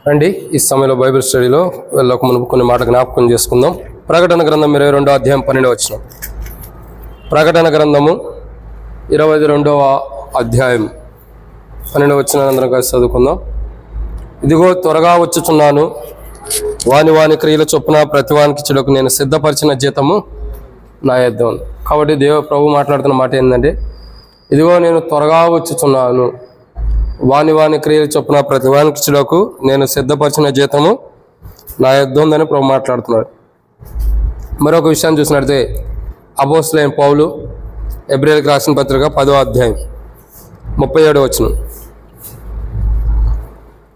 రండి ఈ సమయంలో బైబిల్ స్టడీలో వెళ్ళక మునుపు కొన్ని మాట జ్ఞాపకం చేసుకుందాం. ప్రకటన గ్రంథం 22వ అధ్యాయం 12వ వచనం. ప్రకటన గ్రంథము 22వ అధ్యాయం 12వ వచనం అందరం కలిసి చదువుకుందాం. ఇదిగో త్వరగా వచ్చుచున్నాను, వాని క్రియల చొప్పున ప్రతివానికి చెడుకు నేను సిద్ధపరిచిన జీతము నా యొద్ద ఉంది. కాబట్టి ప్రభు మాట్లాడుతున్న మాట ఏంటంటే, ఇదిగో నేను త్వరగా వచ్చుచున్నాను, వాని క్రియలు చొప్పున ప్రతివానికి చెడుకు నేను సిద్ధపరిచిన జీతము నా యొద్ద ఉందని ప్రభు మాట్లాడుతున్నాడు. మరొక విషయాన్ని చూసినట్లయితే అపోస్తలుడైన పౌలు హెబ్రీయులకు రాసిన పత్రిక 10వ అధ్యాయం 37వ వచనం.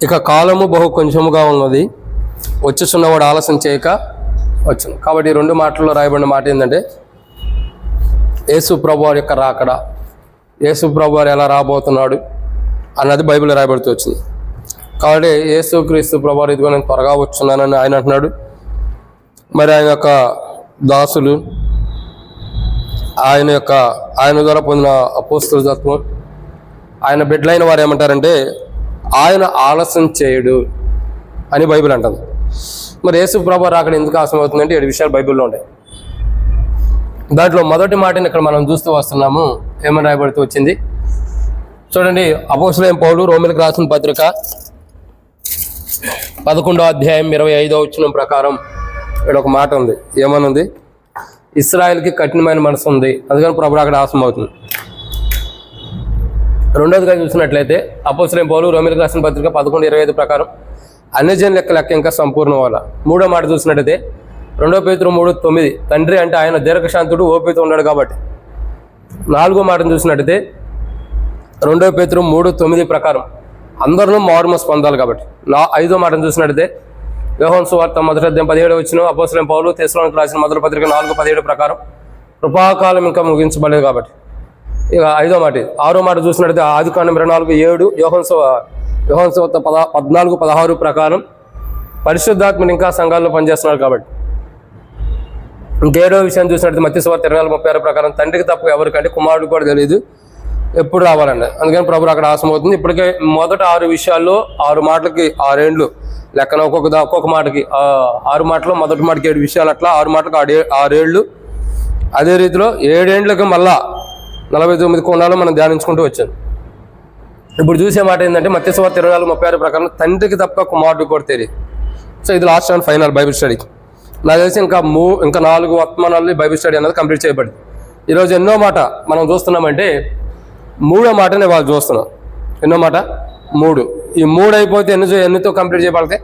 ఇక కాలము బహు కొంచెముగా ఉన్నది, వచ్చుచున్నవాడు ఆలస్యం చేయక వచ్చును. కాబట్టి ఈ రెండు మాటల్లో రాయబడిన మాట ఏంటంటే, యేసు ప్రభువారి యొక్క రాకడ, యేసు ప్రభువారు ఎలా రాబోతున్నాడు అన్నది బైబిల్లో రాయబడుతూ వచ్చింది. కాబట్టి యేసు క్రీస్తు ప్రభువారు ఇదిగో నేను త్వరగా వచ్చున్నానని ఆయన అంటున్నాడు. మరి ఆయన యొక్క దాసులు, ఆయన ద్వారా పొందిన అపోస్తల తత్వం, ఆయన బిడ్డలైన వారు ఏమంటారంటే, ఆయన ఆలస్యం చేయడు అని బైబిల్ అంటుంది. మరి యేసు ప్రభువారు రాకడ ఎందుకు ఆలస్యం అవుతుందంటే 7 విషయాలు బైబిల్లో ఉంటాయి. దాంట్లో మొదటి మాటని ఇక్కడ మనం చూస్తూ వస్తున్నాము. ఏమని రాయబడుతూ వచ్చింది చూడండి. అపోస్తలుడైన పౌలు రోమీయులకు రాసిన పత్రిక 11వ అధ్యాయం 25వ వచనం ప్రకారం ఇక్కడ ఒక మాట ఉంది. ఏమనుంది? ఇశ్రాయేలుకి కఠినమైన మనసు ఉంది, అందుకని ప్రభు అక్కడ ఆలస్యం అవుతుంది. రెండోదిగా చూసినట్లయితే అపోస్తలుడైన పౌలు రోమీయులకు రాసిన పత్రిక 11:25 ప్రకారం అన్యజనుల లెక్క ఇంకా సంపూర్ణం వల్ల. మూడో మాట చూసినట్లయితే 2 పేతురు 3:9 తండ్రి అంటే ఆయన దీర్ఘశాంతుడు, ఓపికతో ఉన్నాడు కాబట్టి. నాలుగో మాటను చూసినట్టయితే 2 పేతురు 3:9 ప్రకారం అందరూ మారుమనసు పొందాలి కాబట్టి. ఐదో మాటను చూసినట్టయితే యోహాను సువార్త 1వ అధ్యాయం 17వ వచనం, అపోస్తలుడైన పౌలు తెస్సలోనికీయులకు రాసిన మొదటి పత్రిక 4:17 ప్రకారం కృపాకాలం ఇంకా ముగించబడలేదు కాబట్టి. ఇక ఐదో మాట. ఆరో మాట చూసినట్టయితే ఆదికాండం 24:7, యోహాను సువార్త 14:16 ప్రకారం పరిశుద్ధాత్మని ఇంకా సంఘాల్లో పనిచేస్తున్నారు కాబట్టి. ఇంకేడో విషయం చూసినట్టు మత్తయి సువార్త 24:36 ప్రకారం తండ్రికి తప్ప ఎవరికంటే కుమారుడు కూడా తెలియదు ఎప్పుడు రావాలండి, అందుకని ప్రభు అక్కడ ఆలస్యం అవుతుంది. ఇప్పటికే మొదట 6 విషయాల్లో 6 మాటలకి 6 ఏండ్లు లెక్కన, ఒక్కొక్క మాటకి 6 మాటలు, మొదటి మాటకి 7 విషయాలు, అట్లా 6 మాటలకు 6 ఏళ్ళు. అదే రీతిలో 7 ఏండ్లకి మళ్ళా 49 కోణాలు మనం ధ్యానించుకుంటూ వచ్చాం. ఇప్పుడు చూసే మాట ఏంటంటే మత్తయి సువార్త 24:36 ప్రకారం తండ్రికి తప్ప కుమారుడు కూడా తెలియదు. సో ఇది last and final Bible study. నాకు తెలిసి ఇంకా 4 వర్తమానాలు బైబిల్ స్టడీ అనేది కంప్లీట్ చేయబడింది. ఈరోజు ఎన్నో మాట మనం చూస్తున్నామంటే 3వ మాటనే వాళ్ళు చూస్తున్నాం. ఎన్నో మాట 3. ఈ 3 అయిపోతే ఎన్నితో కంప్లీట్ చేయబడితే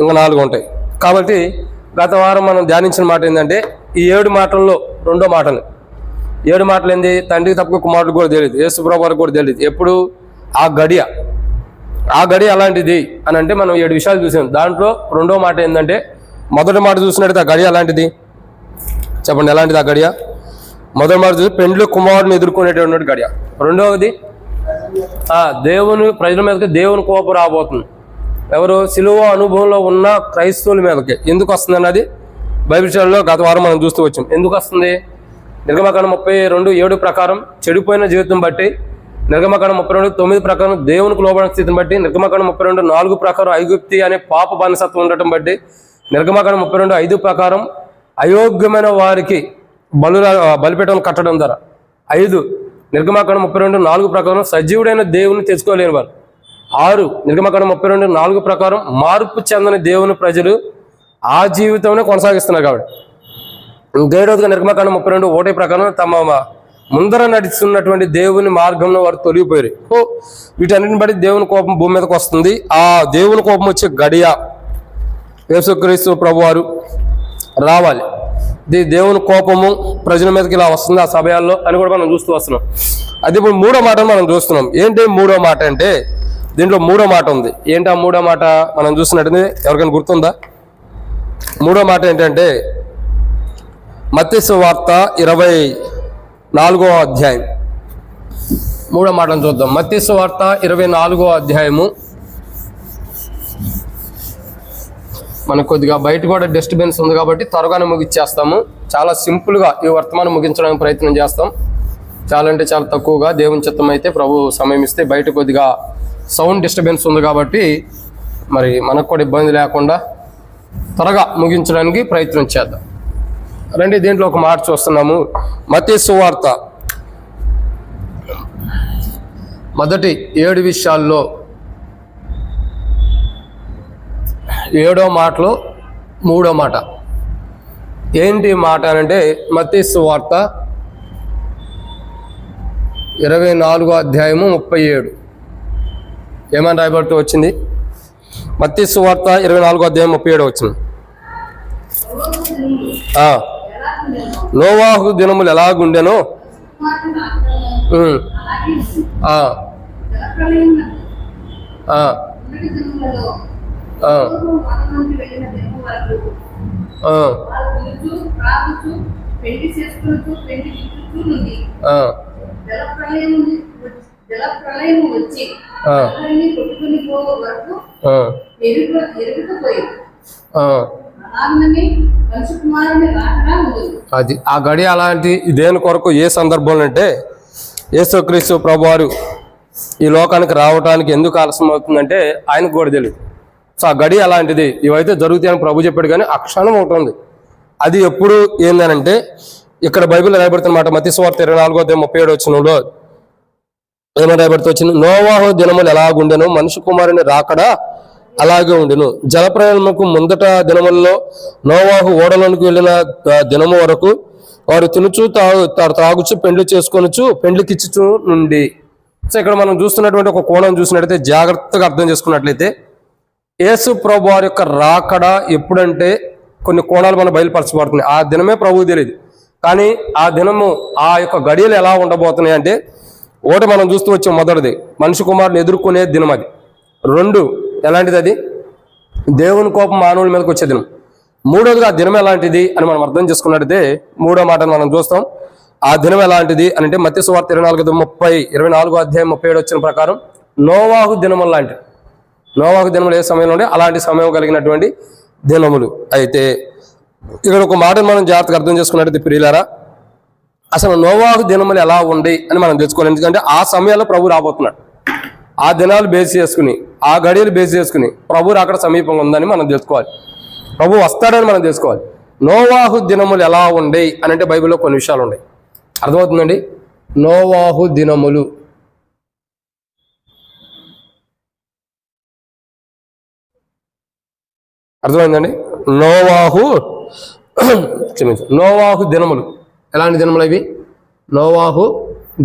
ఇంకా 4 ఉంటాయి. కాబట్టి గత వారం మనం ధ్యానించిన మాట ఏంటంటే, ఈ 7 మాటల్లో 2వ మాటలు. 7 మాటలు ఏంది? తండ్రికి తప్ప కుమారుడు కూడా తెలియదు, యేసు ప్రభువారికి కూడా తెలియదు. ఎప్పుడు? ఆ గడియ అలాంటిది అని అంటే మనం 7 విషయాలు చూసాం. దాంట్లో 2వ మాట ఏంటంటే, మొదటి మాట చూసినట్టయితే ఆ గడియ అలాంటిది. చెప్పండి, ఎలాంటిది ఆ గడియ? మొదటి మాట చూసి పెండ్లి కుమారుడిని ఎదుర్కొనేటువంటి గడియ. రెండవది దేవుని ప్రజల మీదకి దేవుని కోపం రాబోతుంది. ఎవరు? సిలువ అనుభవంలో ఉన్న క్రైస్తవుల మీదకి. ఎందుకు వస్తుంది అన్నది బైబిల్ స్టడీలో గత వారం మనం చూస్తూ వచ్చాం. ఎందుకు వస్తుంది? నిర్గమకాండం 32:7 ప్రకారం చెడిపోయిన జీవితం బట్టి, నిర్గమకాండం 32:9 ప్రకారం దేవునికి లోబడిన స్థితిని బట్టి, నిర్గమకాండం 32:4 ప్రకారం ఐగుప్తి అనే పాప బానిసత్వం ఉండటం బట్టి, నిర్గమకాండం 32:5 ప్రకారం అయోగ్యమైన వారికి బలిపీఠం కట్టడం ద్వారా, 5 నిర్గమకాండం 32:4 ప్రకారం సజీవుడైన దేవుని తెచ్చుకోలేని వారు, 6 నిర్గమకాండం 32:4 ప్రకారం మార్పు చెందని దేవుని ప్రజలు ఆ జీవితంలో కొనసాగిస్తున్నారు కాబట్టి. 7వదిగా నిర్గమకాండం 32:1 ప్రకారం తమ ముందర నడుస్తున్నటువంటి దేవుని మార్గంలో వారు తొలగిపోయారు. వీటన్నిటిని బట్టి దేవుని కోపం భూమి మీదకి వస్తుంది. ఆ దేవుని కోపం వచ్చే గడియ యేసుక్రీస్తు ప్రభువారు రావాలి. దేవుని కోపము ప్రజల మీదకి ఇలా వస్తుంది ఆ సమయాల్లో అని కూడా మనం చూస్తూ వస్తున్నాం. అది ఇప్పుడు 3వ మాట మనం చూస్తున్నాం. ఏంటి 3వ మాట అంటే, దీంట్లో 3వ మాట ఉంది. ఏంటి ఆ 3వ మాట మనం చూస్తున్నట్టు ఎవరికైనా గుర్తుందా? 3వ మాట ఏంటంటే మత్తయి సువార్త 24వ అధ్యాయం 3వ మాటను చూద్దాం. మత్తయి సువార్త 24వ అధ్యాయము. మనకు కొద్దిగా బయట కూడా డిస్టర్బెన్స్ ఉంది కాబట్టి త్వరగానే ముగించేస్తాము. చాలా సింపుల్గా ఈ వర్తమానం ముగించడానికి ప్రయత్నం చేస్తాం. చాలా అంటే చాలా తక్కువగా, దేవుని చిత్తం అయితే ప్రభు సమయం ఇస్తే. బయట కొద్దిగా సౌండ్ డిస్టర్బెన్స్ ఉంది కాబట్టి మరి మనకు కూడా ఇబ్బంది లేకుండా త్వరగా ముగించడానికి ప్రయత్నం చేద్దాం. రండి, దీంట్లో ఒక మాట చూస్తున్నాము. మత్తయి సువార్త మొదటి 7 విషయాల్లో 7వ మాటలో 3వ మాట ఏంటి మాట అంటే, మత్తయి సువార్త 24వ అధ్యాయము 37 ఏమని రాయబడుతూ వచ్చింది? మత్తయి సువార్త 24వ అధ్యాయం 37 వచ్చింది. నోవాహు దినములు ఎలాగుండెనో అది ఆ గడి అలాంటి. దేని కొరకు, ఏ సందర్భంలో అంటే యేసుక్రీస్తు ప్రభువారు ఈ లోకానికి రావడానికి ఎందుకు ఆలస్యం అవుతుందంటే ఆయనకు కూడా తెలియదు. సో ఆ గడి అలాంటిది. ఇవైతే జరుగుతాయని ప్రభు చెప్పాడు, కానీ ఆ క్షణం ఒకటి ఉంది. అది ఎప్పుడు ఏందనంటే, ఇక్కడ బైబిల్ రాయబడుతున్నమాట. మత్తయి సువార్త 24వ అధ్యాయం 37 వచనంలో ఏమని రాయబడుతూ వచ్చింది? నోవాహు దినములు ఎలాగుండెను, మనుష్య కుమారుని రాకడా అలాగే ఉండెను. జలప్రయాణముకు ముందట దినములలో నోవాహు ఓడలోనికి వెళ్ళిన దినము వరకు వారు తినుచు త్రాగుచు పెండ్లి చేసుకొనుచు పెండ్లికిచ్చుచు నుండి. సో ఇక్కడ మనం చూస్తున్నటువంటి ఒక కోణం చూసినట్లయితే, జాగ్రత్తగా అర్థం చేసుకున్నట్లయితే, యేసు ప్రభు వారి యొక్క రాకడ ఎప్పుడంటే కొన్ని కోణాలు మనం బయలుపరచబడుతున్నాయి. ఆ దినమే ప్రభువు తెలియదు, కానీ ఆ దినము ఆ యొక్క గడియలు ఎలా ఉండబోతున్నాయి అంటే, ఒకటి మనం చూస్తూ వచ్చే మొదటిది మనిషి కుమారుని ఎదుర్కొనే దినం. అది 2 ఎలాంటిది? అది దేవుని కోపం మానవుల మీదకి వచ్చే దినం. 3వదిగా ఆ దినం ఎలాంటిది అని మనం అర్థం చేసుకున్నట్టయితే, 3వ మాటను మనం చూస్తాం. ఆ దినం ఎలాంటిది అని అంటే, మత్తయి సువార్త 24వ అధ్యాయం 37 వచ్చిన ప్రకారం నోవాహు దినములు లాంటివి. నోవాహు దినములు ఏ సమయంలో ఉండే అలాంటి సమయం కలిగినటువంటి దినములు. అయితే ఇక్కడ ఒక మాటను మనం జాగ్రత్తగా అర్థం చేసుకున్నట్టయితే ప్రియులారా, అసలు నోవాహు దినములు ఎలా ఉండి అని మనం తెలుసుకోవాలి. ఎందుకంటే ఆ సమయాల్లో ప్రభు రాబోతున్నాడు. ఆ దినాలు బేస్ చేసుకుని, ఆ గడియలు బేస్ చేసుకుని ప్రభు అక్కడ సమీపంగా ఉందని మనం తెలుసుకోవాలి. ప్రభు వస్తాడని మనం తెలుసుకోవాలి. నోవాహు దినములు ఎలా ఉండే అని అంటే బైబిల్లో కొన్ని విషయాలు ఉన్నాయి. అర్థమవుతుందండి? నోవాహు దినములు అర్థమైందండి? నోవాహు దినములు ఎలాంటి దినములు అవి? నోవాహు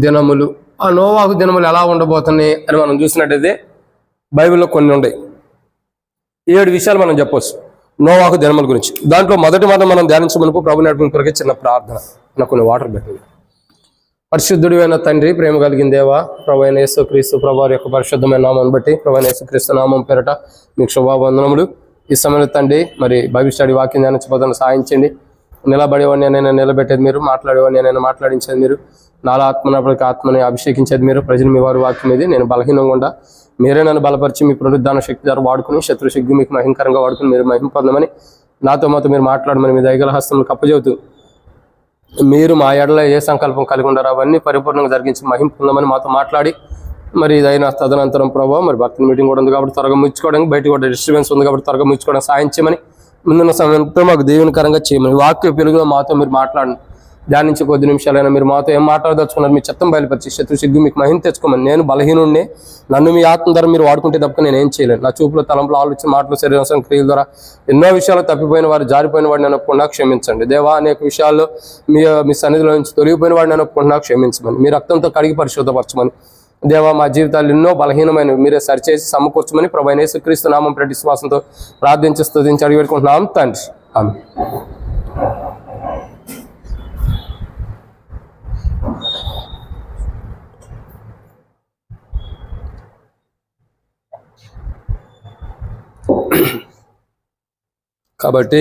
దినములు. ఆ నోవాహు దినములు ఎలా ఉండబోతున్నాయి అని మనం చూసినట్టయితే బైబిల్లో కొన్ని ఉన్నాయి. 7 విషయాలు మనం చెప్పవచ్చు నోవాహు దినముల గురించి. దాంట్లో మొదటి మాట మనం ధ్యానించమనుకో ప్రభు నడిపిన కొరకే చిన్న ప్రార్థన. నాకు కొన్ని వాటర్ పెట్టండి. పరిశుద్ధుడు అయిన తండ్రి, ప్రేమ కలిగిన దేవా, ప్రభు అయిన యేసుక్రీస్తు ప్రభు యొక్క పరిశుద్ధమైన నామం బట్టి, ప్రభు అయిన యేసుక్రీస్తు నామం పేరట మీకు శుభావందనములు. ఈ సమయంలో తండ్రి, మరి బైబిల్ స్టడీ వాక్యం ధ్యానించబోతున్న సాయించండి. నిలబడేవాడిని నేను నిలబెట్టేది మీరు, మాట్లాడేవాడిని నేను మాట్లాడించేది మీరు, నాలో ఆత్మనప్పటికీ ఆత్మని అభిషేకించేది మీరు. ప్రజలు మీ వారి వాక్యం ఇది. నేను బలహీనంగా ఉండా మీరే నన్ను బలపరిచి మీ పునరుద్ధాన శక్తి ద్వారా వాడుకుని, శత్రు శక్తి మీకు మహింకరంగా వాడుకుని మీరు మహిమ పొందమని, నాతో మాతో మీరు మాట్లాడమని మీ దయగల హస్తములు కప్పజెబుతూ, మీరు మా ఎడల ఏ సంకల్పం కలిగి ఉండరు అవన్నీ పరిపూర్ణంగా జరిగించి మహిమ పొందమని మాతో మాట్లాడి, మరి ఇదైనా తదనంతరం ప్రభావ మరి భక్తుల మీటింగ్ కూడా ఉంది కాబట్టి త్వరగా ముచ్చుకోవడానికి, బయట కూడా డిస్టర్బెన్స్ ఉంది కాబట్టి త్వరగా ముచ్చుకోవడానికి సాయం చేయమని, ముందున్న సమయంతో మాకు దీవెనకరంగా చేయమని, వాక్య పెరుగులో మాతో మీరు మాట్లాడండి. ధ్యానించి కొద్ది నిమిషాలైనా మీరు మాతో ఏం మాట్లాడదలుచుకున్నారు మీ చిత్తం బయలుపరిచి, శత్రు సిగ్గు మీకు మహిమ తెచ్చుకోమని. నేను బలహీనుడిని, నన్ను మీ ఆత్మ ద్వారా మీరు వాడుకుంటే తప్ప నేను ఏం చేయలేను. నా చూపులో తలంపులు ఆలోచన మాటలు శరీరం క్రియల ద్వారా ఎన్నో విషయాలు తప్పిపోయిన వారు, జారిపోయిన వాడిని నేను ఒప్పుకున్నా క్షమించండి దేవా. అనేక విషయాల్లో మీ సన్నిధిలో నుంచి తొలగిపోయిన వాడిని నేను ఒప్పుకున్నా క్షమించమని, మీ రక్తంతో కడిగి పరిశుద్ధపరచమని దేవా. మా జీవితాలు ఎన్నో బలహీనమైనవి మీరే సరిచేసి సమకూర్చమని ప్రభు అయిన యేసుక్రీస్తు నామం ప్రతి విశ్వాసంతో ప్రార్థించి స్తుతించి అడిగి పెట్టుకుంటున్నాం తండ్రి. ఆమేన్. కాబట్టి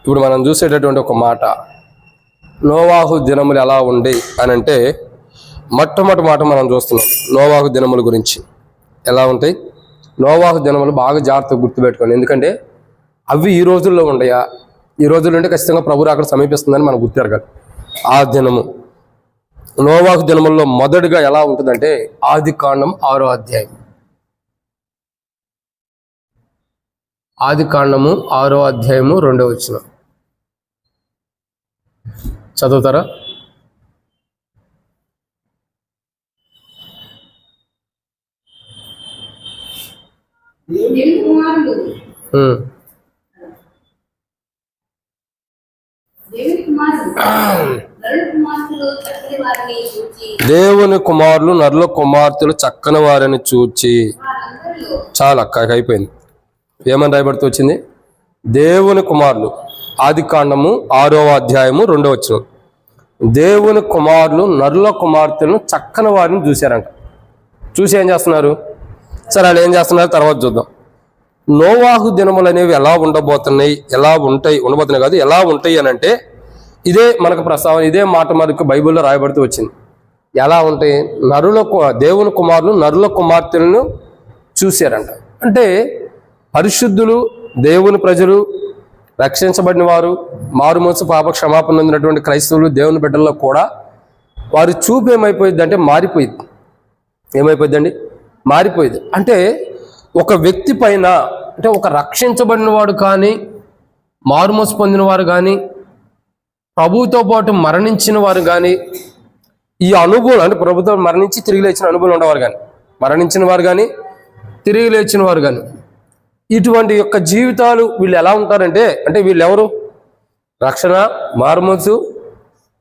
ఇప్పుడు మనం చూసేటటువంటి ఒక మాట, నోవాహు దినములు ఎలా ఉండి అని అంటే, మొట్టమొదటి మాట మనం చూస్తున్నాం నోవాహు దినముల గురించి. ఎలా ఉంటాయి నోవాహు దినములు? బాగా జాగ్రత్తగా గుర్తుపెట్టుకోండి. ఎందుకంటే అవి ఈ రోజుల్లో ఉండయా? ఈ రోజుల్లో ఉంటే ఖచ్చితంగా ప్రభు అక్కడ సమీపిస్తుందని మనం గుర్తెరగాలి. ఆ దినము నోవాహు దినముల్లో మొదటిగా ఎలా ఉంటుందంటే, ఆదికాండం 6వ అధ్యాయం. ఆదికాండము 6వ అధ్యాయము 2వ వచనం చదువుతారా? దేవుని కుమారులు నరుల కుమార్తెలు చక్కని వారిని చూచి. చాలా అయిపోయింది. ఏమని రాయబడుతూ వచ్చింది? దేవుని కుమారులు, ఆదికాండము 6వ అధ్యాయము 2వ వచనం. దేవుని కుమారులు నరుల కుమార్తెలను చక్కని వారిని చూశారంట. చూసి ఏం చేస్తున్నారు? సరే, వాళ్ళు ఏం చేస్తున్నారు తర్వాత చూద్దాం. నోవాహు దినములు అనేవి ఎలా ఉండబోతున్నాయి, ఎలా ఉండబోతున్నాయి కాదు, ఎలా ఉంటాయి అని అంటే ఇదే మనకు ప్రస్తావన, ఇదే మాట మనకు బైబిల్లో రాయబడుతూ వచ్చింది. ఎలా ఉంటాయి? దేవుని కుమారులు నరుల కుమార్తెలను చూశారంట. అంటే పరిశుద్ధులు, దేవుని ప్రజలు, రక్షించబడిన వారు, మారుమనసు పాప క్షమాపణ పొందినటువంటి క్రైస్తవులు, దేవుని బిడ్డల్లో కూడా వారి చూపు ఏమైపోయింది అంటే మారిపోయింది. ఏమైపోయిందండి? మారిపోయింది. అంటే ఒక వ్యక్తి పైన, అంటే ఒక రక్షించబడిన వాడు కానీ, మారుమనసు పొందిన వారు కానీ, ప్రభువుతో పాటు మరణించిన వారు కానీ, ఈ అనుభవం అంటే ప్రభుత్వం మరణించి తిరిగి లేచిన అనుభవం ఉండేవారు కానీ, మరణించిన వారు కానీ, తిరిగి లేచిన వారు కానీ, ఇటువంటి యొక్క జీవితాలు వీళ్ళు ఎలా ఉంటారంటే, అంటే వీళ్ళు ఎవరు? రక్షణ, మారుమనసు,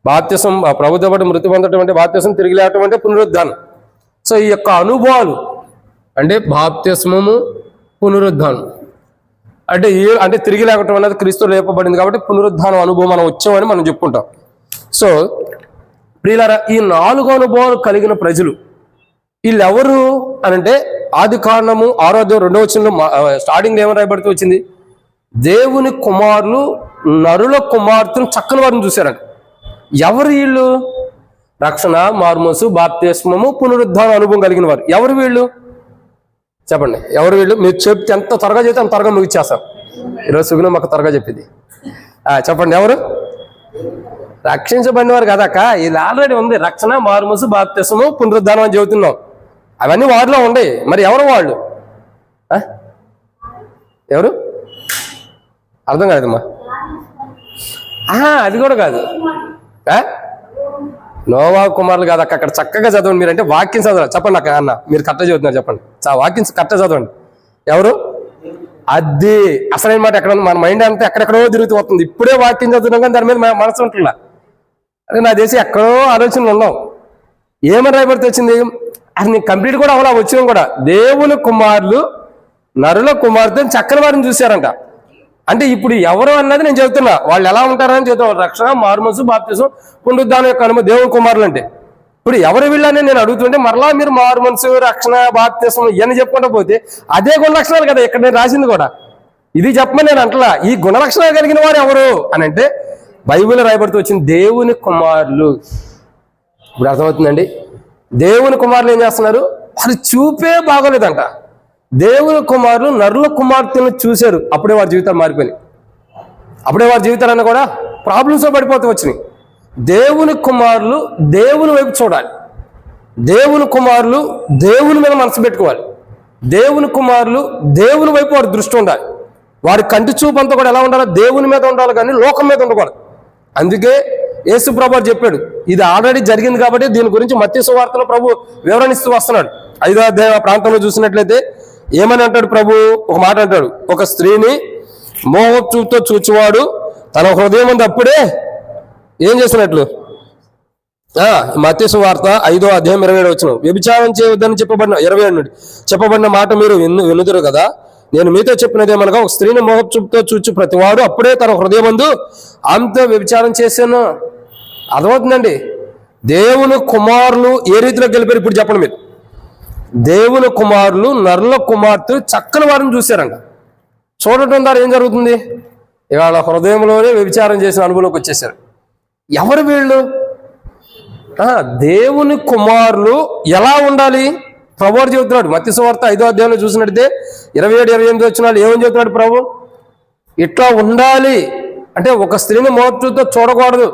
బాప్తిసం, ప్రభుత్వ పాటు మృతి పొందడం అంటే బాప్తిసం, తిరిగి లేవటం అంటే పునరుద్ధానం. సో ఈ యొక్క అనుభవాలు అంటే బాప్తిస్మము, పునరుద్ధానం అంటే తిరిగి లేవటం అనేది క్రీస్తు లేపబడింది కాబట్టి పునరుద్ధానం అనుభవం మనం వచ్చామని మనం చెప్పుకుంటాం. సో ప్రియులారా, ఈ 4 అనుభవాలు కలిగిన ప్రజలు వీళ్ళెవరు అనంటే ఆదికాండము 6వ అధ్యాయం 2వ వచనంలో స్టార్టింగ్ ఏమని రాయబడుతూ వచ్చింది? దేవుని కుమారులు నరుల కుమార్తెను చక్కని వారిని చూశారంట. ఎవరు వీళ్ళు? రక్షణ, మారుమనసు, బాప్తిస్మము, పునరుద్ధాన అనుభవం కలిగిన వారు. ఎవరు వీళ్ళు? చెప్పండి, ఎవరు వీళ్ళు? మీరు చెప్తే ఎంత త్వరగా చెప్తే అంత త్వరగా ముగిచ్చేస్తాం. ఈరోజు సుగుణ మాకు త్వరగా చెప్పింది. చెప్పండి, ఎవరు? రక్షించబడిన వారు కదక్క. ఇది ఆల్రెడీ ఉంది. రక్షణ, మారుమనసు, బాప్తిస్మము, పునరుద్ధానం అని చెబుతున్నాం. అవన్నీ వారిలో ఉండే. మరి ఎవరు వాళ్ళు? ఎవరు? అర్థం కాదమ్మా. అది కూడా కాదు. నోవా కుమారులు కాదు అక్కడ. చక్కగా చదవండి. మీరంటే వాక్యం చదవాలి. చెప్పండి అక్క. అన్న మీరు కరెక్ట్గా చదువుతున్నారు, చెప్పండి. వాక్యం కరెక్ట్గా చదవండి. ఎవరు? అది అసలైన మాట. ఎక్కడ మన మైండ్ అంతా ఎక్కడెక్కడో తిరుగుతూ వస్తుంది. ఇప్పుడే వాక్యం చదువుతున్నాం కానీ దాని మీద మనసు ఉంటుందా? అదే నా దేశం ఎక్కడో ఆలోచనలు ఉన్నాం. ఏమని రాయబడితే వచ్చింది? అది నీకు కంప్లీట్ కూడా అవలా వచ్చినాం కూడా. దేవుని కుమారులు నరుల కుమార్తెను చక్కని వారిని చూశారంట. అంటే ఇప్పుడు ఎవరు అన్నది నేను చెబుతున్నా. వాళ్ళు ఎలా ఉంటారని చెబుతున్నా. రక్షణ, మారుమనసు, బాప్తిసం, పునరుద్ధానం యొక్క అనుభవం దేవుని కుమారులు అంటే. ఇప్పుడు ఎవరు వీళ్ళని నేను అడుగుతుంటే మరలా మీరు మారుమనసు, రక్షణ, బాప్తిసం ఇవన్నీ చెప్పుకుంటూ పోతే అదే గుణలక్షణాలు కదా ఇక్కడ నేను రాసింది కూడా. ఇది చెప్పమని నేను అంటలా. ఈ గుణలక్షణాలు కలిగిన వారు ఎవరు అని అంటే బైబిల్లో రాయబడుతూ వచ్చింది దేవుని కుమారులు. ఇప్పుడు అర్థమవుతుందండి? దేవుని కుమారులు ఏం చేస్తున్నారు? వాళ్ళు చూపే బాగోలేదంట. దేవుని కుమారులు నరుల కుమార్తెను చూశారు. అప్పుడే వారి జీవితాలు మారిపోయినాయి. అప్పుడే వారి జీవితాలన్నా కూడా ప్రాబ్లమ్స్లో పడిపోతూ వచ్చినాయి. దేవుని కుమారులు దేవుని వైపు చూడాలి. దేవుని కుమారులు దేవుని మీద మనసు పెట్టుకోవాలి. దేవుని కుమారులు దేవుని వైపు వారి దృష్టి ఉండాలి. వారి కంటి చూపు అంతా కూడా ఎలా ఉండాలి? దేవుని మీద ఉండాలి కానీ లోకం మీద ఉండకూడదు. అందుకే యేసు ప్రభు చెప్పాడు, ఇది ఆల్రెడీ జరిగింది కాబట్టి దీని గురించి మత్తయి సువార్తలో ప్రభు వివరణిస్తూ వస్తున్నాడు. 5వ అధ్యాయ ప్రాంతంలో చూసినట్లయితే ఏమని అంటాడు ప్రభు? ఒక మాట అంటాడు, ఒక స్త్రీని మోహచూపుతో చూచువాడు తన హృదయం ఉంది అప్పుడే ఏం చేసినట్లు. మత్తయి సువార్త 5వ అధ్యాయం 27వ వచనం. వ్యభిచారం చేయవద్దని చెప్పబడిన 27 నుండి చెప్పబడిన మాట మీరు వినుదురు కదా. నేను మీతో చెప్పినదేమనగా ఒక స్త్రీని మోహచూపుతో చూచి ప్రతివాడు అప్పుడే తన హృదయం ముందు ఆమెతో వ్యభిచారం చేశాను. అర్థమవుతుందండి? దేవుని కుమారులు ఏ రీతిలో గెలిపారు ఇప్పుడు చెప్పండి మీరు. దేవుని కుమారులు నరుల కుమార్తెలు చక్కని వారిని చూశారంట. చూడటం ద్వారా ఏం జరుగుతుంది? ఇవాళ హృదయంలోనే వ్యభిచారం చేసిన అనుభవంలోకి వచ్చేసారు. ఎవరు వీళ్ళు? దేవుని కుమారులు ఎలా ఉండాలి ప్రభు చెబుతున్నాడు. మత్తయి సువార్త 5వ అధ్యాయంలో చూసినట్టే 27-28 వచనాలు ఏమని చెబుతున్నాడు ప్రభు? ఇట్లా ఉండాలి అంటే ఒక స్త్రీని మోహంతో చూడకూడదు.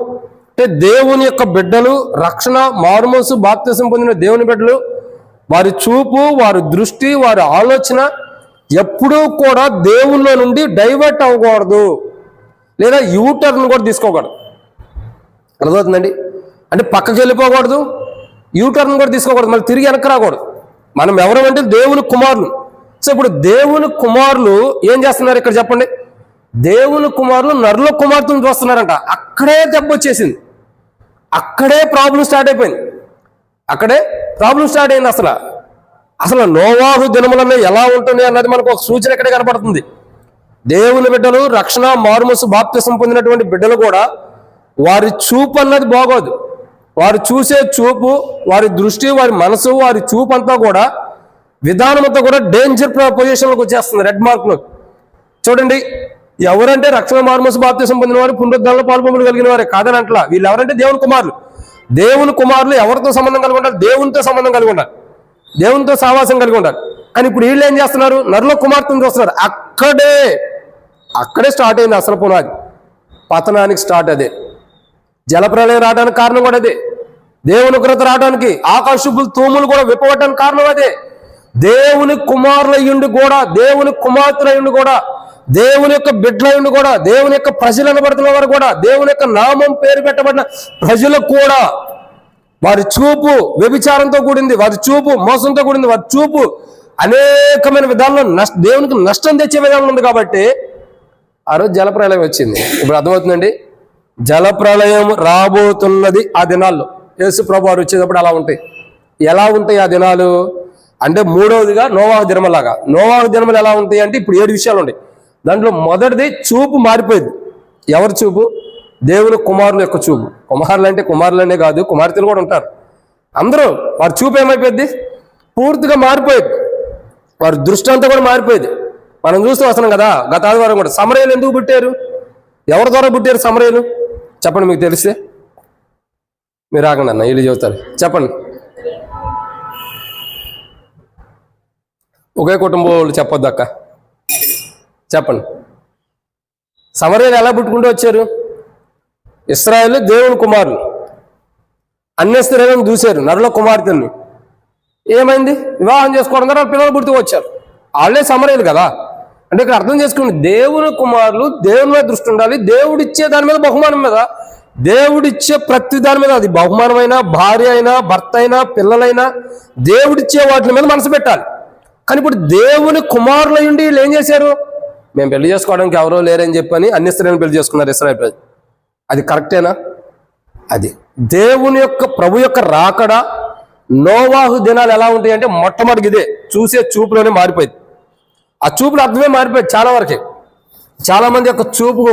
అంటే దేవుని యొక్క బిడ్డలు, రక్షణ, మారుమనసు, బాప్తిసం పొందిన దేవుని బిడ్డలు, వారి చూపు, వారి దృష్టి, వారి ఆలోచన ఎప్పుడూ కూడా దేవుళ్ళ నుండి డైవర్ట్ అవ్వకూడదు, లేదా యూటర్న్ కూడా తీసుకోకూడదు. అర్థమవుతుందండి? అంటే పక్కకి వెళ్ళిపోకూడదు, యూటర్న్ కూడా తీసుకోకూడదు, మళ్ళీ తిరిగి వెనక్కి రాకూడదు. మనం ఎవరమంటే దేవుని కుమారులు. సో ఇప్పుడు దేవుని కుమారులు ఏం చేస్తున్నారు ఇక్కడ చెప్పండి? దేవుని కుమారులు నరుల కుమార్తెను చూస్తున్నారంట. అక్కడే దెబ్బ వచ్చేసింది, అక్కడే ప్రాబ్లం స్టార్ట్ అయిపోయింది, అక్కడే ప్రాబ్లం స్టార్ట్ అయింది. అసలు నోవాహు దినములన్నీ ఎలా ఉంటుంది అన్నది మనకు ఒక సూచన ఇక్కడే కనపడుతుంది. దేవుని బిడ్డలు, రక్షణ మారుమనసు బాప్తిసం పొందినటువంటి బిడ్డలు కూడా వారి చూపు అన్నది బాగోదు. వారు చూసే చూపు, వారి దృష్టి, వారి మనసు, వారి చూపు అంతా కూడా, విధానం అంతా కూడా డేంజర్ పొజిషన్లోకి వచ్చేస్తుంది, రెడ్ మార్క్లో. చూడండి, ఎవరంటే రక్షణ మారుమనసు బాప్తిసం పొందిన వారు, పునరుద్ధరణలో పాల్పొంపులు కలిగిన వారే కాదని అంటలా. వీళ్ళు ఎవరంటే దేవుని కుమారులు. దేవుని కుమారులు ఎవరితో సంబంధం కలిగి ఉంటారు? దేవునితో సంబంధం కలిగి ఉంటారు, దేవునితో సహవాసం కలిగి ఉంటారు. కానీ ఇప్పుడు వీళ్ళు ఏం చేస్తున్నారు? నరుల కుమార్తెను చూస్తున్నారు. అక్కడే స్టార్ట్ అయింది అసలు పునాది, పతనానికి స్టార్ట్. అదే జలప్రలయం రావడానికి కారణం కూడా అదే. దేవుని ఉగ్రత రావడానికి, ఆకాశపుల తూములు కూడా విప్పవడానికి కారణం అదే. దేవుని కుమారులయ్యుండి కూడా, దేవుని కుమార్తెలయ్యుండి కూడా, దేవుని యొక్క బిడ్డలయ్యుండి కూడా, దేవుని యొక్క ప్రజలు అనబడుతున్న వారు కూడా, దేవుని యొక్క నామం పేరు పెట్టబడిన ప్రజలకు కూడా వారి చూపు వ్యభిచారంతో కూడింది, వారి చూపు మోసంతో కూడింది, వారి చూపు అనేకమైన విధానంలో దేవునికి నష్టం తెచ్చే విధానం ఉంది. కాబట్టి ఆ రోజు జలప్రలయం వచ్చింది. ఇప్పుడు అర్థమవుతుందండి, జలప్రలయం రాబోతున్నది ఆ దినాల్లో. యేసు ప్రభు వారు వచ్చేటప్పుడు అలా ఉంటాయి. ఎలా ఉంటాయి ఆ దినాలు అంటే, మూడవదిగా నోవాహు దినములాగా. నోవాహు దినములు ఎలా ఉంటాయి అంటే, ఇప్పుడు 7 విషయాలు ఉన్నాయి. దాంట్లో మొదటిది చూపు మారిపోయింది. ఎవరి చూపు? దేవుని కుమారుల యొక్క చూపు. కుమారులు అంటే కుమారులనే కాదు, కుమార్తెలు కూడా ఉంటారు. అందరూ వారి చూపు ఏమైపోయింది? పూర్తిగా మారిపోయింది. వారి దృష్టి అంతా కూడా మారిపోయింది. మనం చూస్తూ వస్తున్నాం కదా, గత ఆదివారం కూడా. సమరయులు ఎందుకు పుట్టారు? ఎవరి ద్వారా పుట్టారు సమరయులు? చెప్పండి, మీకు తెలిస్తే. మీరు ఆగండి అన్న, వీళ్ళు చెబుతారు. చెప్పండి. ఒకే కుటుంబం వాళ్ళు చెప్పొద్దు అక్క, చెప్పండి. సమరయులు ఎలా పుట్టుకుంటూ వచ్చారు? ఇశ్రాయేలు దేవుని కుమారులు అన్య స్త్రీలను చూశారు, నరుల కుమార్తెల్ని. ఏమైంది? వివాహం చేసుకోవడం ద్వారా పిల్లలు పుట్టుకు వచ్చారు. వాళ్ళే సమరయులు కదా. అంటే ఇక్కడ అర్థం చేసుకోండి, దేవుని కుమారులు దేవుని మీద దృష్టి ఉండాలి. దేవుడిచ్చే దాని మీద, బహుమానం మీద, దేవుడిచ్చే ప్రతి దాని మీద, అది బహుమానమైనా, భార్య అయినా, భర్త అయినా, పిల్లలైనా, దేవుడిచ్చే వాటి మీద మనసు పెట్టాలి. కానీ ఇప్పుడు దేవుని కుమారులు ఉండి వీళ్ళు ఏం చేశారు? మేము పెళ్లి చేసుకోవడానికి ఎవరో లేరని చెప్పని అన్య స్త్రీలను పెళ్లి చేసుకున్నారు ఇశ్రాయేలు ప్రజలు. అది కరెక్టేనా? అది దేవుని యొక్క ప్రభు యొక్క రాకడ, నోవాహు దినాలు ఎలా ఉంటాయి అంటే, మొట్టమొదటి ఇదే, చూసే చూపులోనే మారిపోయింది. ఆ చూపులు అర్థమే మారిపోయింది చాలా వరకే. చాలా మంది యొక్క చూపు,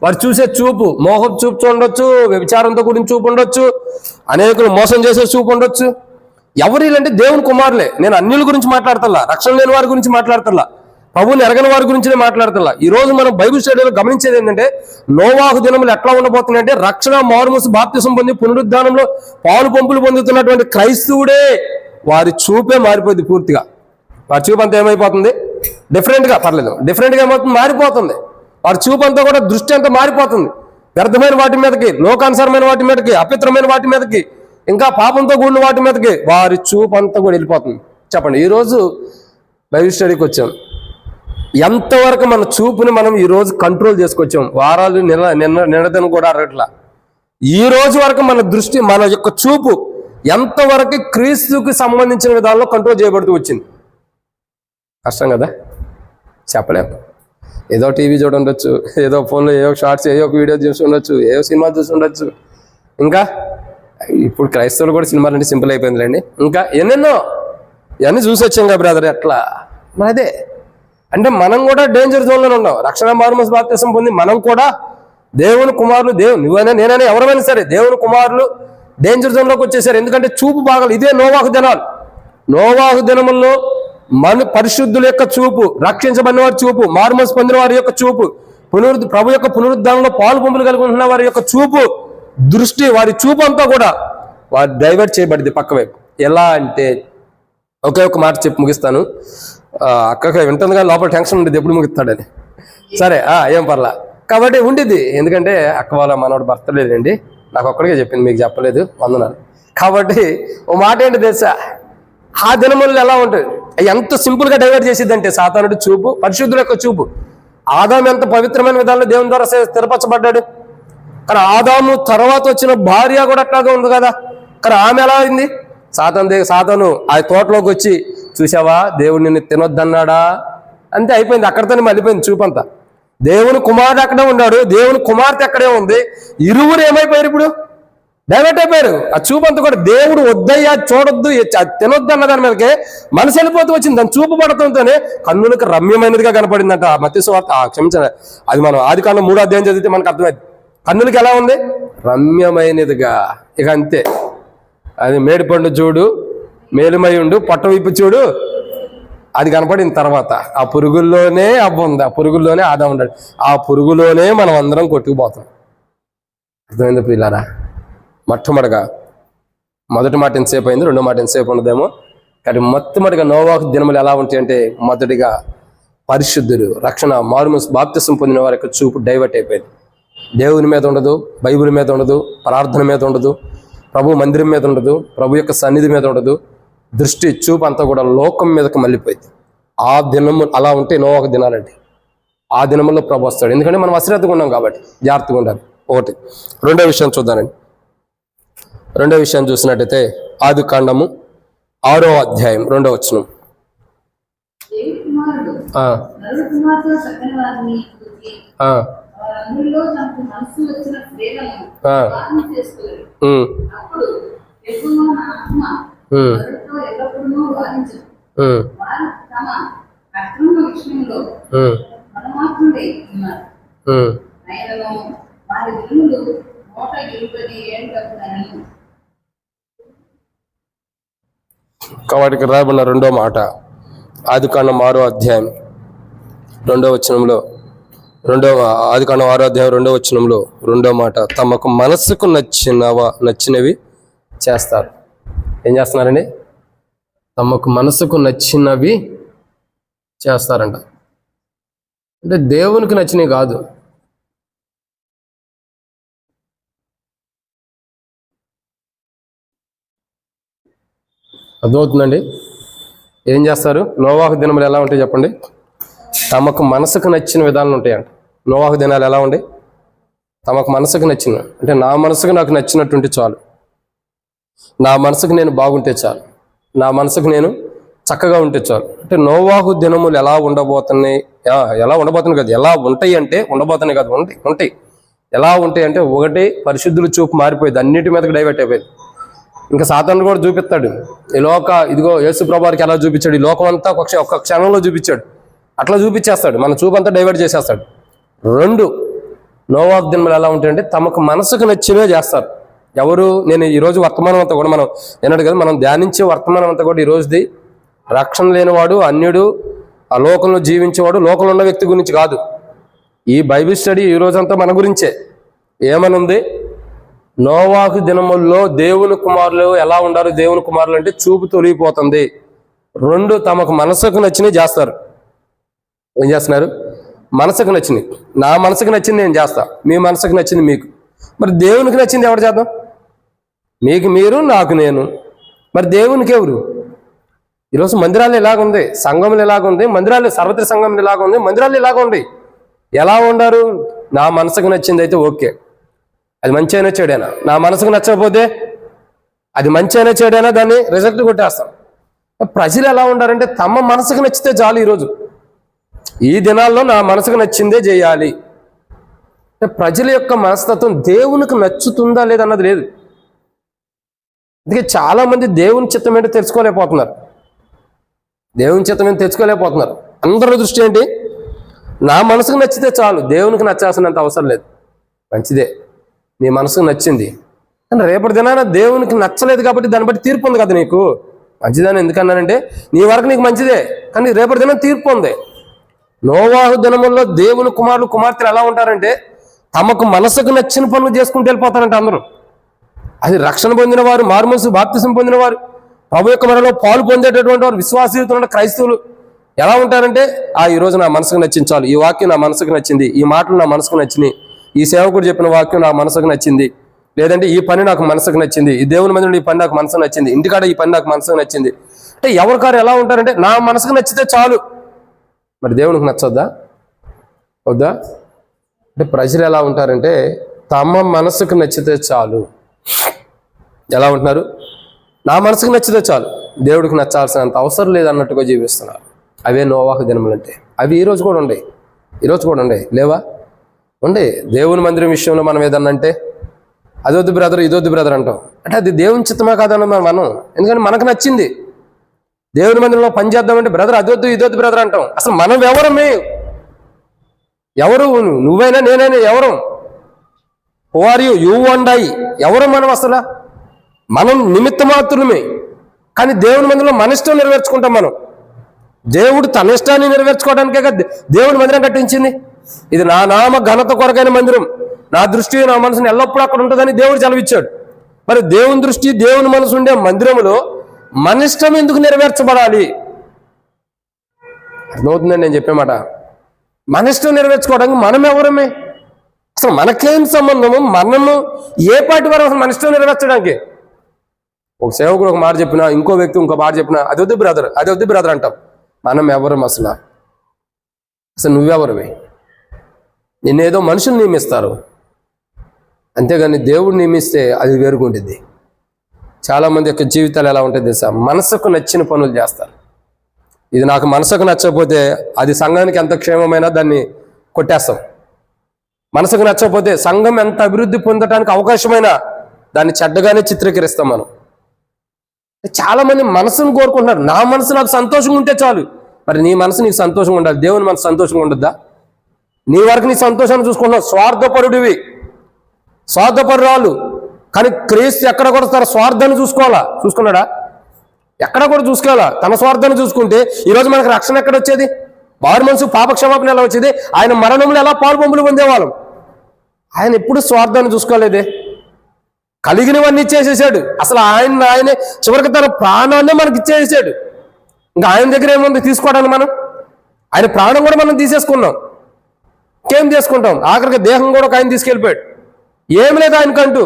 వారు చూసే చూపు మోహపు చూపు ఉండొచ్చు, వ్యభిచారంతో కూడిన చూపు ఉండొచ్చు, అనేకులు మోసం చేసే చూపు ఉండొచ్చు. ఎవరు వీళ్ళంటే దేవుని కుమారులే. నేను అన్యుల గురించి మాట్లాడతల్లా, రక్షణ లేని వారి గురించి మాట్లాడతల్లా, ప్రభువుని ఎరగని వారి గురించి మాట్లాడతల్లా. ఈ రోజు మనం బైబిల్ స్టడీలో గమనించేది ఏంటంటే, నోవాహు దినములు ఎట్లా ఉండబోతున్నాయంటే, రక్షణ మారుమనసు బాప్తిసం పొంది పునరుద్ధానంలో పాలు పంపులు పొందుతున్నటువంటి క్రైస్తవుడే వారి చూపే మారిపోయింది పూర్తిగా. వారి చూపు అంతా ఏమైపోతుంది? డిఫరెంట్గా, పర్లేదు, డిఫరెంట్గా ఏమవుతుంది? మారిపోతుంది. వారి చూపు అంతా కూడా, దృష్టి అంతా మారిపోతుంది. వ్యర్థమైన వాటి మీదకి, లోకానుసారమైన వాటి మీదకి, అపిత్రమైన వాటి మీదకి, ఇంకా పాపంతో కూడిన వాటి మీదకి వారి చూపు అంతా కూడా వెళ్ళిపోతుంది. చెప్పండి, ఈరోజు బైబిల్ స్టడీకి వచ్చాం. ఎంతవరకు మన చూపుని మనం ఈరోజు కంట్రోల్ చేసుకొచ్చాం? వారాలు నిన్నదను కూడా అరగట్లా. ఈ రోజు వరకు మన దృష్టి, మన యొక్క చూపు ఎంతవరకు క్రీస్తుకి సంబంధించిన విధానంలో కంట్రోల్ చేయబడుతూ వచ్చింది? కష్టం కదా, చెప్పలేము. ఏదో టీవీ చూడ ఉండొచ్చు, ఏదో ఫోన్లో ఏదో షార్ట్స్, ఏదో ఒక వీడియో చూసి ఉండొచ్చు, ఏదో సినిమా చూసి ఉండొచ్చు. ఇంకా ఇప్పుడు క్రైస్తవులు కూడా సినిమాలు అంటే సింపుల్ అయిపోయిందిలేండి. ఇంకా ఎన్నెన్నో ఇవన్నీ చూసి వచ్చాం కదా బ్రదర్. ఎట్లా మరి? అదే అంటే మనం కూడా డేంజర్ జోన్లోనే ఉన్నాం. రక్షణ మారుమనసు బాప్తిసం పొంది మనం కూడా దేవుని కుమారులు, నువ్వైనా నేనైనా ఎవరైనా సరే దేవుని కుమారులు డేంజర్ జోన్లోకి వచ్చేసారు. ఎందుకంటే చూపు బాగాలి. ఇదే నోవాహు దినాలు. నోవాహు దినముల్లో పరిశుద్ధుల యొక్క చూపు, రక్షించబడిన వారి చూపు, మారుమనసు పొందిన వారి యొక్క చూపు, ప్రభు యొక్క పునరుద్ధానంలో పాలు పంపులు కలిగి ఉన్న వారి యొక్క చూపు, దృష్టి, వారి చూపు అంతా కూడా వారు డైవర్ట్ చేయబడింది పక్క వైపు. ఎలా అంటే, ఒకే ఒక మాట చెప్పి ముగిస్తాను. అక్కకి వింటుంది కానీ లోపల టెన్షన్ ఉండేది, ఎప్పుడు ముగిస్తాడని. సరే, ఏం పర్లా. కాబట్టి ఉండిద్ది. ఎందుకంటే అక్క వాళ్ళ మనోడు భర్త లేదండి, నాకు ఒక్కడికే చెప్పింది, మీకు చెప్పలేదు, వందనాలు. కాబట్టి ఓ మాట ఏంటి తెలుసా, ఆ దినములు ఎలా ఉంటుంది? ఎంత సింపుల్గా డైవర్ట్ చేసిద్దంటే సాతానుడు చూపు, పరిశుద్ధుల యొక్క చూపు. ఆదాము ఎంత పవిత్రమైన విధానంలో దేవుని ద్వారా స్థిరపరచబడ్డాడు. కానీ ఆదాము తర్వాత వచ్చిన భార్య కూడా అట్లాగే ఉంది కదా. కానీ ఆమె ఎలా అయింది? సాతాను ఆ తోటలోకి వచ్చి, చూసావా దేవుడు నిన్ను తినొద్దన్నాడా, అంతే అయిపోయింది. అక్కడితోనే మళ్ళీపోయింది చూపంతా. దేవుని కుమారుడు అక్కడే ఉన్నాడు, దేవుని కుమార్తె అక్కడే ఉంది. ఇరువురు ఏమైపోయారు? ఇప్పుడు డైవర్ట్ అయిపోయారు. ఆ చూపంతా కూడా దేవుడు వద్దయ్యా, చూడొద్దు, తినొద్దు అన్న దాని మీదకే మనసు వెళ్ళిపోతూ వచ్చింది. దాని చూపు పడటంతోనే కన్నులకు రమ్యమైనదిగా కనపడిందంట. మత్తయి సువార్త క్షమించండి, అది మనం ఆదికాండం 3వ అధ్యాయం చదివితే మనకు అర్థమైంది. కన్నులకి ఎలా ఉంది? రమ్యమైనదిగా. ఇక అంతే. అది మేడిపండు చూడు, మేలుమై ఉండు, పొట్ట విప్పి చూడు, అది కనపడిన తర్వాత ఆ పురుగుల్లోనే అబ్బ ఉంది, ఆ పురుగుల్లోనే ఆదాము ఉన్నాడు, ఆ పురుగులోనే మనం అందరం కొట్టుకుపోతాం. అర్థమైంది పిల్లారా? మొట్టమొదటిగా మొదటి మాట ఎంతసేపు అయింది, రెండో మాట ఎంతసేపు ఉండదేమో. కానీ మొట్టమొదటిగా నోవాహు దినములు ఎలా ఉంటాయి అంటే, మొదటిగా పరిశుద్ధులు, రక్షణ, మారుమనసు బాప్తిసం పొందిన వారి యొక్క చూపు డైవర్ట్ అయిపోయింది. దేవుని మీద ఉండదు, బైబిల్ మీద ఉండదు, ప్రార్థన మీద ఉండదు, ప్రభు మందిరం మీద ఉండదు, ప్రభు యొక్క సన్నిధి మీద ఉండదు. దృష్టి చూపు అంతా కూడా లోకం మీదకి మళ్ళీపోయింది. ఆ దినము అలా ఉంటే నోవాహు దినాలండి. ఆ దినముల్లో ప్రభు వస్తాడు. ఎందుకంటే మనం అశ్రద్ధగా ఉన్నాం కాబట్టి జాగ్రత్తగా ఉండాలి. ఒకటి. రెండో విషయం చూద్దానండి. రెండో విషయం చూసినట్టయితే ఆదికాండము 6వ అధ్యాయం 2వ వచనం. వాటికి రాబడిన రెండో మాట ఆదికాండం 6వ అధ్యాయం 2వ వచనంలో, ఆదికాండం 6వ అధ్యాయం 2వ వచనంలో రెండో మాట, తమకు మనసుకు నచ్చినవి చేస్తారు. ఏం చేస్తున్నారండి? తమకు మనసుకు నచ్చినవి చేస్తారంట. అంటే దేవునికి నచ్చినవి కాదు. అర్థమవుతుందండి? ఏం చేస్తారు? నోవాహు దినములు ఎలా ఉంటాయి చెప్పండి? తమకు మనసుకు నచ్చిన విధానాలు ఉంటాయంట. నోవాహు దినాలు ఎలా ఉండే? తమకు మనసుకు నచ్చిన, అంటే నా మనసుకు నాకు నచ్చినట్టుంటే చాలు, నా మనసుకు నేను బాగుంటే చాలు, నా మనసుకు నేను చక్కగా ఉంటే చాలు. అంటే నోవాహు దినములు ఎలా ఉండబోతున్నాయి, ఎలా ఉండబోతున్నాయి కాదు, ఎలా ఉంటాయి అంటే ఉండబోతున్నాయి కాదు, ఉంటాయి. ఎలా ఉంటాయి అంటే, ఒకటి పరిశుద్ధుల చూపు మారిపోయింది, అన్నిటి మీదకి డైవర్ట్ అయిపోయింది. ఇంకా సాతాను కూడా చూపిస్తాడు. ఇదిగో యేసు ప్రభువారికి ఎలా చూపించాడు, ఈ లోకం అంతా ఒక్క క్షణంలో చూపించాడు, అట్లా చూపించేస్తాడు, మన చూపు అంతా డైవర్ట్ చేసేస్తాడు. 2, నోవాహు దినములు ఎలా ఉంటాయంటే తమకు మనసుకు నచ్చినవే చేస్తారు. ఎవరు? నేను ఈరోజు వర్తమానం అంతా కూడా మనం ఏనాడు కదా మనం ధ్యానించే వర్తమానం అంతా కూడా ఈరోజుది రక్షణ లేనివాడు, అన్యుడు, ఆ లోకంలో జీవించేవాడు, లోకంలో ఉన్న వ్యక్తి గురించి కాదు. ఈ బైబిల్ స్టడీ ఈ రోజంతా మన గురించే. ఏమనుంది? నోవాహు దినముల్లో దేవుని కుమారులు ఎలా ఉండారు? దేవుని కుమారులు అంటే చూపు తొలిగిపోతుంది. 2, తమకు మనసుకు నచ్చినవి చేస్తారు. ఏం చేస్తున్నారు? మనసుకు నచ్చినవి. నా మనసుకు నచ్చింది నేను చేస్తా, మీ మనసుకు నచ్చింది మీకు. మరి దేవునికి నచ్చింది ఎవరు చేద్దాం? మీకు మీరు, నాకు నేను. మరి దేవునికి ఎవరు? ఈరోజు మందిరాలు ఎలాగుంది, సంఘములు ఎలాగుంది, మందిరాలు సర్వత్ర సంఘం ఎలాగుంది, మందిరాలు ఎలాగుంది. ఎలా ఉండారు? నా మనసుకు నచ్చింది అయితే ఓకే, అది మంచి అయినా చెడైనా. నా మనసుకు నచ్చకపోతే అది మంచి అయినా చెడైనా దాన్ని రిజెక్ట్ కొట్టేస్తాం. ప్రజలు ఎలా ఉండారంటే తమ మనసుకు నచ్చితే చాలు. ఈరోజు ఈ దినాల్లో నా మనసుకు నచ్చిందే చేయాలి. ప్రజల యొక్క మనస్తత్వం దేవునికి నచ్చుతుందా లేదన్నది లేదు. అందుకే చాలా మంది దేవుని చిత్తం ఏంటో తెలుసుకోలేకపోతున్నారు. దేవుని చిత్తం ఏంటో తెచ్చుకోలేకపోతున్నారు. అందరి దృష్టి ఏంటి? నా మనసుకు నచ్చితే చాలు, దేవునికి నచ్చాల్సినంత అవసరం లేదు. మంచిదే, నీ మనసుకు నచ్చింది. కానీ రేపటి దినాన దేవునికి నచ్చలేదు కాబట్టి దాన్ని బట్టి తీర్పు ఉంది కదా నీకు. మంచిదని ఎందుకన్నానంటే నీ వరకు నీకు మంచిదే, కానీ రేపటి దినం తీర్పు ఉంది. నోవాహు దినముల్లో దేవుని కుమారులు కుమార్తెలు ఎలా ఉంటారంటే తమకు మనసుకు నచ్చిన పనులు చేసుకుంటూ వెళ్ళిపోతారంట అందరూ. అది రక్షణ పొందిన వారు, మారుమనసు బాప్తిసం పొందిన వారు, ప్రభు యొక్క మనలో పాలు పొందేటటువంటి వారు, విశ్వాసీయుతున్న క్రైస్తవులు ఎలా ఉంటారంటే ఈరోజు నా మనసుకు నచ్చించాలి, ఈ వాక్యం నా మనసుకు నచ్చింది, ఈ మాటలు నా మనసుకు నచ్చినాయి, ఈ సేవకుడు చెప్పిన వాక్యం నా మనసుకు నచ్చింది, లేదంటే ఈ పని నాకు మనసుకు నచ్చింది, ఈ దేవుని మందిరంలో ఈ పని నాకు మనసుకు నచ్చింది, ఇంటికాడ ఈ పని నాకు మనసుకు నచ్చింది. అంటే ఎవరికారు ఎలా ఉంటారంటే నా మనసుకు నచ్చితే చాలు. మరి దేవునికి నచ్చొద్దా? వద్దా? అంటే ప్రజలు ఎలా ఉంటారంటే తమ మనసుకు నచ్చితే చాలు. ఎలా ఉంటున్నారు? నా మనసుకు నచ్చితే చాలు, దేవుడికి నచ్చాల్సినంత అవసరం లేదన్నట్టుగా జీవిస్తున్నారు. అవే నోవాహు దినములంటే. అవి ఈరోజు కూడా ఉండే లేవా? ఉండే. దేవుని మందిరం విషయంలో మనం ఏదన్నా అంటే అదొద్దు బ్రదర్ ఇదొద్దు బ్రదర్ అంటాం. అంటే అది దేవుని చిత్తమే కాదన్న మనం, ఎందుకంటే మనకు నచ్చింది. దేవుని మందిరంలో పని చేద్దామంటే బ్రదర్ అదొద్దు ఇదొద్దు బ్రదర్ అంటాం. అసలు మనం ఎవరు? నువ్వైనా నేనైనా ఎవరు? Who are you and I? ఎవరు మనం? అసలు మనం నిమిత్త మాత్రమే. కానీ దేవుని మందిరంలో మన ఇష్టం నెరవేర్చుకుంటాం మనం. దేవుడు తన ఇష్టాన్ని నెరవేర్చుకోవడానికే కదా దేవుని మందిరం కట్టించింది. ఇది నా నామ ఘనత కొరకైన మందిరం, నా దృష్టి నా మనసుని ఎల్లప్పుడూ అక్కడ ఉంటుందని దేవుడు సెలవిచ్చాడు. మరి దేవుని దృష్టి దేవుని మనసు ఉండే మందిరములో మన ఇష్టం ఎందుకు నెరవేర్చబడాలి? అర్థమవుతుందని నేను చెప్పే మాట. మన ఇష్టం నెరవేర్చుకోవడానికి మనం ఎవరమే? అసలు మనకేం సంబంధము? మనము ఏ పార్టీ వారు అసలు మన ఇష్టం నెరవేర్చడానికి? ఒక సేవకుడు ఒక మాట చెప్పినా, ఇంకో వ్యక్తి ఇంకో మాట చెప్పినా అది వద్దు బ్రదర్ అంటాం. మనం ఎవరం? అసలు నువ్వెవరమే? నిన్నేదో మనుషులు నియమిస్తారు, అంతేగాని దేవుడు నియమిస్తే అది వేరుగుంటుంది. చాలామంది యొక్క జీవితాలు ఎలా ఉంటుంది తెలుసా? మనసుకు నచ్చిన పనులు చేస్తారు. ఇది నాకు మనసుకు నచ్చకపోతే అది సంఘానికి ఎంత క్షేమమైనా దాన్ని కొట్టేస్తాం. మనసుకు నచ్చకపోతే సంఘం ఎంత అభివృద్ధి పొందడానికి అవకాశమైనా దాన్ని చెడ్డగానే చిత్రీకరిస్తాం మనం. చాలా మంది మనసును కోరుకుంటున్నారు. నా మనసు నాకు సంతోషంగా ఉంటే చాలు. మరి నీ మనసు నీకు సంతోషంగా ఉండాలి, దేవుని మనసు సంతోషంగా ఉండద్దా? నీ వరకు నీ సంతోషాన్ని చూసుకుంటున్నావు. స్వార్థపరురాలు. కానీ క్రీస్తు ఎక్కడ కూడా తన స్వార్థాన్ని చూసుకున్నాడా? ఎక్కడ కూడా చూసుకోవాలా? తన స్వార్థాన్ని చూసుకుంటే ఈరోజు మనకు రక్షణ ఎక్కడ వచ్చేది? వారి మనసు పాపక్షమాపణ ఎలా వచ్చేది? ఆయన మరణంలో ఎలా పాల్పొంపులు పొందేవాళ్ళం. ఆయన ఎప్పుడు స్వార్థాన్ని చూసుకోలేదే. కలిగినవన్నీ ఇచ్చేసేసాడు. అసలు ఆయనే చివరికి తన ప్రాణాన్ని మనకి ఇచ్చేసాడు. ఇంకా ఆయన దగ్గర ఏముంది తీసుకోవడానికి? ఆయన ప్రాణం కూడా మనం తీసేసుకున్నాం. ఇంకేం చేసుకుంటాం? ఆఖరికి దేహం కూడా ఒక ఆయన తీసుకెళ్ళిపోయాడు. ఏం లేదు ఆయనకంటూ.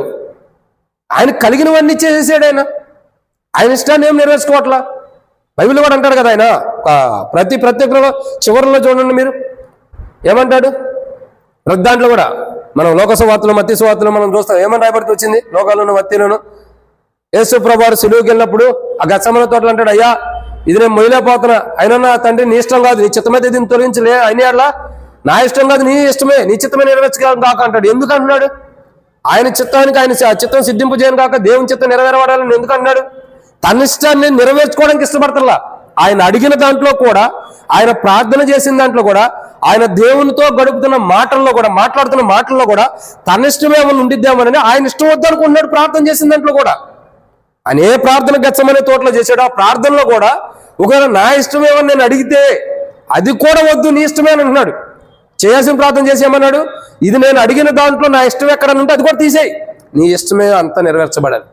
ఆయన కలిగినవన్నీ ఇచ్చేసేసాడు. ఆయన ఇష్టాన్ని ఏం నెరవేర్చుకోవట్లా. బైబిల్ కూడా అంటాడు కదా, ఆయన ప్రతి చివరిలో చూడండి మీరు ఏమంటాడు? ప్రతి దాంట్లో కూడా మనం లోకసువార్తలు మత్తయి సువార్తలు మనం చూస్తాం. ఏమని రాయబడుతూ వచ్చింది? లోకాలను మత్తయిలోను యేసు ప్రభువు సిలువకి వెళ్ళినప్పుడు ఆ గత్సేమనే తోటలు అంటాడు, అయ్యా ఇది నేను మొయ్యలేకపోతున్నా, అయినా నా తండ్రి నీ ఇష్టం కాదు, నీ చిత్తమైతే దీన్ని తొలగించలే అయినా అట్లా నా ఇష్టం కాదు నీ ఇష్టమే, నీ చిత్తమే నెరవేర్చగలను కాక అంటాడు. ఎందుకు అంటున్నాడు? ఆయన చిత్తానికి ఆయన చిత్తం సిద్ధింపు చేయను కాక దేవుని చిత్తం నెరవేరబడాలని ఎందుకు అంటున్నాడు? తన ఇష్టాన్ని నెరవేర్చుకోవడానికి ఇష్టపడతల్లా. ఆయన అడిగిన దాంట్లో కూడా, ఆయన ప్రార్థన చేసిన దాంట్లో కూడా, ఆయన దేవునితో గడుపుతున్న మాట్లాడుతున్న మాటల్లో కూడా తన ఇష్టమే ఏమన్నా ఉండిద్దామని ఆయన ఇష్టం వద్దనుకుంటున్నాడు. ప్రార్థన చేసిన దాంట్లో కూడా ఆయన ఏ ప్రార్థన గచ్చమనే తోటలో చేశాడు. ఆ ప్రార్థనలో కూడా ఒకవేళ నా ఇష్టమేమని నేను అడిగితే అది కూడా వద్దు, నీ ఇష్టమే అని అంటున్నాడు. చేయాల్సిన ప్రార్థన చేసి ఏమన్నాడు? ఇది నేను అడిగిన దాంట్లో నా ఇష్టం ఎక్కడ ఉంటే అది కూడా తీసేయి, నీ ఇష్టమే అంతా నెరవేర్చబడాలి.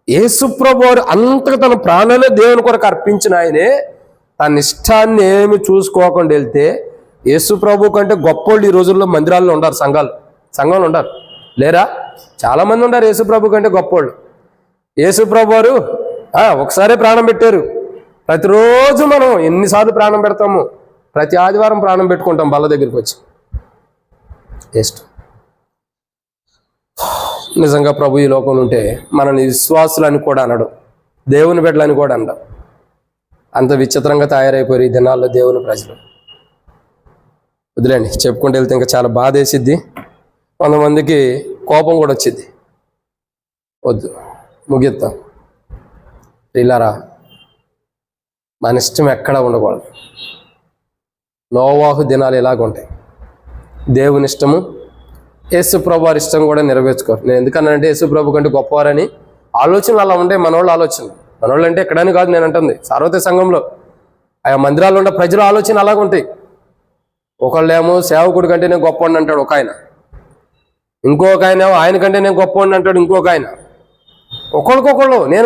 యేసు ప్రభువు అంతగా తన ప్రాణాలే దేవుని కొరకు అర్పించిన ఆయనే తన ఇష్టాన్ని ఏమి చూసుకోకుండా వెళ్తే యేసు ప్రభు కంటే గొప్పోళ్ళు ఈ రోజుల్లో మందిరాల్లో ఉండారు, సంఘంలో ఉండారు లేరా? చాలా మంది ఉన్నారు యేసు ప్రభు కంటే గొప్పోళ్ళు. యేసు ప్రభు వారు ఒకసారి ప్రాణం పెట్టారు. ప్రతిరోజు మనం ఎన్నిసార్లు ప్రాణం పెడతాము? ప్రతి ఆదివారం ప్రాణం పెట్టుకుంటాం బల్ల దగ్గరికి వచ్చి. ఇష్టం నిజంగా ప్రభు ఈ లోకంలో ఉంటే మనని విశ్వాసులని కూడా అనడు, దేవుని బిడ్డలని కూడా అనడం. అంత విచిత్రంగా తయారైపోయారు ఈ దినాల్లో దేవుని ప్రజలు. వదిలేండి, చెప్పుకుంటూ వెళ్తే ఇంకా చాలా బాధ వేసిద్ది, కొంతమందికి కోపం కూడా వచ్చింది. వద్దు, ముగిద్దాం. ఇలారా మన ఇష్టం ఎక్కడా ఉండకూడదు. నోవాహు దినాలు ఇలాగ ఉంటాయి. దేవుని ఇష్టము యేసు ప్రభు వారి ఇష్టం కూడా నెరవేర్చుకోరు. నేను ఎందుకన్నానంటే యేసు ప్రభు కంటే గొప్పవారని ఆలోచనలు అలా ఉంటాయి. మనోళ్ళు అంటే ఎక్కడని కాదు నేను అంటుంది, సార్వత్రిక సంఘంలో ఆయా మందిరాల్లో ఉన్న ప్రజల ఆలోచన అలాగ ఉంటాయి. ఒకళ్ళేమో సేవకుడి కంటే నేను గొప్పవాడిని అంటాడు ఒక ఆయన, ఇంకొక ఆయన ఆయన కంటే నేను గొప్పవాడిని అంటాడు ఇంకొక ఆయన. ఒకళ్ళకొకళ్ళు నేను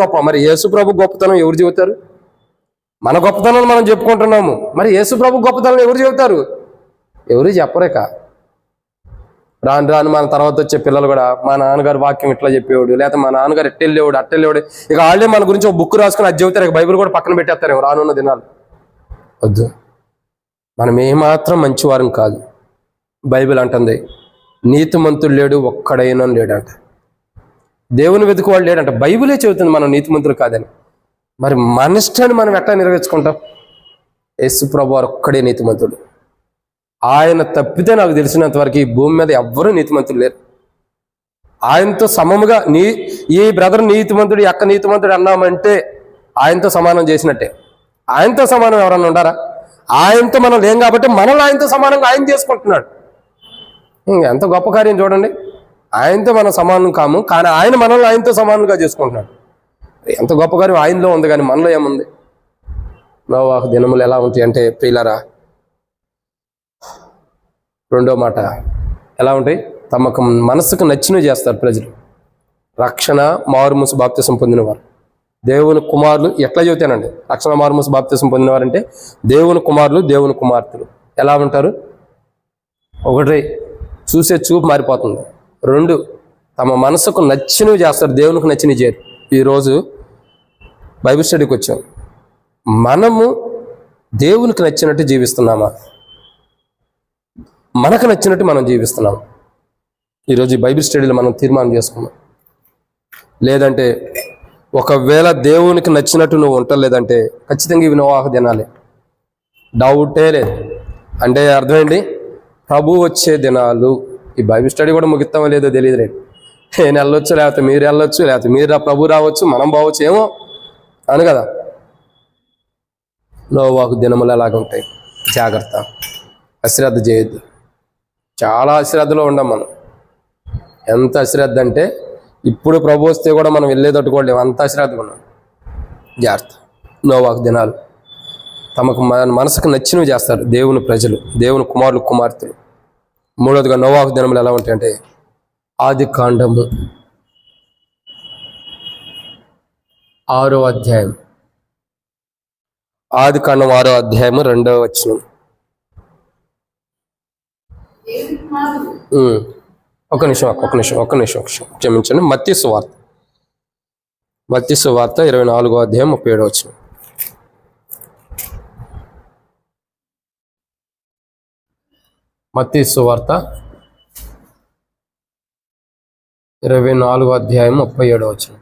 గొప్ప. మరి యేసు ప్రభు గొప్పతనం ఎవరు చెబుతారు? మన గొప్పతనాలు మనం చెప్పుకుంటున్నాము, మరి యేసు ప్రభు గొప్పతనం ఎవరు చెబుతారు? ఎవరు చెప్పరేక. రాను రాను మన తర్వాత వచ్చే పిల్లలు కూడా మా నాన్నగారు వాక్యం ఇట్లా చెప్పేవాడు, లేకపోతే మా నాన్నగారు ఎట్టెళ్ళేవాడు అట్టెళ్ళేవాడు, ఇక ఆల్రెడీ మన గురించి ఒక బుక్ రాసుకుని అది చెబుతారు, ఇక బైబిల్ కూడా పక్కన పెట్టేస్తారేమో రానున్న దినాలు. వద్దు, మనం ఏమాత్రం మంచివారం కాదు. బైబిల్ అంటుంది నీతిమంతుడు లేడు ఒక్కడైనా లేడంట, దేవుని వెతుకువాడు లేడంట. బైబిలే చెబుతుంది మనం నీతిమంతులు కాదని. మరి మన ఇష్టాన్ని మనం ఎట్లా నెరవేర్చుకుంటాం? యేసు ప్రభువు వారు ఒక్కడే నీతిమంతుడు. ఆయన తప్పితే నాకు తెలిసినంత వరకు ఈ భూమి మీద ఎవ్వరూ నీతిమంతులు లేరు. ఆయనతో సమముగా ఈ బ్రదర్ నీతిమంతుడు, ఎక్క నీతిమంతుడు అన్నామంటే ఆయనతో సమానం చేసినట్టే. ఆయనతో సమానం ఎవరన్నా ఉండారా? ఆయనతో మనం లేం కాబట్టి మనల్ని ఆయనతో సమానంగా ఆయన చేసుకుంటున్నాడు. ఎంత గొప్ప కార్యం చూడండి. ఆయనతో మనం సమానం కాము, కానీ ఆయన మనల్ని ఆయనతో సమానంగా చేసుకుంటున్నాడు. ఎంత గొప్ప కార్యం ఆయనలో ఉంది, కానీ మనలో ఏముంది? నోవాహు దినములు ఎలా ఉంటాయి అంటే ప్రియులారా, రెండో మాట ఎలా ఉంటాయి? తమకు మనసుకు నచ్చినవి చేస్తారు ప్రజలు. రక్షణ మారుమూసు బాప్తిసం పొందినవారు దేవుని కుమారులు. ఎట్లా చెబుతానండి? రక్షణ మారుమూసు బాప్తిసం పొందినవారంటే దేవుని కుమారులు, దేవుని కుమార్తెలు ఎలా ఉంటారు? ఒకటి, చూసే చూపు మారిపోతుంది. రెండు, తమ మనసుకు నచ్చినవి చేస్తారు, దేవునికి నచ్చినవి చేయరు. ఈరోజు బైబిల్ స్టడీకి వచ్చాం. మనము దేవునికి నచ్చినట్టు జీవిస్తున్నామా? మనకు నచ్చినట్టు మనం జీవిస్తున్నాం? ఈరోజు ఈ బైబిల్ స్టడీలో మనం తీర్మానం చేసుకున్నాం. లేదంటే ఒకవేళ దేవునికి నచ్చినట్టు నువ్వు ఉండలేదంటే ఖచ్చితంగా ఇవి నోవాహు దినాలే, డౌటే లేదు. అంటే అర్థమైంది, ప్రభు వచ్చే దినాలు. ఈ బైబిల్ స్టడీ కూడా ముగిస్తామో లేదో తెలియదు లేదు. నేను వెళ్ళొచ్చు, లేకపోతే మీరు వెళ్ళొచ్చు, లేకపోతే మీరు ప్రభు రావచ్చు, మనం బావచ్చు, ఏమో అను కదా. నోవాహు దినములు అలాగ ఉంటాయి. జాగ్రత్త, అశ్రద్ధ చేయొద్దు. చాలా అశ్రద్ధలో ఉండం మనం. ఎంత అశ్రద్ధ అంటే ఇప్పుడు ప్రభు వస్తే కూడా మనం వెళ్ళేటట్టుకోలేము, అంత అశ్రద్ధగా ఉన్నాం. జాగ్రత్త. నోవాహు దినాలు తమకు మనసుకు నచ్చినవి చేస్తారు దేవుని ప్రజలు, దేవుని కుమారులు, కుమార్తెలు. మూడవదిగా నోవాహు దినములు ఎలా ఉంటాయంటే ఆది కాండము 6వ అధ్యాయం, ఆది కాండం 6వ అధ్యాయము 2వ వచనం. ఒక నిమిషం క్షమించండి. మత్తయి సువార్త 24వ అధ్యాయం 37వ వచనం. మత్తయి సువార్త 24వ అధ్యాయం 37వ వచనం.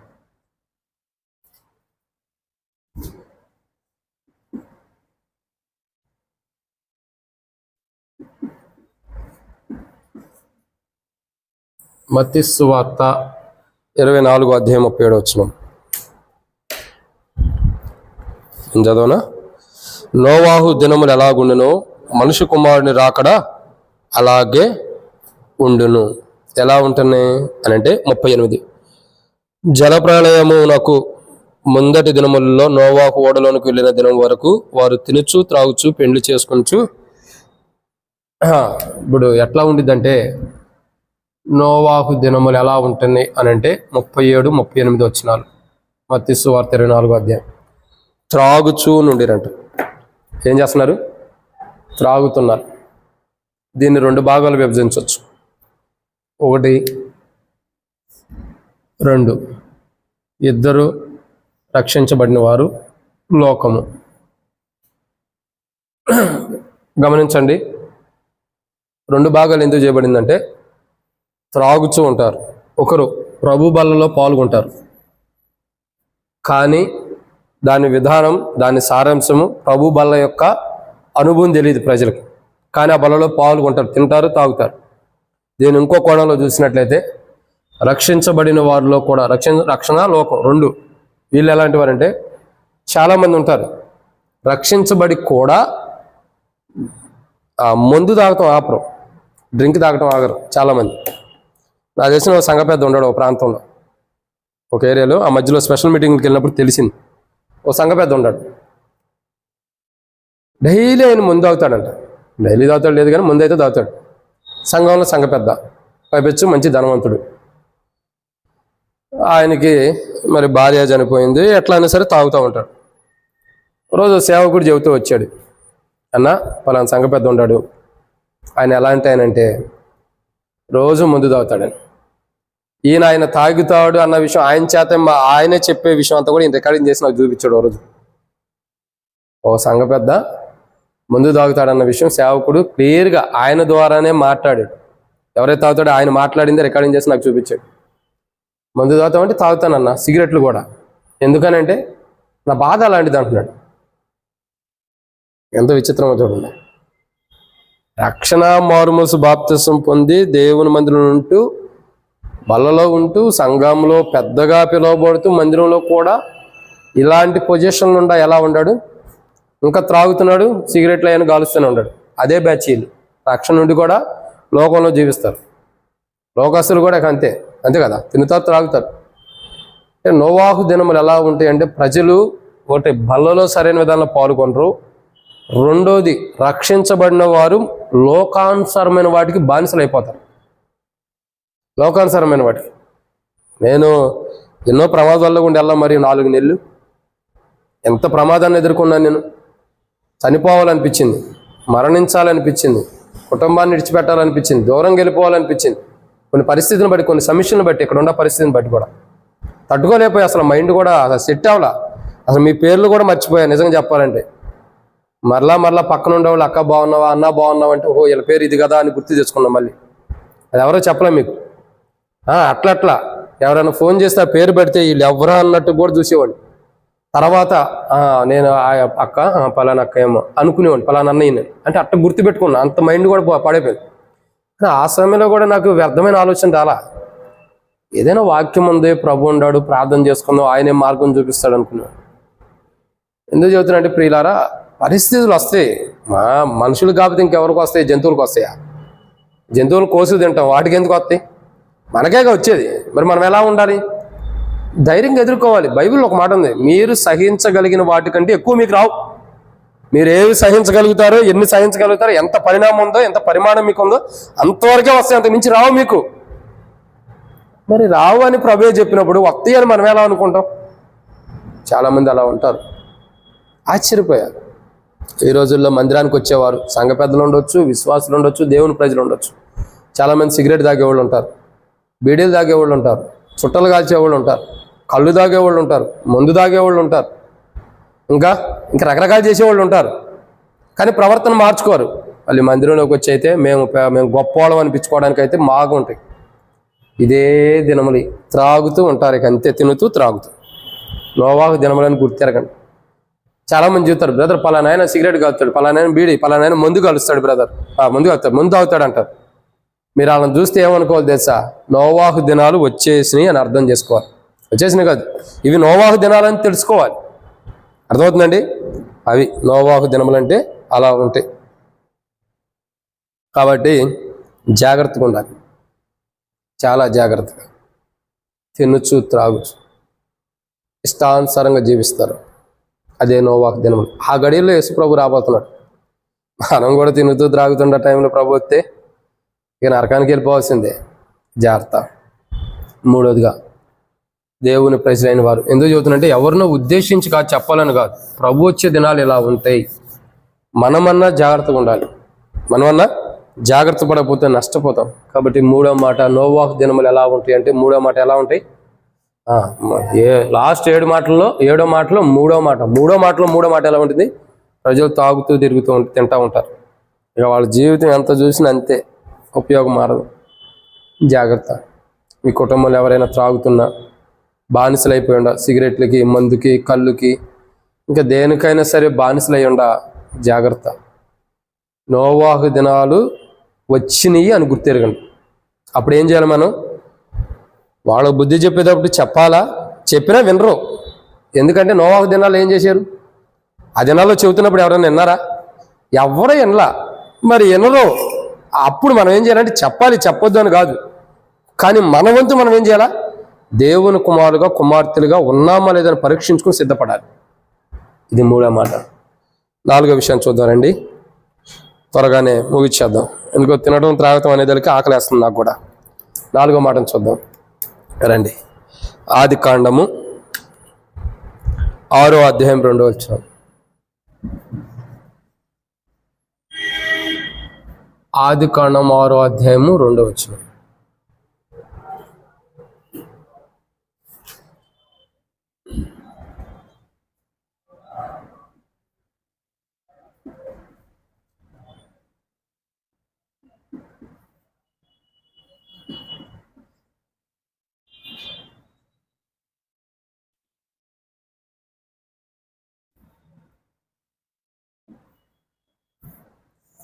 మత్తయి సువార్త 24వ అధ్యాయం 37వ వచనం చదవనా? నోవాహు దినములు ఎలాగుండునో మనుష్య కుమారుని రాకడా అలాగే ఉండును. ఎలా ఉంటున్నాయి అని అంటే 38, జలప్రళయమునకు ముందటి దినములలో నోవాహు ఓడలోనికి వెళ్ళిన దినం వరకు వారు తినుచు త్రాగుచు పెండ్లి చేసుకొనుచు. ఇప్పుడు ఎట్లా ఉండిద్దంటే నోవాహు దినములు ఎలా ఉంటుంది అని అంటే 37, 38 వచనాలు. మత్తయి సువార్త 24వ అధ్యాయం. త్రాగుచూ నుండిరంట. ఏం చేస్తున్నారు? త్రాగుతున్నారు. దీన్ని 2 భాగాలు విభజించవచ్చు. 1, 2 ఇద్దరు రక్షించబడిన వారు, లోకము. గమనించండి, 2 భాగాలు ఎందుకు చేయబడిందంటే త్రాగుచూ ఉంటారు. ఒకరు ప్రభు బల్లలో పాల్గొంటారు, కానీ దాని విధానం, దాని సారాంశము, ప్రభు బల్ల యొక్క అనుభవం తెలియదు ప్రజలకు. కానీ ఆ బలలో పాల్గొంటారు, తింటారు, తాగుతారు. దీని ఇంకో కోణంలో చూసినట్లయితే రక్షించబడిన వారిలో కూడా రక్షణ, లోకం 2 వీళ్ళు ఎలాంటి వారంటే చాలామంది ఉంటారు రక్షించబడి కూడా మందు తాగటం ఆపరు, డ్రింక్ తాగటం ఆగరు చాలామంది. నాకు తెలిసిన ఒక సంఘ పెద్ద ఉన్నాడు ఒక ప్రాంతంలో, ఒక ఏరియాలో. ఆ మధ్యలో స్పెషల్ మీటింగ్కి వెళ్ళినప్పుడు తెలిసింది. ఒక సంఘ పెద్ద ఉన్నాడు, డైలీ ఆయన ముందు తాగుతాడంట. డైలీ తాగుతాడు లేదు కానీ ముందు అయితే తాగుతాడు. సంఘంలో సంఘ పెద్ద, పైపెచ్చు మంచి ధనవంతుడు. ఆయనకి మరి భార్య చనిపోయింది, ఎట్లా అయినా సరే తాగుతూ ఉంటాడు. రోజు సేవకుడు చెబుతూ వచ్చాడు, అన్న పలానా సంఘ పెద్ద ఉన్నాడు, ఆయన ఎలాంటి ఆయన అంటే రోజు మందు తాగుతాడని. ఆయన తాగుతాడు అన్న విషయం ఆయన చేత ఆయనే చెప్పే విషయం అంతా కూడా ఈయన రికార్డింగ్ చేసి నాకు చూపించాడు. రోజు ఓ సంఘ పెద్ద మందు తాగుతాడన్న విషయం సేవకుడు క్లియర్గా ఆయన ద్వారానే మాట్లాడాడు. ఎవరైతే తాగుతాడో ఆయన మాట్లాడిందే రికార్డింగ్ చేసి నాకు చూపించాడు. మందు తాగుతామంటే తాగుతానన్నా, సిగరెట్లు కూడా. ఎందుకనంటే నా బాధ అలాంటిది అంటున్నాడు. ఎంత విచిత్రమో చూడండి. రక్షణ మారుమనసు బాప్తిసం పొంది దేవుని మందిరంలో ఉంటూ, బల్లలో ఉంటూ, సంఘంలో పెద్దగా పిలువబడుతూ, మందిరంలో కూడా ఇలాంటి పొజిషన్లు ఉండా ఎలా ఉన్నాడు? ఇంకా త్రాగుతున్నాడు, సిగరెట్లు అయినా గాలుస్తూనే ఉన్నాడు. అదే బ్యాచీలు రక్షణ నుండి కూడా లోకంలో జీవిస్తారు. లోకస్తులు కూడా అంతే అంతే కదా, తినుతారు, త్రాగుతారు. నోవాహు దినములు ఎలా ఉంటాయి అంటే ప్రజలు ఒకటి బల్లలో సరైన విధానంలో పాల్గొనరు, రెండోది రక్షించబడిన వారు లోకానుసారమైన వాటికి బానిసలు అయిపోతారు. లోకానుసారమైన వాటికి నేను ఎన్నో ప్రమాదాల్లో గుండి వెళ్ళా, మరి 4 నెలలు ఎంత ప్రమాదాన్ని ఎదుర్కొన్నాను. నేను చనిపోవాలనిపించింది, మరణించాలనిపించింది, కుటుంబాన్ని విడిచిపెట్టాలనిపించింది, దూరంగా వెళ్ళిపోవాలనిపించింది. కొన్ని పరిస్థితిని బట్టి, కొన్ని సమస్యలను బట్టి, ఇక్కడ ఉన్న పరిస్థితిని బట్టి కూడా తట్టుకోలేకపోయి అసలు మైండ్ కూడా అసలు సెట్ అవ్వాల. అసలు మీ పేర్లు కూడా మర్చిపోయా నిజంగా చెప్పాలంటే. మరలా పక్కన ఉండేవాళ్ళు అక్క బాగున్నావా, అన్న బాగున్నావా అంటే ఓహో వీళ్ళ పేరు ఇది కదా అని గుర్తు తెచ్చుకున్నాం. మళ్ళీ అది ఎవరో చెప్పలే మీకు. అట్లా ఎవరైనా ఫోన్ చేస్తే ఆ పేరు పెడితే వీళ్ళు ఎవరా అన్నట్టు కూడా చూసేవాళ్ళు. తర్వాత నేను అక్క పలానా అక్క ఏమో అనుకునేవాడిని, పలానా అన్నయ్యని అంటే అట్లా గుర్తుపెట్టుకున్నా. అంత మైండ్ కూడా పడిపోయింది. ఆ సమయంలో కూడా నాకు వ్యర్థమైన ఆలోచన రాలా. ఏదైనా వాక్యం ఉంది, ప్రభు ఉన్నాడు, ప్రార్థన చేసుకుందాం, ఆయనే మార్గం చూపిస్తాడు అనుకున్నాను. ఎందుకు చెబుతున్నా అంటే ప్రియులారా, పరిస్థితులు వస్తాయి. మనుషులు కాకపోతే ఇంకెవరికి వస్తాయి? జంతువులకు వస్తాయా? జంతువులు కోసి తింటాం, వాటికి ఎందుకు వస్తాయి? మనకేగా వచ్చేది. మరి మనం ఎలా ఉండాలి? ధైర్యంగా ఎదుర్కోవాలి. బైబిల్లో ఒక మాట ఉంది, మీరు సహించగలిగిన వాటికంటే ఎక్కువ మీకు రావు. మీరు ఏవి సహించగలుగుతారో, ఎన్ని సహించగలుగుతారో, ఎంత పరిణామం ఉందో, ఎంత పరిమాణం మీకు ఉందో అంతవరకే వస్తాయి, అంత మించి రావు మీకు. మరి రావు అని ప్రభువే చెప్పినప్పుడు వస్తాయి అని మనం ఎలా అనుకుంటాం? చాలామంది అలా ఉంటారు. ఆశ్చర్యపోయారు. ఈ రోజుల్లో మందిరానికి వచ్చేవారు సంఘ పెద్దలు ఉండొచ్చు, విశ్వాసులు ఉండొచ్చు, దేవుని ప్రజలు ఉండొచ్చు. చాలామంది సిగరెట్ తాగేవాళ్ళు ఉంటారు, బీడీలు తాగేవాళ్ళు ఉంటారు, చుట్టలు కాల్చేవాళ్ళు ఉంటారు, కళ్ళు తాగేవాళ్ళు ఉంటారు, మందు తాగేవాళ్ళు ఉంటారు, ఇంకా రకరకాలు చేసేవాళ్ళు ఉంటారు. కానీ ప్రవర్తన మార్చుకోరు. మళ్ళీ మందిరంలోకి వచ్చి అయితే మేము గొప్పవాళ్ళం అనిపించుకోవడానికి అయితే మాగా ఉంటాయి. ఇదే దినములు త్రాగుతూ ఉంటారు. ఇక అంతే, తినుతూ త్రాగుతూ. నోవాహు దినములని గుర్తెరగండి. చాలామంది చెబుతారు, బ్రదర్ పలానాయన సిగరెట్ కాలుతాడు, పలానాయన బీడి, పలానాయన మందు కలుస్తాడు, బ్రదర్ మందు కలుతాడు, మందు తాగుతాడు అంటారు. మీరు వాళ్ళని చూస్తే ఏమనుకోవాలి తెలుసా? నోవాహు దినాలు వచ్చేసినాయి అని అర్థం చేసుకోవాలి. వచ్చేసినాయి కాదు, ఇవి నోవాహు దినాలని తెలుసుకోవాలి. అర్థమవుతుందండి? అవి నోవాహు దినములంటే అలా ఉంటాయి. కాబట్టి జాగ్రత్తగా ఉండాలి, చాలా జాగ్రత్తగా. తినచ్చు, త్రాగుచ్చు, ఇష్టానుసారంగా జీవిస్తారు. అదే నోవాహు దినములు. ఆ గడియల్లో యేసు ప్రభు రాబోతున్నాడు. మనం కూడా తినుతూ త్రాగుతున్న టైంలో ప్రభు వస్తే ఇక నరకానికి వెళ్ళిపోవాల్సిందే. జాగ్రత్త. మూడోదిగా దేవుని ప్రజలైన వారు. ఎందుకు చెబుతున్నంటే ఎవరినో ఉద్దేశించి కాదు, చెప్పాలని కాదు. ప్రభు వచ్చే దినాలు ఇలా ఉంటాయి, మనమన్నా జాగ్రత్తగా ఉండాలి. మనమన్నా జాగ్రత్త పడకపోతే నష్టపోతాం. కాబట్టి మూడో మాట, నోవాహు దినములు ఎలా ఉంటాయి అంటే, మూడో మాట ఎలా ఉంటాయి? లాస్ట్ 7 మాటల్లో 7వ మాటలో మూడో మాట ఎలా ఉంటుంది? ప్రజలు తాగుతూ తిరుగుతూ తింటూ ఉంటారు. ఇక వాళ్ళ జీవితం ఎంత చూసినా అంతే, ఉపయోగం మారదు. జాగ్రత్త. మీ కుటుంబంలో ఎవరైనా త్రాగుతున్నా, బానిసలు అయిపోయి ఉండ, సిగరెట్లకి, మందుకి, కళ్ళుకి, ఇంకా దేనికైనా సరే బానిసలు అయి ఉండ, జాగ్రత్త. నోవాహు దినాలు వచ్చినాయి అని గుర్తెరగండి. అప్పుడు ఏం చేయాలి మనం? వాళ్ళ బుద్ధి చెప్పేటప్పుడు చెప్పాలా? చెప్పినా వినరు. ఎందుకంటే నోవాహు దినాలు ఏం చేశారు? ఆ దినాల్లో చెబుతున్నప్పుడు ఎవరైనా విన్నారా? ఎవరో వినలా. మరి వినరు. అప్పుడు మనం ఏం చేయాలంటే చెప్పాలి, చెప్పొద్దు అని కాదు. కానీ మన వంతు మనం ఏం చేయాలా? దేవుని కుమారులుగా, కుమార్తెలుగా ఉన్నామా లేదని పరీక్షించుకుని సిద్ధపడాలి. ఇది మూడో మాట. 4వ విషయాన్ని చూద్దామండి, త్వరగానే ముగిచ్చేద్దాం. ఎందుకో తినడం త్రాగటం అనేదానికి ఆకలేస్తుంది నాకు కూడా. 4వ మాటను చూద్దాం రండి. ఆదికాండము 6వ అధ్యాయం 2వ వచనం. ఆదికాండం 6వ అధ్యాయము 2వ వచనం.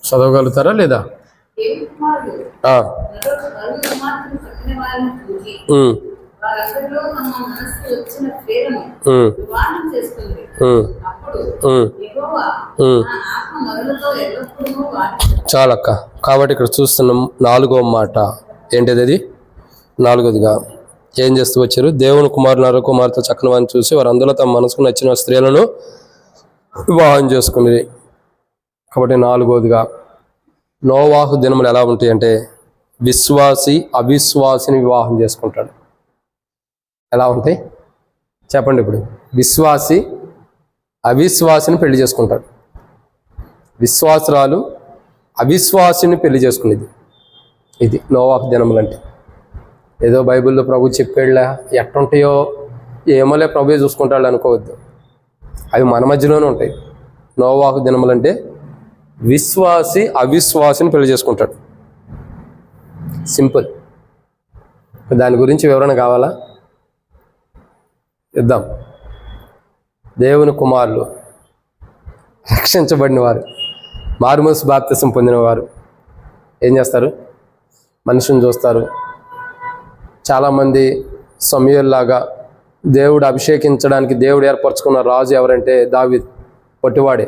చదవగలుగుతారా లేదా? దేవుని కుమారుడు ఆ, నరుడు కుమార్తెను కట్టిన వారిని చూసి ఉమ్, వారందరిలో తమ మనస్సు వచ్చిన ప్రేరను ఉమ్, వివాహం చేస్తుంది. ఉమ్, అప్పుడు ఉమ్, యెహోవా ఉమ్. నా ఆత్మ మరులతో ఎల్లప్పుడూ వాటిస్తుంది. చాలక్క. కాబట్టి ఇక్కడ చూస్తున్నాం 4వ మాట ఏంటిది? అది 4వదిగా ఏం చేస్తూ వచ్చారు? దేవుని కుమారుడు నర కుమార్తె చక్కని వారిని చూసి వారందరూ తమ మనసుకు నచ్చిన స్త్రీలను వివాహం చేసుకునేది. కాబట్టి 4వదిగా నోవాహు దినములు ఎలా ఉంటాయి అంటే విశ్వాసి అవిశ్వాసిని వివాహం చేసుకుంటాడు. ఎలా ఉంటాయి చెప్పండి? ఇప్పుడు విశ్వాసి అవిశ్వాసిని పెళ్లి చేసుకుంటాడు. విశ్వాసురాలు అవిశ్వాసిని పెళ్లి చేసుకునేది. ఇది నోవాహు దినములు అంటే. ఏదో బైబిల్లో ప్రభు చెప్పేళ్ళ ఎట్టుంటాయో ఏమోలే ప్రభువే చూసుకుంటాడు అనుకోవద్దు. అవి మన మధ్యలోనే ఉంటాయి. నోవాహు దినములు అంటే విశ్వాసి అవిశ్వాసిని పెళ్లి చేసుకుంటాడు. సింపుల్. దాని గురించి వివరణ కావాలా? ఇద్దాం. దేవుని కుమారులు, రక్షించబడిన వారు, మారుమనసు బాప్తిసం పొందినవారు ఏం చేస్తారు? మనిషిని చూస్తారు. చాలామంది సమూయేలులాగా దేవుడు అభిషేకించడానికి దేవుడు ఏర్పరచుకున్న రాజు ఎవరంటే దావీదు, పొట్టివాడే.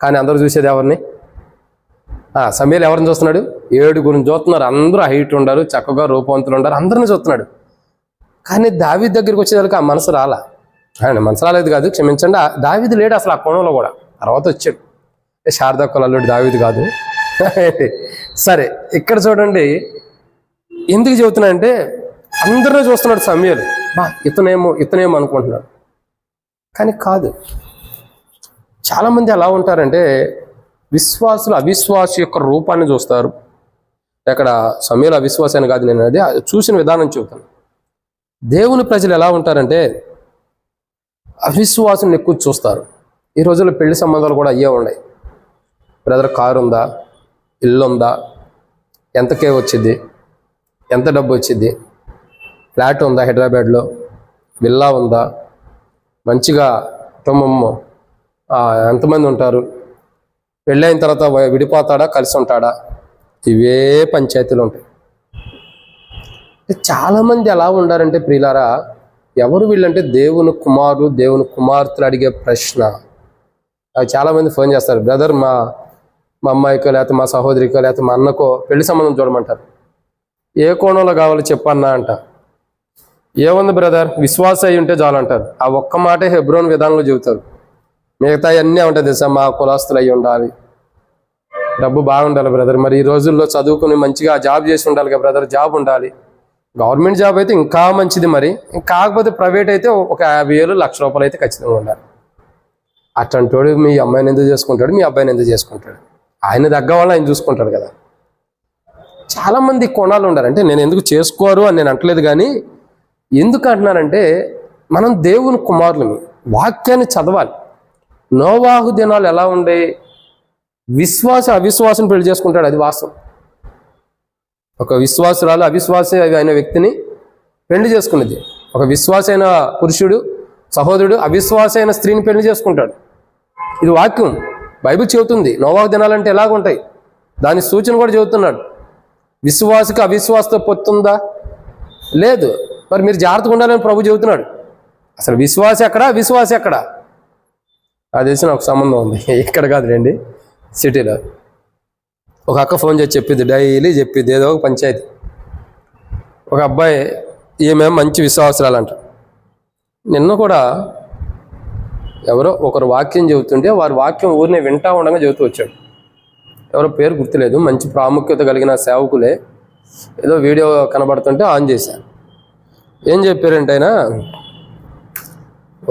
కానీ అందరూ చూసేది ఎవరిని? సమూయేలు ఎవరిని చూస్తున్నాడు? 7 చూస్తున్నారు. అందరూ హైట్ ఉండరు, చక్కగా రూపవంతులు ఉండరు, అందరిని చూస్తున్నాడు. కానీ దావీదు దగ్గరికి వచ్చేదానికి ఆ మనసు రాలా. మనసు రాలేదు కాదు, క్షమించండి. దావీదు లేడు అసలు ఆ కోణంలో కూడా. తర్వాత వచ్చాడు. శారదా కులాలుడు దావీదు కాదు. సరే, ఇక్కడ చూడండి ఎందుకు చెబుతున్నా అంటే అందరినీ చూస్తున్నాడు సమూయేలు. ఇతనేమో అనుకుంటున్నాడు. కానీ కాదు. చాలామంది ఎలా ఉంటారంటే విశ్వాసులు అవిశ్వాసి యొక్క రూపాన్ని చూస్తారు. ఇక్కడ సమూయేలు అవిశ్వాసి అని కాదు, నేను అది చూసిన విధానం చెబుతాను. దేవుని ప్రజలు ఎలా ఉంటారంటే అవిశ్వాసుని ఎక్కువ చూస్తారు. ఈ రోజుల్లో పెళ్లి సంబంధాలు కూడా అయ్యే ఉన్నాయి. బ్రదర్, కారు ఉందా, ఇల్లు ఉందా, ఎంతకే వచ్చింది, ఎంత డబ్బు వచ్చింది, ఫ్లాట్ ఉందా హైదరాబాద్లో, విల్లా ఉందా, మంచిగా కుటుంబం ఎంతమంది ఉంటారు, పెళ్ళైన తర్వాత విడిపోతాడా కలిసి ఉంటాడా, ఇవే పంచాయతీలు ఉంటాయి. చాలామంది ఎలా ఉండారంటే ప్రియులారా, ఎవరు వీళ్ళంటే దేవుని కుమారుడు దేవుని కుమార్తెలు అడిగే ప్రశ్న. చాలామంది ఫోన్ చేస్తారు, బ్రదర్ మా అమ్మాయికో లేకపోతే మా సహోదరికో లేకపోతే మా అన్నకో పెళ్లి సంబంధం చూడమంటారు. ఏ కోణంలో కావాలో చెప్పన్నా అంట. ఏముంది బ్రదర్, విశ్వాస అయి ఉంటే చాలంటారు. ఆ ఒక్క మాటే హెబ్రోన్ విధానంలో చెబుతారు. మిగతా అన్నీ ఉంటాయి తెలుసా, మా కులాస్తులు అయి ఉండాలి, డబ్బు బాగుండాలి బ్రదర్, మరి ఈ రోజుల్లో చదువుకుని మంచిగా జాబ్ చేసి ఉండాలి కదా బ్రదర్, జాబ్ ఉండాలి, గవర్నమెంట్ జాబ్ అయితే ఇంకా మంచిది, మరి కాకపోతే ప్రైవేట్ అయితే ఒక 50,000 1,00,000 అయితే ఖచ్చితంగా ఉండాలి. అట్లాంటోడు మీ అమ్మాయిని ఎందుకు చేసుకుంటాడు, మీ అబ్బాయిని ఎందుకు చేసుకుంటాడు? ఆయన తగ్గ వాళ్ళు ఆయన చూసుకుంటాడు కదా. చాలామంది కోణాలు ఉండాలి. అంటే నేను ఎందుకు చేసుకోరు అని నేను అంటలేదు, కానీ ఎందుకు అంటున్నానంటే మనం దేవుని కుమారులమి, వాక్యాన్ని చదవాలి. నోవాహు దినాలు ఎలా ఉండే? విశ్వాస అవిశ్వాసం పెళ్లి చేసుకుంటాడు, అది వాస్తవం. ఒక విశ్వాసురాలు అవిశ్వాసి అయిన వ్యక్తిని పెళ్లి చేసుకునేది. ఒక విశ్వాసైన పురుషుడు సహోదరుడు అవిశ్వాస అయిన స్త్రీని పెళ్లి చేసుకుంటాడు. ఇది వాక్యం, బైబిల్ చెబుతుంది. నోవాహు దినాలంటే ఎలాగుంటాయి దాని సూచన కూడా చెబుతున్నాడు. విశ్వాసకి అవిశ్వాసతో పొత్తుందా? లేదు. మరి మీరు జాగ్రత్తగా ఉండాలని ప్రభు చెబుతున్నాడు. అసలు విశ్వాస ఎక్కడా, విశ్వాస ఎక్కడా? అది తెలిసిన ఒక సంబంధం ఉంది, ఇక్కడ కాదులేండి, సిటీలో. ఒక అక్క ఫోన్ చేసి చెప్పింది, డైలీ చెప్పింది ఏదో ఒక పంచాయతీ. ఒక అబ్బాయి, ఈమె మంచి విశ్వాసరాలంట. నిన్న కూడా ఎవరో ఒకరు వాక్యం చెబుతుంటే వారి వాక్యం ఊరినే వింటా ఉండగా చెబుతూ వచ్చాడు. ఎవరో పేరు గుర్తులేదు, మంచి ప్రాముఖ్యత కలిగిన సేవకులే. ఏదో వీడియో కనబడుతుంటే ఆన్ చేశాను. ఏం చెప్పారంటే ఆయన,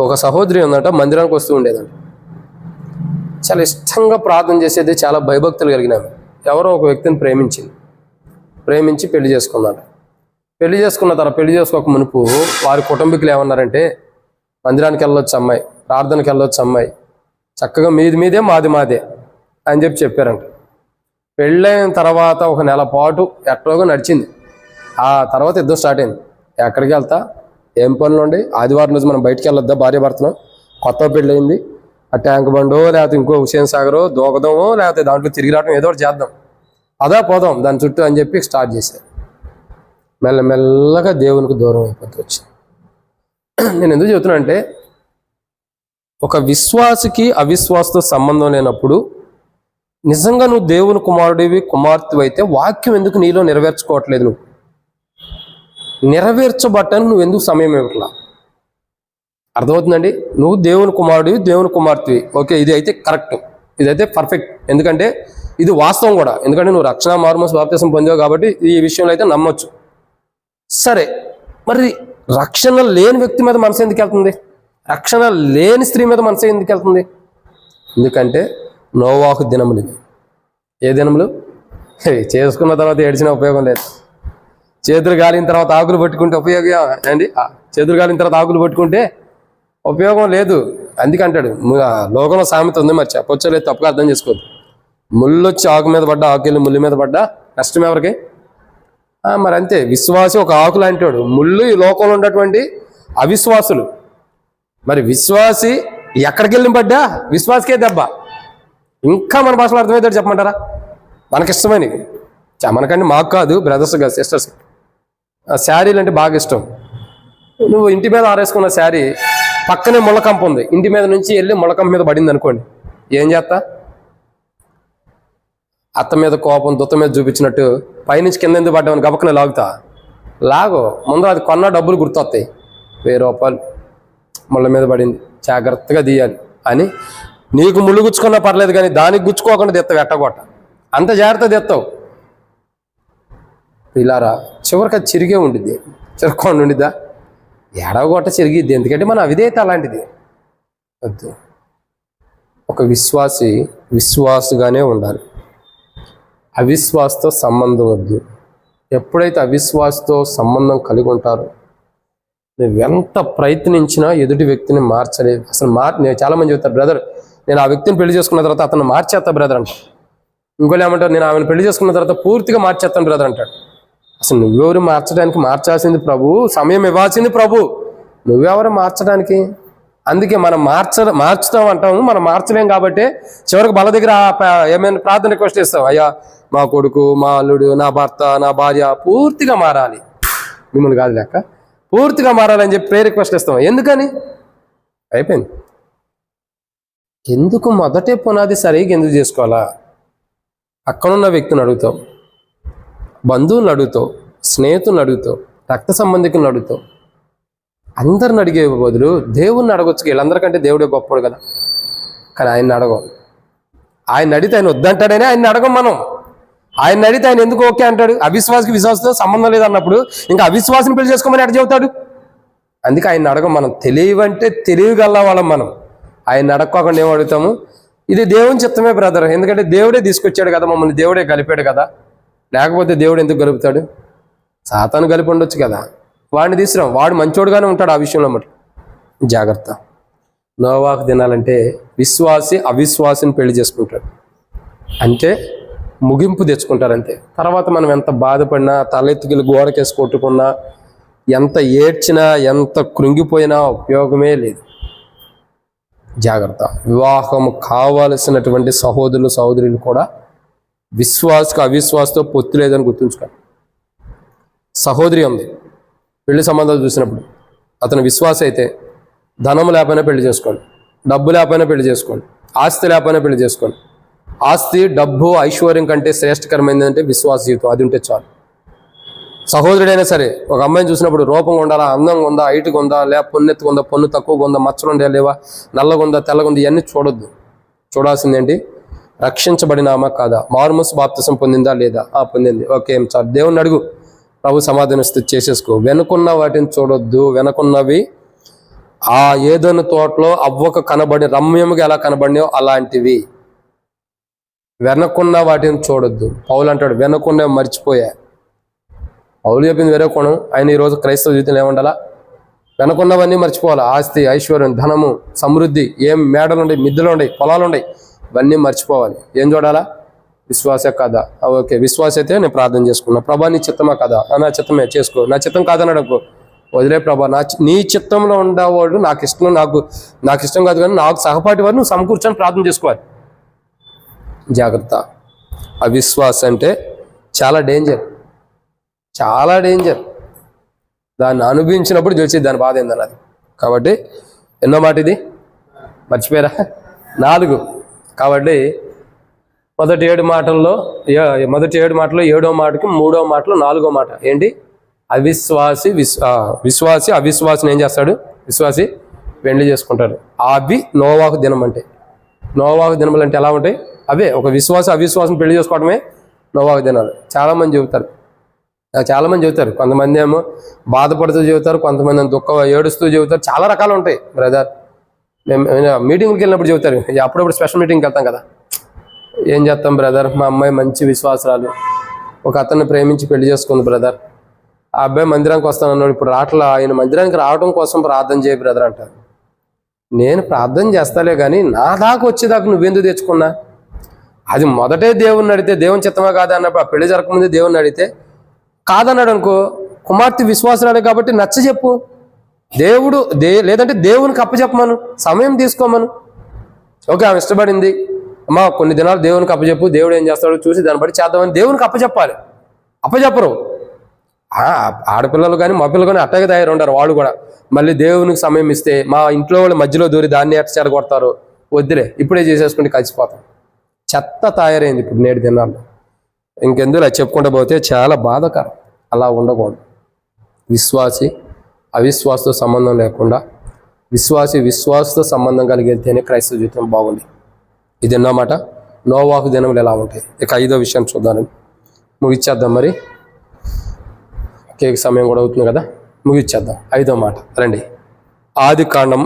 ఒక సహోదరి ఉందంట, మందిరానికి వస్తూ ఉండేదంట. చాలా ఇష్టంగా ప్రార్థన చేసేది, చాలా భయభక్తులు కలిగినవి. ఎవరో ఒక వ్యక్తిని ప్రేమించి పెళ్లి చేసుకున్నాడు. పెళ్లి చేసుకున్న తర్వాత పెళ్లి చేసుకోక మునుపు వారి కుటుంబీకులు ఏమన్నారంటే, మందిరానికి వెళ్ళొచ్చు అమ్మాయి, ప్రార్థనకి వెళ్ళొచ్చు అమ్మాయి, చక్కగా మీదే మాదే అని చెప్పారంట. పెళ్ళైన తర్వాత ఒక నెల పాటు ఎక్కడోగా నడిచింది. ఆ తర్వాత యుద్ధం స్టార్ట్ అయింది. ఎక్కడికి వెళ్తా, ఏం పనులు ఉండి, ఆదివారం రోజు మనం బయటికి వెళ్ళొద్దా భార్య భర్తను, కొత్త పెళ్ళయింది ఆ ట్యాంక్ బండో లేకపోతే ఇంకో హుసేన్ సాగరో దూకదామో లేకపోతే దాంట్లో తిరిగి రావడం ఏదో ఒకటి చేద్దాం, అదా పోదాం దాని చుట్టూ అని చెప్పి స్టార్ట్ చేశారు. మెల్లమెల్లగా దేవునికి దూరం అయిపోతూ వచ్చింది. నేను ఎందుకు చెబుతున్నా అంటే, ఒక విశ్వాసికి అవిశ్వాసతో సంబంధం లేనప్పుడు నిజంగా నువ్వు దేవుని కుమారుడివి కుమార్తెవి అయితే వాక్యం ఎందుకు నీలో నెరవేర్చుకోవట్లేదు? నువ్వు నెరవేర్చబట్టానికి నువ్వు ఎందుకు సమయం ఇవ్వట్లా? అర్థమవుతుందండి? నువ్వు దేవుని కుమారుడివి, దేవుని కుమార్తెవి, ఓకే, ఇది అయితే కరెక్ట్, ఇదైతే పర్ఫెక్ట్, ఎందుకంటే ఇది వాస్తవం కూడా, ఎందుకంటే నువ్వు రక్షణ మారుమోసు బాప్తిసం పొందావు కాబట్టి ఈ విషయంలో అయితే నమ్మొచ్చు. సరే, మరి రక్షణ లేని వ్యక్తి మీద మనసు ఎందుకు వెళ్తుంది? రక్షణ లేని స్త్రీ మీద మనసు ఎందుకు వెళ్తుంది? ఎందుకంటే నోవాహు దినములు ఇవి. ఏ దినములు? చేసుకున్న తర్వాత ఏడ్చిన ఉపయోగం లేదు. చేతులు గాలిన తర్వాత ఆకులు పట్టుకుంటే ఉపయోగం అండి? చేతులు గాలిన తర్వాత ఆకులు పట్టుకుంటే ఉపయోగం లేదు. అందుకంటాడు, లోకంలో సామెత ఉంది, మరి చెప్పొచ్చో లేదు తప్పుగా అర్థం చేసుకోవద్దు. ముళ్ళు వచ్చి ఆకు మీద పడ్డా, ఆకులు ముళ్ళు మీద పడ్డా నష్టం ఎవరికి? మరి అంతే, విశ్వాసి ఒక ఆకు లాంటివాడు, ముళ్ళు ఈ లోకంలో ఉన్నటువంటి అవిశ్వాసులు. మరి విశ్వాసి ఎక్కడికి వెళ్ళి పడ్డా విశ్వాసకే దెబ్బ. ఇంకా మన భాషలో అర్థమవుతాడు చెప్పమంటారా? మనకిష్టమైనవి, మనకంటే మాకు కాదు, బ్రదర్స్ కాదు, సిస్టర్స్ శారీలు అంటే బాగా ఇష్టం. నువ్వు ఇంటి మీద ఆరేసుకున్న శారీ పక్కనే ముళ్ళకంప ఉంది, ఇంటి మీద నుంచి వెళ్ళి ముళ్ళకంప మీద పడింది అనుకోండి, ఏం చేస్తా? అత్త మీద కోపం దుత్త మీద చూపించినట్టు పైనుంచి కింద ఎందుకు పడ్డామని గబక్కనే లాగుతా? లాగో, ముందు అది కొన్న డబ్బులు గుర్తొస్తాయి, 1000 రూపాయలు ముళ్ళ మీద పడింది, జాగ్రత్తగా తీయాలి అని. నీకు ముళ్ళు గుచ్చుకున్నా పర్లేదు కానీ దానికి గుచ్చుకోకుండా తెస్తావు, ఎట్టగొట్ట అంత జాగ్రత్త తెస్తావు. ఇలారా చివరికి అది చిరిగే ఉండిద్ది, చిరక్కుండా ఉండిద్దా? ఎడగొట్ట చిరిగిద్ది, ఎందుకంటే మన అవిధేయత అలాంటిది. వద్దు, ఒక విశ్వాసి విశ్వాసుగానే ఉండాలి, అవిశ్వాసతో సంబంధం వద్దు. ఎప్పుడైతే అవిశ్వాసతో సంబంధం కలిగి ఉంటారో నువ్వు ఎంత ప్రయత్నించినా ఎదుటి వ్యక్తిని మార్చలేదు. అసలు నేను చాలామంది చెప్తారు, బ్రదర్ నేను ఆ వ్యక్తిని పెళ్లి చేసుకున్న తర్వాత అతను మార్చేస్తా బ్రదర్ అంటాడు. ఇంకోళ్ళు ఏమంటారు, నేను ఆమెను పెళ్లి చేసుకున్న తర్వాత పూర్తిగా మార్చేస్తాను బ్రదర్ అంటాడు. అసలు నువ్వెవరు మార్చడానికి? మార్చాల్సింది ప్రభు, సమయం ఇవ్వాల్సింది ప్రభు, నువ్వెవరు మార్చడానికి? అందుకే మనం మార్చుతాం అంటాము, మనం మార్చలేం కాబట్టి చివరికి బల దగ్గర ఏమైనా ప్రార్థన రిక్వెస్ట్ చేస్తాం, అయ్యా మా కొడుకు, మా అల్లుడు, నా భర్త, నా భార్య పూర్తిగా మారాలి, మిమ్మల్ని కాదు లెక్క, పూర్తిగా మారాలని చెప్పి ప్రేయర్ రిక్వెస్ట్ ఇస్తాం. ఎందుకని? అయిపోయింది. ఎందుకు? మొదటే పునాది సరిగ్గా ఎందుకు చేసుకోవాలా? అక్కడున్న వ్యక్తిని అడుగుతావు, బంధువులను అడుగుతావు, స్నేహితులను అడుగుతావు, రక్త సంబంధికులను అడుగుతావు. అందరిని అడిగే బదులు దేవుణ్ణి అడగొచ్చు. వీళ్ళందరికంటే దేవుడే గొప్పడు కదా, కానీ ఆయన్ని అడగం. ఆయన అడిగితే ఆయన వద్దంటాడనే ఆయన్ని అడగం మనం. ఆయన అడిగితే ఆయన ఎందుకు ఓకే అంటాడు? అవిశ్వాసకి విశ్వాసంతో సంబంధం లేదన్నప్పుడు ఇంకా అవిశ్వాసం పెళ్లి చేసుకోమని ఎక్కడ చెబుతాడు? అందుకే ఆయన అడగం మనం. తెలియవంటే తెలియగల వాళ్ళం మనం. ఆయన అడగకుండా ఏం అడుగుతాము? ఇది దేవుని చిత్తమే బ్రదర్, ఎందుకంటే దేవుడే తీసుకొచ్చాడు కదా, మమ్మల్ని దేవుడే కలిపాడు కదా, లేకపోతే దేవుడు ఎందుకు గలుపుతాడు? సాతాను కలిపి ఉండొచ్చు కదా, వాడిని తీసుకురాం, వాడు మంచోడుగానే ఉంటాడు ఆ విషయంలో. మరి జాగ్రత్త. నోవాహు దినాలంటే విశ్వాసి అవిశ్వాసిని పెళ్లి చేసుకుంటాడు, అంటే ముగింపు తెచ్చుకుంటారు అంతే. తర్వాత మనం ఎంత బాధపడినా, తలెత్తుకెళ్ళి గోడకేసి కొట్టుకున్నా, ఎంత ఏడ్చినా, ఎంత కృంగిపోయినా ఉపయోగమే లేదు. జాగ్రత్త. వివాహం కావాల్సినటువంటి సహోదరులు సహోదరులు కూడా విశ్వాసకు అవిశ్వాసతో పొత్తు లేదని గుర్తుంచుకోండి. సహోదరి ఉంది, పెళ్లి సంబంధాలు చూసినప్పుడు అతను విశ్వాస అయితే ధనం లేకపోయినా పెళ్లి చేసుకోండి, డబ్బు లేకపోయినా పెళ్లి చేసుకోండి, ఆస్తి లేకపోయినా పెళ్లి చేసుకోండి. ఆస్తి, డబ్బు, ఐశ్వర్యం కంటే శ్రేష్టకరమైనది అంటే విశ్వాస జీవితం, అది ఉంటే చాలు. సహోదరుడైనా సరే ఒక అమ్మాయిని చూసినప్పుడు రూపంగా ఉండాలా, అందంగా ఉందా, హైట్గా ఉందా, లేక పొన్నెత్తుగా ఉందా, పొన్ను తక్కువగా ఉందా, మచ్చలు ఉందా లేవా, నల్లగా ఉందా, తెల్లగా ఉంది, ఇవన్నీ చూడొద్దు. చూడాల్సిందేంటి? రక్షించబడినామా కాదా, మారుమనసు బాప్తిసం పొందిందా లేదా? పొందింది, ఓకే, ఏం చాలు. దేవుణ్ణి అడుగు, ప్రభు సమాధానస్తు చేసేసుకో. వెనుకున్న వాటిని చూడొద్దు. వెనుకున్నవి ఆ ఏదైనా తోటలో అవ్వక కనబడి రమ్యముగా ఎలా కనబడినాయో అలాంటివి. వెనకున్న వాటిని చూడొద్దు. పౌలు అంటాడు, వెనకున్నవి మర్చిపోయా. పౌలు చెప్పింది వేరే కోణం, ఆయన ఈరోజు క్రైస్తవ జీవితంలో ఏమండాలా? వెనకున్నవన్నీ మర్చిపోవాలి. ఆస్తి, ఐశ్వర్యం, ధనము, సమృద్ధి, ఏం మేడలుండయి, మిద్దెలుండయి, పొలాలుండయి, ఇవన్నీ మర్చిపోవాలి. ఏం చూడాలా? విశ్వాసే కాదా? ఓకే, విశ్వాస అయితే నేను ప్రార్థన చేసుకున్నా, ప్రభా నీ చిత్తమా కదా? నా చిత్తమే, చేసుకో. నా చిత్తం కాదన్నాడు అనుకో, వదిలే ప్రభా, నీ చిత్తంలో ఉండేవాడు నాకు ఇష్టం కాదు, కానీ నాకు సహపాటి వారు నువ్వు సమకూర్చొని ప్రార్థన చేసుకోవాలి. జాగ్రత్త. అవిశ్వాసం అంటే చాలా డేంజర్, చాలా డేంజర్. దాన్ని అనుభవించినప్పుడు తెలిసేది దాని బాధ ఏందన్నది. కాబట్టి ఎన్నో మాట ఇది మర్చిపోయారా? 4. కాబట్టి మొదటి 7 మాటల్లో 7వ మాటకి 3వ మాటలో 4వ మాట ఏంటి? విశ్వాసి అవిశ్వాసిని ఏం చేస్తాడు? విశ్వాసి పెళ్లి చేసుకుంటాడు. అవి నోవాహు దినం అంటే. నోవాహు దినములు అంటే ఎలా ఉంటాయి? అవే. ఒక విశ్వాసి అవిశ్వాసం పెళ్లి చేసుకోవడమే నోవాహు దినాలు. చాలామంది చెబుతారు. కొంతమంది ఏమో బాధపడుతూ చెబుతారు, కొంతమంది ఏడుస్తూ చెబుతారు. చాలా రకాలు ఉంటాయి బ్రదర్. మేము మీటింగ్కి వెళ్ళినప్పుడు చెబుతారు. అప్పుడప్పుడు స్పెషల్ మీటింగ్కి వెళ్తాం కదా, ఏం చేస్తాం బ్రదర్, మా అమ్మాయి మంచి విశ్వాసరాలు, ఒక అతన్ని ప్రేమించి పెళ్లి చేసుకుంది బ్రదర్. ఆ అబ్బాయి మందిరానికి వస్తానన్నాడు, ఇప్పుడు రావట్లా. ఆయన మందిరానికి రావడం కోసం ప్రార్థన చేయ బ్రదర్ అంటారు. నేను ప్రార్థన చేస్తాలే కానీ నా దాకా వచ్చేదాకా నువ్వెందుకు తెచ్చుకున్నా? అది మొదటే దేవుణ్ణి అడిగితే దేవుని చిత్తమా కాదా అన్నప్పుడు, ఆ పెళ్లి జరగకముందే దేవుణ్ణి అడిగితే కాదన్నాడు అనుకో, కుమార్తె విశ్వాసరాలే కాబట్టి నచ్చ చెప్పు. లేదంటే దేవునికి అప్పచెప్పమను, సమయం తీసుకోమను. ఓకే, ఆమె ఇష్టపడింది, అమ్మా కొన్ని దినాలు దేవునికి అప్పచెప్పు, దేవుడు ఏం చేస్తాడో చూసి దాన్ని బట్టి చేద్దామని దేవునికి అప్పచెప్పాలి. అప్పచెప్పరు. ఆడపిల్లలు కానీ మా పిల్లలు కానీ అట్టగా తయారు ఉంటారు. వాళ్ళు కూడా మళ్ళీ దేవునికి సమయం ఇస్తే మా ఇంట్లో వాళ్ళు మధ్యలో దూరి దాన్ని ఎట్ట చెడగొడతారు. వద్దులే, ఇప్పుడే చేసేసుకుంటే కలిసిపోతాం. చెత్త తయారైంది ఇప్పుడు నేటి దినాల్లో. ఇంకెందుకు అది చెప్పుకుంటూ పోతే చాలా బాధాకరం. అలా ఉండకూడదు. విశ్వాసి అవిశ్వాసతో సంబంధం లేకుండా విశ్వాసతో సంబంధం కలిగితేనే క్రైస్తవ జీవితం బాగుంది. ఇది అన్నమాట. నోవాహు దినములు ఎలా ఉంటాయి. ఇక 5వ విషయాన్ని చూద్దామని ముగిచ్చేద్దాం. మరి కేక్ సమయం కూడా అవుతుంది కదా, ముగిచ్చేద్దాం. 5వ మాట రండి. ఆదికాండం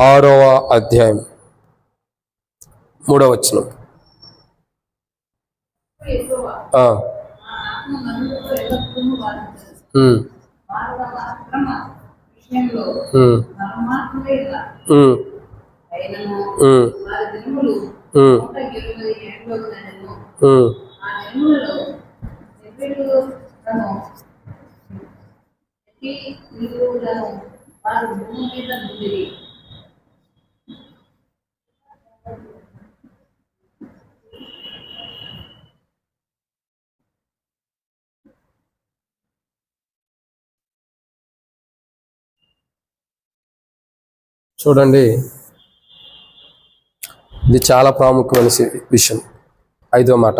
6వ అధ్యాయం 3వ వచనం. చూడండి, ఇది చాలా ప్రాముఖ్యమైన విషయం. 5వ మాట.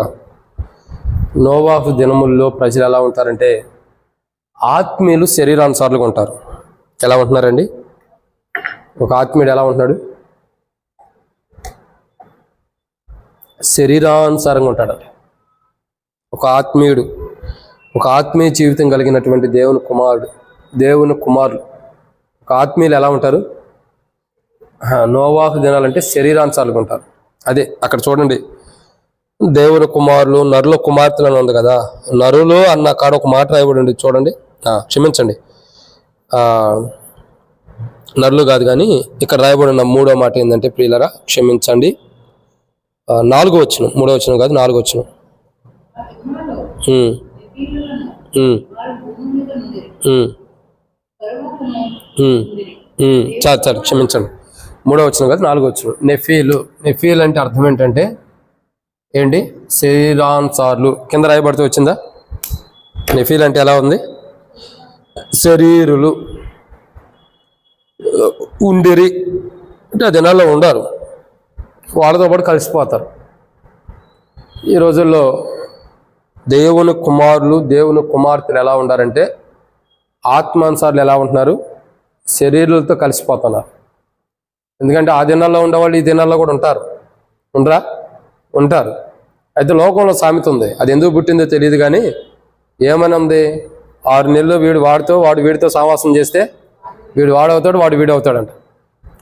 నోవాహు దినముల్లో ప్రజలు ఎలా ఉంటారంటే ఆత్మీయులు శరీరానుసారులుగా ఉంటారు. ఎలా ఉంటున్నారండి? ఒక ఆత్మీయుడు ఎలా ఉంటున్నాడు? శరీరానుసారంగా ఉంటాడు. ఒక ఆత్మీయ జీవితం కలిగినటువంటి దేవుని కుమారులు ఒక ఆత్మీయులు ఎలా ఉంటారు? నోవాహు దినాలంటే శరీరానుసారులుగా ఉంటారు. అదే అక్కడ చూడండి, దేవుని కుమారులు నరుల కుమార్తెలు అని ఉంది కదా. నరులు అన్న కాడ ఒక మాట రాయబడి చూడండి. క్షమించండి, నరులు కాదు కానీ ఇక్కడ రాయబడిన 3వ మాట ఏంటంటే, ప్రియులరా క్షమించండి, 4వ వచనం, 3వ వచనం కాదు 4వ వచనం. చాలు క్షమించండి, 3వ వచనం కాదు 4వ వచనం. నెఫీలు అంటే అర్థం ఏంటంటే ఏంటి? శరీరానుసారులు. కింద రాయబడుతూ వచ్చిందా? నెఫీలు అంటే ఎలా ఉంది? శరీరులు ఉండిరి అంటే ఆ దినాల్లో ఉండారు, వాళ్ళతో పాటు కలిసిపోతారు. ఈ రోజుల్లో దేవుని కుమార్తెలు ఎలా ఉండారంటే ఆత్మానుసారులు ఎలా ఉంటున్నారు? శరీరులతో కలిసిపోతున్నారు. ఎందుకంటే ఆ దినాల్లో ఉండేవాళ్ళు ఈ దినాల్లో కూడా ఉంటారు. అయితే లోకంలో సామెత ఉంది, అది ఎందుకు పుట్టిందో తెలియదు కానీ ఏమని ఉంది? 6 నెలలు వాడు వీడితో సావాసం చేస్తే వీడు వాడవుతాడు, వాడు వీడవుతాడంట.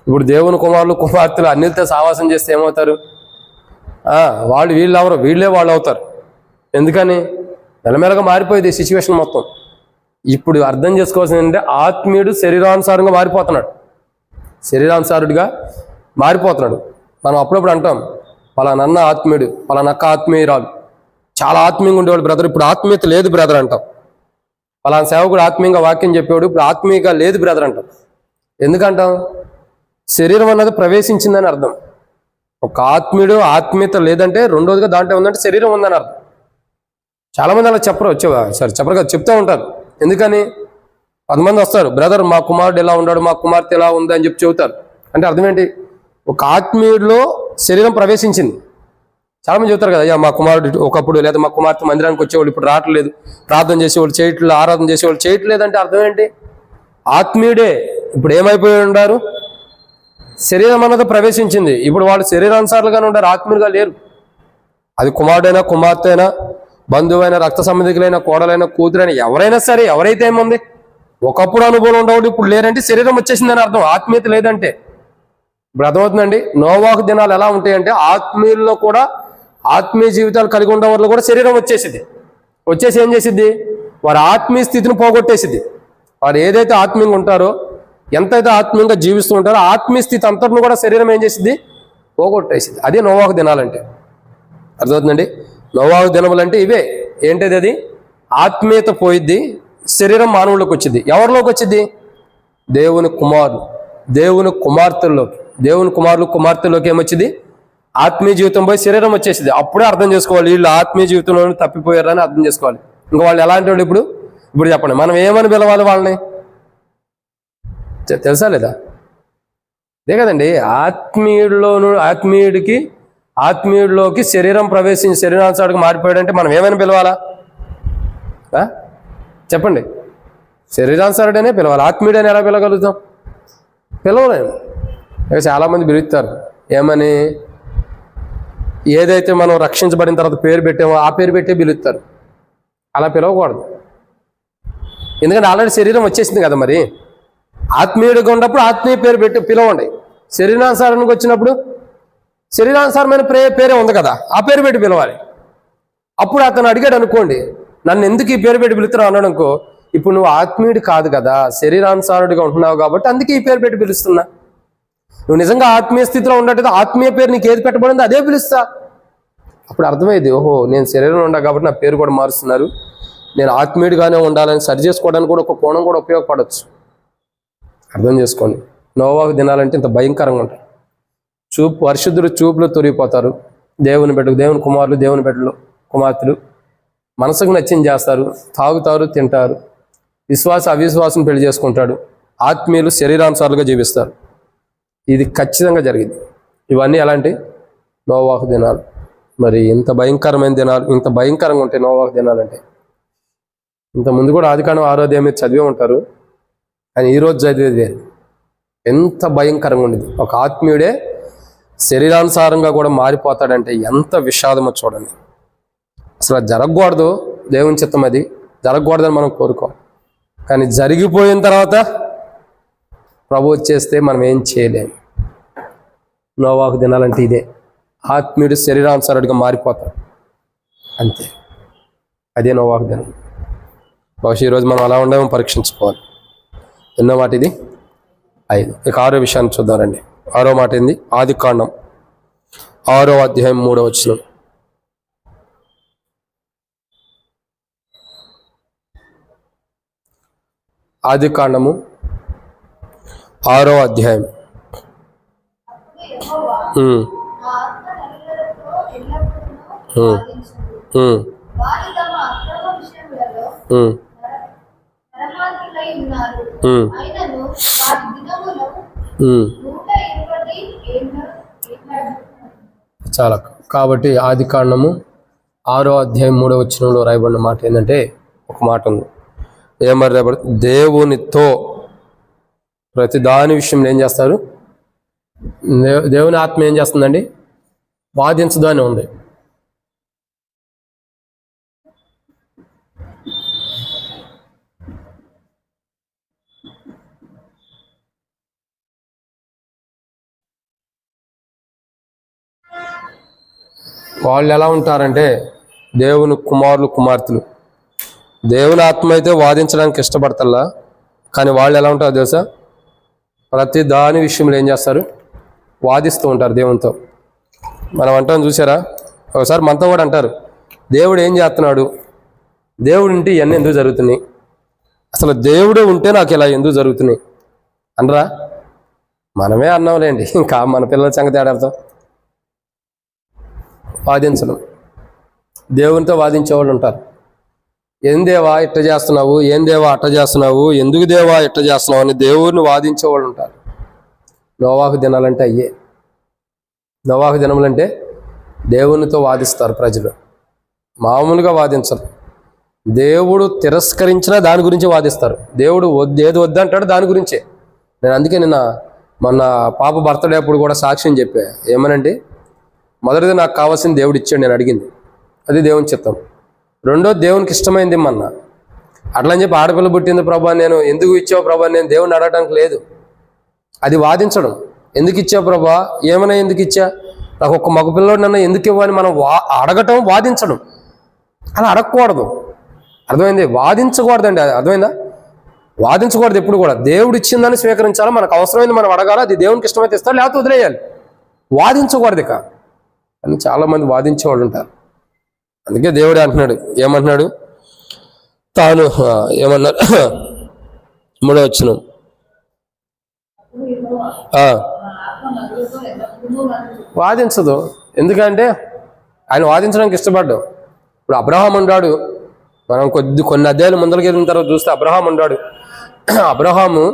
ఇప్పుడు దేవుని కుమార్తెలు అన్నిటితో సావాసం చేస్తే ఏమవుతారు? వీళ్ళు ఎవరు? వీళ్ళే వాళ్ళు అవుతారు. ఎందుకని? మెల్లమెల్లగా మారిపోయింది సిచ్యువేషన్ మొత్తం. ఇప్పుడు అర్థం చేసుకోవాల్సింది ఏంటంటే ఆత్మీయుడు శరీరానుసారంగా శరీరానుసారుడిగా మారిపోతున్నాడు. మనం అప్పుడప్పుడు అంటాం, పలానన్న ఆత్మీయుడు, పలానక్క ఆత్మీయురాలు, చాలా ఆత్మీయంగా ఉండేవాడు బ్రదర్, ఇప్పుడు ఆత్మీయత లేదు బ్రదర్ అంటాం. పలానా సేవకుడు ఆత్మీయంగా వాక్యం చెప్పాడు, ఇప్పుడు ఆత్మీయంగా లేదు బ్రదర్ అంటాం. ఎందుకంటాం? శరీరం అన్నది ప్రవేశించిందని అర్థం. ఒక ఆత్మీయుడు ఆత్మీయత లేదంటే రెండోదిగా దాంట్లో ఉందంటే శరీరం ఉందని అర్థం. చాలామంది అలా చెప్పరు, చెప్పరు కదా, చెప్తూ ఉంటారు. ఎందుకని? 10 మంది వస్తారు, బ్రదర్ మా కుమారుడు ఎలా ఉన్నాడు, మా కుమార్తె ఎలా ఉంది అని చెప్పి చెబుతారు. అంటే అర్థం ఏంటి? ఒక ఆత్మీయుడిలో శరీరం ప్రవేశించింది. చాలామంది చెబుతారు కదా, అయ్యా మా కుమారుడు ఒకప్పుడు లేదా మా కుమార్తె మందిరానికి వచ్చేవాళ్ళు ఇప్పుడు రావట్లేదు, ప్రార్థన చేసేవాళ్ళు చేయట్లేదు, ఆరాధన చేసేవాళ్ళు చేయట్లేదు. అంటే అర్థం ఏంటి? ఆత్మీయుడే ఇప్పుడు ఏమైపోయి ఉండారు? శరీరం అన్నది ప్రవేశించింది. ఇప్పుడు వాళ్ళు శరీరానుసారులుగానే ఉండారు, ఆత్మీయులుగా లేరు. అది కుమారుడైనా కుమార్తె అయినా బంధువైన రక్త సంబంధికులైన కోడలైన కూతురైనా ఎవరైనా సరే, ఎవరైతే ఏముంది ఒకప్పుడు అనుభవం ఉండేవాడు ఇప్పుడు లేరంటే శరీరం వచ్చేసిందని అర్థం, ఆత్మీయత లేదంటే. ఇప్పుడు అర్థమవుతుందండి. నోవాహు దినాలు ఎలా ఉంటాయంటే ఆత్మీయుల్లో కూడా ఆత్మీయ జీవితాలు కలిగి ఉండే వాళ్ళు కూడా శరీరం వచ్చేసి ఏం చేసిద్ది? వారి ఆత్మీయ స్థితిని పోగొట్టేసిద్ది. వారు ఏదైతే ఆత్మీయంగా ఉంటారో, ఎంతైతే ఆత్మీయంగా జీవిస్తూ ఉంటారో ఆత్మీయ స్థితి అంతటిని కూడా శరీరం ఏం చేసిద్ది? పోగొట్టేసిద్ది. అదే నోవాహు దినాలంటే. అర్థమవుతుందండి. నోవాహు దినములు అంటే ఇవే. ఏంటిది? అది ఆత్మీయత పోయిద్ది, శరీరం మానవుల్లోకి వచ్చింది. ఎవరిలోకి వచ్చింది? దేవుని కుమారులు, దేవుని కుమార్తెల్లోకి. దేవుని కుమార్తెల్లోకి ఏమొచ్చింది? ఆత్మీయ జీవితం పోయి శరీరం వచ్చేసింది. అప్పుడే అర్థం చేసుకోవాలి వీళ్ళు ఆత్మీయ జీవితంలో తప్పిపోయారని అర్థం చేసుకోవాలి. ఇంకా వాళ్ళు ఎలాంటి వాళ్ళు? ఇప్పుడు చెప్పండి, మనం ఏమని పిలవాలి వాళ్ళని? తెలుసా లేదా? అదే కదండి, ఆత్మీయుడిలోకి శరీరం ప్రవేశించి శరీరానుసారికి మారిపోయాడంటే మనం ఏమైనా పిలవాలా? చెప్పండి. శరీరానుసారుడనే పిలవాలి, ఆత్మీయుడని ఎలా పిలవగలుగుతాం? పిలవలేము. ఇక చాలామంది పిలుస్తారు ఏమని? ఏదైతే మనం రక్షించబడిన తర్వాత పేరు పెట్టామో ఆ పేరు పెట్టే పిలుస్తారు. అలా పిలవకూడదు. ఎందుకంటే ఆల్రెడీ శరీరం వచ్చేసింది కదా. మరి ఆత్మీయుడిగా ఉన్నప్పుడు ఆత్మీయ పేరు పెట్టి పిలవండి. శరీరానుసారానికి వచ్చినప్పుడు శరీరానుసారమైన పేరే ఉంది కదా, ఆ పేరు పెట్టి పిలవాలి. అప్పుడు అతను అడిగాడు అనుకోండి, నన్ను ఎందుకు ఈ పేరు పెట్టి పిలుస్తున్నావు అన్నాడు అనుకో, ఇప్పుడు నువ్వు ఆత్మీయుడు కాదు కదా, శరీరానుసారుడిగా ఉంటున్నావు కాబట్టి అందుకే ఈ పేరు పెట్టి పిలుస్తున్నా. నువ్వు నిజంగా ఆత్మీయ స్థితిలో ఉన్నట్టు ఆత్మీయ పేరు నీకు ఏది పెట్టబడిందో అదే పిలుస్తా. అప్పుడు అర్థమైంది, ఓహో నేను శరీరంలో ఉండా కాబట్టి నా పేరు కూడా మారుస్తున్నారు, నేను ఆత్మీయుడిగానే ఉండాలని సరి చేసుకోవడానికి కూడా ఒక కోణం కూడా ఉపయోగపడవచ్చు. అర్థం చేసుకోండి. నోవాహు దినాలంటే ఇంత భయంకరంగా ఉంటాయి. పరిశుద్ధులు చూపులు తొరిగిపోతారు. దేవుని కుమారులు, దేవుని బిడ్డలు, కుమార్తెలు మనసుకు నచ్చింది చేస్తారు, తాగుతారు, తింటారు. అవిశ్వాసం పెళ్లి చేసుకుంటాడు. ఆత్మీయులు శరీరానుసారులుగా జీవిస్తారు. ఇది ఖచ్చితంగా జరిగింది. ఇవన్నీ ఎలాంటి? నోవాహు దినాలు. మరి ఇంత భయంకరమైన దినాలు, ఇంత భయంకరంగా ఉంటాయి నోవాహు దినాలు అంటే. ఇంతకుముందు కూడా ఆదికాండం 6వ అధ్యాయం మీరు చదివే ఉంటారు, కానీ ఈరోజు చదివేది వేరు. ఎంత భయంకరంగా ఉండేది. ఒక ఆత్మీయుడే శరీరానుసారంగా కూడా మారిపోతాడంటే ఎంత విషాదమో చూడండి. అసలు అది జరగకూడదు, దేవుని చిత్తం, అది జరగకూడదని మనం కోరుకోవాలి. కానీ జరిగిపోయిన తర్వాత ప్రభు వచ్చేస్తే మనం ఏం చేయలేము. నోవాహు దినాలంటే ఇదే. ఆత్మీయుడు శరీరానుసారుడిగా మారిపోతాడు, అంతే. అదే నోవాహు దినం. బహుశా ఈరోజు మనం అలా ఉండేమో పరీక్షించుకోవాలి. ఎన్నో మాట ఇది? 5. ఇక 6వ విషయాన్ని చూద్దామండి. 6వ మాట ఏంది? ఆదికాండం 6వ అధ్యాయం 3వ వచనం. ఆదికాండము 6వ అధ్యాయం. చాలా. కాబట్టి ఆదికాండము 6వ అధ్యాయం 3వ వచనంలో రాయబడిన మాట ఏంటంటే, ఒక మాట ఉంది. ఏమని రాయబడి? దేవునితో ప్రతి దాని విషయంలో ఏం చేస్తారు? దేవుని ఆత్మ ఏం చేస్తుందండి? వాదించదు అని ఉంది. వాళ్ళు ఎలా ఉంటారంటే దేవుని కుమారులు, కుమార్తెలు. దేవుని ఆత్మ అయితే వాదించడానికి ఇష్టపడతల్లా, కానీ వాళ్ళు ఎలా ఉంటారు తెలుసా? ప్రతి దాని విషయంలో ఏం చేస్తారు? వాదిస్తూ ఉంటారు దేవునితో. మనం అంటాం చూసారా? ఒకసారి మనతో కూడా అంటారు, దేవుడు ఏం చేస్తున్నాడు, దేవుడు ఇంటి ఇవన్నీ ఎందుకు జరుగుతున్నాయి, అసలు దేవుడే ఉంటే నాకు ఇలా ఎందుకు జరుగుతున్నాయి అనరా? మనమే అన్నాంలేండి, ఇంకా మన పిల్లల సంగతి ఆడతాం. వాదించడం, దేవునితో వాదించేవాళ్ళు ఉంటారు. ఏం దేవా ఇట్ట చేస్తున్నావు, ఏం దేవా అట్ట చేస్తున్నావు, ఎందుకు దేవా ఇట్ట చేస్తున్నావు అని దేవుడిని వాదించేవాళ్ళు ఉంటారు. నోవాహు దినాలంటే అయ్యే. నోవాహు దినములంటే దేవునితో వాదిస్తారు ప్రజలు, మామూలుగా వాదించరు. దేవుడు తిరస్కరించిన దాని గురించి వాదిస్తారు. దేవుడు ఏది వద్దంటాడో దాని గురించే. నేను అందుకే మొన్న పాప బర్త్డే అప్పుడు కూడా సాక్ష్యం చెప్పా. ఏమనండి, మొదటిది నాకు కావాల్సింది దేవుడు ఇచ్చాడు, నేను అడిగింది, అది దేవుని చిత్తం. రెండోది దేవునికి ఇష్టమైంది ఇమ్మన్నా. అట్లా అని చెప్పి ఆడపిల్ల పుట్టింది ప్రభా నేను ఎందుకు ఇచ్చావు ప్రభా నేను దేవుడిని అడగటానికి లేదు. అది వాదించడం. ఎందుకు ఇచ్చావు ప్రభా, ఏమైనా ఎందుకు ఇచ్చా, నాకు ఒక్క మగపిల్లడు నన్ను ఎందుకు ఇవ్వని మనం అడగటం, వాదించడం. అలా అడగకూడదు, అర్థమైంది? వాదించకూడదండి, అర్థమైందా? వాదించకూడదు ఎప్పుడు కూడా. దేవుడు ఇచ్చిందని స్వీకరించాలి, మనకు అవసరమైంది మనం అడగాలి, అది దేవునికి ఇష్టమైతే ఇస్తాడు, లేకపోతే వదిలేయాలి. వాదించకూడదు ఇక. అని చాలామంది వాదించేవాళ్ళు ఉంటారు. అందుకే దేవుడే అంటున్నాడు, ఏమంటున్నాడు తాను, ఏమన్నాడు 3వ వచనం, వాదించదు. ఎందుకంటే ఆయన వాదించడానికి ఇష్టపడ్డాడు. ఇప్పుడు అబ్రహాం ఉన్నాడు, మనం కొన్ని అధ్యాయులు ముందరికి వెళ్ళిన తర్వాత చూస్తే అబ్రహాం ఉన్నాడు. అబ్రహాము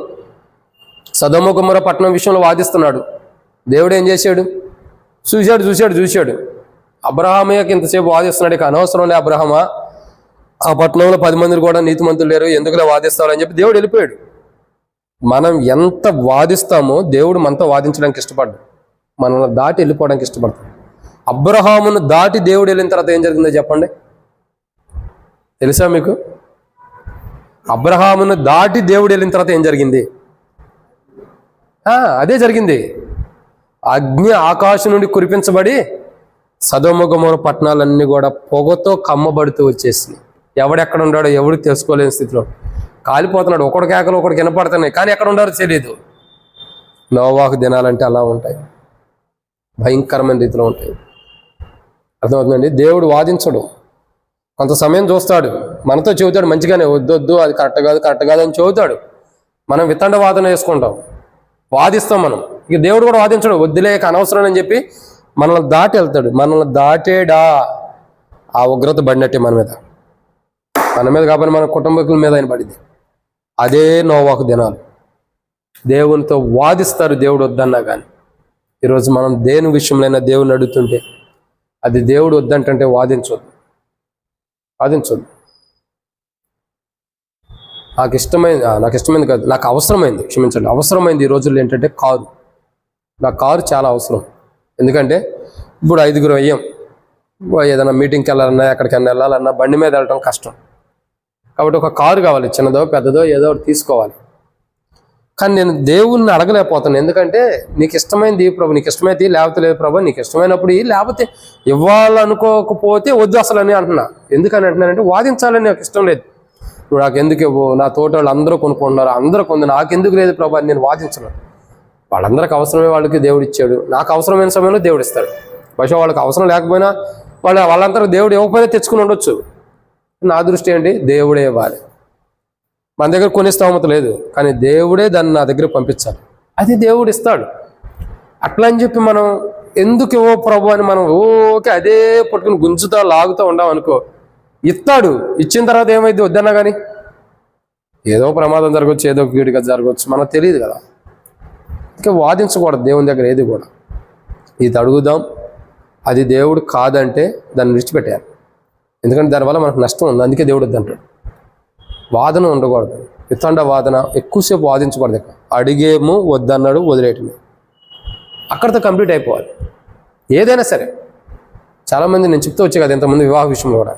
సదొమ గొమొర్రా పట్టణం విషయంలో వాదిస్తున్నాడు. దేవుడు ఏం చేశాడు? చూశాడు. అబ్రహామయ్యకి ఇంతసేపు వాదిస్తున్నాడు, ఇక అనవసరంలే అబ్రహమా, ఆ పట్టణంలో 10 మంది కూడా నీతిమంతులు లేరు, ఎందుకులా వాదిస్తావు అని చెప్పి దేవుడు వెళ్ళిపోయాడు. మనం ఎంత వాదిస్తామో దేవుడు మనతో వాదించడానికి ఇష్టపడ్డాడు, మనల్ని దాటి వెళ్ళిపోవడానికి ఇష్టపడతాడు. అబ్రహామును దాటి దేవుడు వెళ్ళిన తర్వాత ఏం జరిగిందో చెప్పండి, తెలుసా మీకు? అబ్రహామును దాటి దేవుడు వెళ్ళిన తర్వాత ఏం జరిగింది? అదే జరిగింది. అగ్ని ఆకాశం నుండి కురిపించబడి సదొమ గొమొర్రా పట్టణాలన్నీ కూడా పొగతో కమ్మబడుతూ వచ్చేసి, ఎవడెక్కడ ఉన్నాడో ఎవడు తెలుసుకోలేని స్థితిలో కాలిపోతున్నాడు. ఒకటి కేకలు ఒకటి వినపడుతున్నాయి, కానీ ఎక్కడ ఉన్నారో తెలియదు. నోవాహు దినాలంటే అలా ఉంటాయి, భయంకరమైన రీతిలో ఉంటాయి. అర్థమవుతుందండి? దేవుడు వాదించడు, కొంత సమయం చూస్తాడు, మనతో చెబుతాడు మంచిగానే, వద్దు అది కరెక్ట్ కాదు అని చెబుతాడు. మనం వితండ వాదన వేసుకుంటాం, వాదిస్తాం మనం. ఇక దేవుడు కూడా వాదించడు, వద్దులేక అనవసరం అని చెప్పి మనల్ని దాటి వెళ్తాడు. మనల్ని దాటేడా ఆ ఉగ్రత పడినట్టే మన మీద కాబట్టి మన కుటుంబీకుల మీద ఆయన పడింది. అదే నోవాహు దినాలు. దేవునితో వాదిస్తారు దేవుడు వద్దన్నా కానీ. ఈరోజు మనం దేని విషయంలో దేవుని అడుగుతుంటే అది దేవుడు వద్దంటే వాదించొద్దు. నాకు ఇష్టమైంది కాదు, నాకు అవసరమైంది, క్షమించండి, అవసరమైంది. ఈ రోజుల్లో ఏంటంటే నాకు కారు చాలా అవసరం. ఎందుకంటే ఇప్పుడు 5గురు అయ్యాం, ఏదైనా మీటింగ్కి వెళ్ళాలన్నా ఎక్కడికైనా వెళ్ళాలన్నా బండి మీద వెళ్ళడం కష్టం. కాబట్టి ఒక కారు కావాలి, చిన్నదో పెద్దదో ఏదో ఒకటి తీసుకోవాలి. కానీ నేను దేవుణ్ణి అడగలేకపోతాను. ఎందుకంటే నీకు ఇష్టమైంది ప్రభు, నీకు ఇష్టమైతే లేకపోతే లేదు ప్రభు, నీకు ఇష్టమైనప్పుడు లేకపోతే ఇవ్వాలనుకోకపోతే వద్దు అసలు అని అంటున్నా. ఎందుకని అంటున్నానంటే వాదించాలని నాకు ఇష్టం లేదు. నువ్వు నాకు ఎందుకు ఇవ్వు, నా తోట వాళ్ళు అందరూ కొనుక్కుంటున్నారు, అందరూ కొంది, నాకెందుకు లేదు ప్రభు అని నేను వాదించను. వాళ్ళందరికీ అవసరమే వాళ్ళకి దేవుడు ఇచ్చాడు, నాకు అవసరమైన సమయంలో దేవుడు ఇస్తాడు. బహుశా వాళ్ళకి అవసరం లేకపోయినా వాళ్ళంతా దేవుడు ఇవ్వకపోయినా తెచ్చుకుని ఉండొచ్చు. నా దృష్టి ఏంటి, దేవుడే ఇవ్వాలి. మన దగ్గర కొనే స్తోమత లేదు, కానీ దేవుడే దాన్ని నా దగ్గర పంపించాలి, అది దేవుడు ఇస్తాడు. అట్లా అని చెప్పి మనం ఎందుకు ఇవ్వ ప్రభు అని మనం ఓకే అదే పట్టుకుని గుంజుతా లాగుతూ ఉండాం అనుకో, ఇస్తాడు. ఇచ్చిన తర్వాత ఏమైంది వద్దన్నా కానీ ఏదో ప్రమాదం జరగవచ్చు, ఏదో కీడుగా జరగవచ్చు, మనకు తెలియదు కదా. ఇంకా వాదించకూడదు దేవుని దగ్గర ఏది కూడా. ఇది అడుగుదాం, అది దేవుడు కాదంటే దాన్ని విడిచిపెట్టాలి. ఎందుకంటే దానివల్ల మనకు నష్టం ఉంది, అందుకే దేవుడు వద్దంటాడు. వాదన ఉండకూడదు, వితండ వాదన, ఎక్కువసేపు వాదించకూడదు. అడిగేమో వద్దన్నాడు, వదిలేయటమే, అక్కడితో కంప్లీట్ అయిపోవాలి. ఏదైనా సరే చాలామంది నేను చెప్తూ వచ్చే కదా ఇంతమంది వివాహ విషయంలో కూడా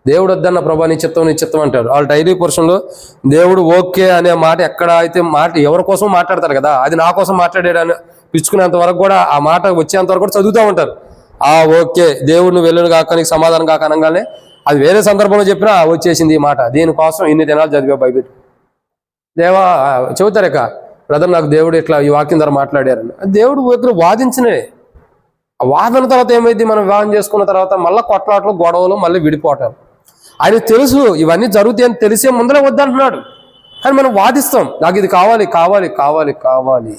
దేవుడు వద్దన్న ప్రభా నీ చిత్తం అంటారు. వాళ్ళ డైలీ పోర్షన్లో దేవుడు ఓకే అనే మాట ఎక్కడ అయితే ఎవరి కోసం మాట్లాడతారు కదా, అది నా కోసం మాట్లాడాడని పిచ్చుకునేంత వరకు కూడా ఆ మాట వచ్చేంత వరకు కూడా చదువుతూ ఉంటారు. ఓకే దేవుడు నువ్వు వెళ్ళను కాక నీకు సమాధానం కాక అనగానే అది వేరే సందర్భంలో చెప్పినా వచ్చేసింది ఈ మాట, దీనికోసం ఇన్ని దినాలు చదివా బైబిల్. దేవా చెబుతారు ఇక బ్రదర్ నాకు దేవుడు ఇట్లా ఈ వాక్యం ద్వారా మాట్లాడారని. దేవుడు దగ్గర వాదించినే, ఆ వాదన తర్వాత ఏమైంది, మనం వివాహం చేసుకున్న తర్వాత మళ్ళీ కొట్లాటలు గొడవలు మళ్ళీ విడిపోవటాలు. ఆయన తెలుసు ఇవన్నీ జరుగుతాయని తెలిసే ముందరే వద్దంటున్నాడు. కానీ మనం వాదిస్తాం, నాకు ఇది కావాలి కావాలి కావాలి కావాలి.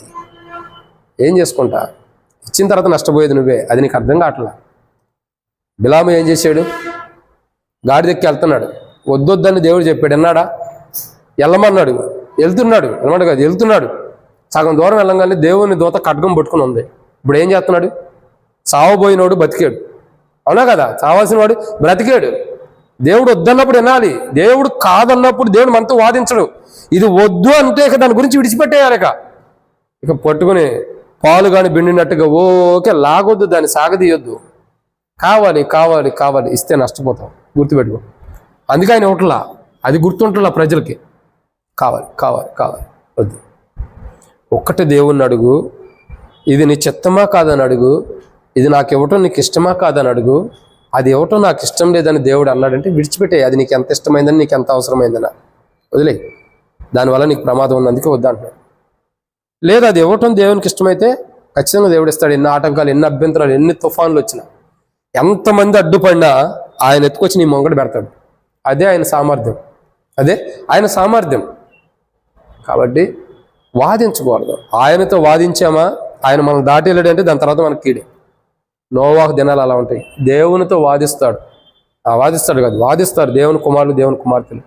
ఏం చేసుకుంటా? ఇచ్చిన తర్వాత నష్టపోయేది నువ్వే. అది నీకు అర్థం కావట్లా. బిలాము ఏం చేశాడు? గాడిదెక్కి వెళ్తున్నాడు, వద్దొద్దని దేవుడు చెప్పాడు, విన్నాడా? వెళ్ళమన్నాడు, వెళ్తున్నాడు. అనమాట కాదు, వెళ్తున్నాడు. సగం దూరం వెళ్ళంగానే దేవుని దూత ఖడ్గం పట్టుకుని ఉంది. ఇప్పుడు ఏం చేస్తున్నాడు? చావబోయినోడు బతికాడు, అవునా కదా? చావాల్సిన వాడు బ్రతికాడు. దేవుడు వద్దన్నప్పుడు వినాలి, దేవుడు కాదన్నప్పుడు దేవుడు మనతో వాదించడు. ఇది వద్దు అంటే ఇక దాని గురించి విడిచిపెట్టేయాలి. ఇక పట్టుకుని పాలు కానీ బిండినట్టుగా ఓకే లాగొద్దు, దాన్ని సాగదీయొద్దు. కావాలి కావాలి కావాలి, ఇస్తే నష్టపోతాం, గుర్తుపెట్టుకో. అందుకే ఆయన ఇవ్వట్లా, అది గుర్తుంటున్నా ప్రజలకి. కావాలి కావాలి కావాలి, వద్దు. ఒక్కటి దేవుణ్ణి అడుగు, ఇది నీ చిత్తమా కాదని అడుగు, ఇది నాకు ఇవ్వటం నీకు ఇష్టమా కాదని అడుగు. అది ఇవ్వటం నాకు ఇష్టం లేదని దేవుడు అన్నాడంటే విడిచిపెట్టే. అది నీకు ఎంత ఇష్టమైందని, నీకు ఎంత అవసరమైందని వదిలే. దానివల్ల నీకు ప్రమాదం ఉంది, అందుకే వద్దంటున్నాడు. లేదు, అది ఇవ్వటం దేవునికి ఇష్టమైతే ఖచ్చితంగా దేవుడు ఇస్తాడు. ఎన్ని ఆటంకాలు, ఎన్ని అభ్యంతరాలు, ఎన్ని తుఫాన్లు వచ్చినా, ఎంతమంది అడ్డుపడినా ఆయన ఎత్తుకొచ్చి నీ మొంగడు పెడతాడు. అదే ఆయన సామర్థ్యం, అదే ఆయన సామర్థ్యం. కాబట్టి వాదించకూడదు. ఆయనతో వాదించామా, ఆయన మనం దాటి వెళ్ళాడంటే దాని తర్వాత మనకి కీడే. నోవాహు దినాలు అలా ఉంటాయి. దేవునితో వాదిస్తాడు, వాదిస్తాడు కాదు, వాదిస్తారు దేవుని కుమారులు, దేవుని కుమార్తెలు.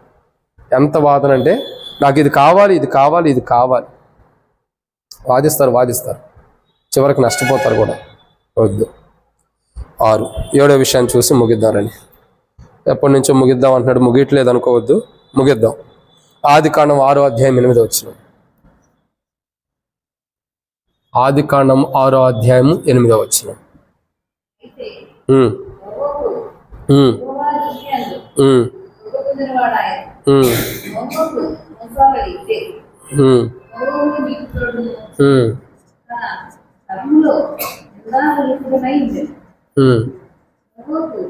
ఎంత వాదన అంటే, నాకు ఇది కావాలి, ఇది కావాలి, ఇది కావాలి. వాదిస్తారు వాదిస్తారు, చివరికి నష్టపోతారు కూడా. వద్దు. 6 7వ విషయాన్ని చూసి ముగిద్దామని. ఎప్పటి నుంచో ముగిద్దాం అంటున్నాడు, ముగియట్లేదు అనుకోవద్దు, ముగిద్దాం. ఆదికాండం 6వ అధ్యాయం 8వ వచనం. ఆదికాండం 6వ అధ్యాయం 8వ వచనం. అయితే నోవహు యెహోవా దృష్టియందు పొందుకున్నవాడాయెను. నోవహు మోసాబడి ఇదే. నోవహు నీతిపరుడును తన తరములో నిందారహితుడనై ఉండెను. నోవహు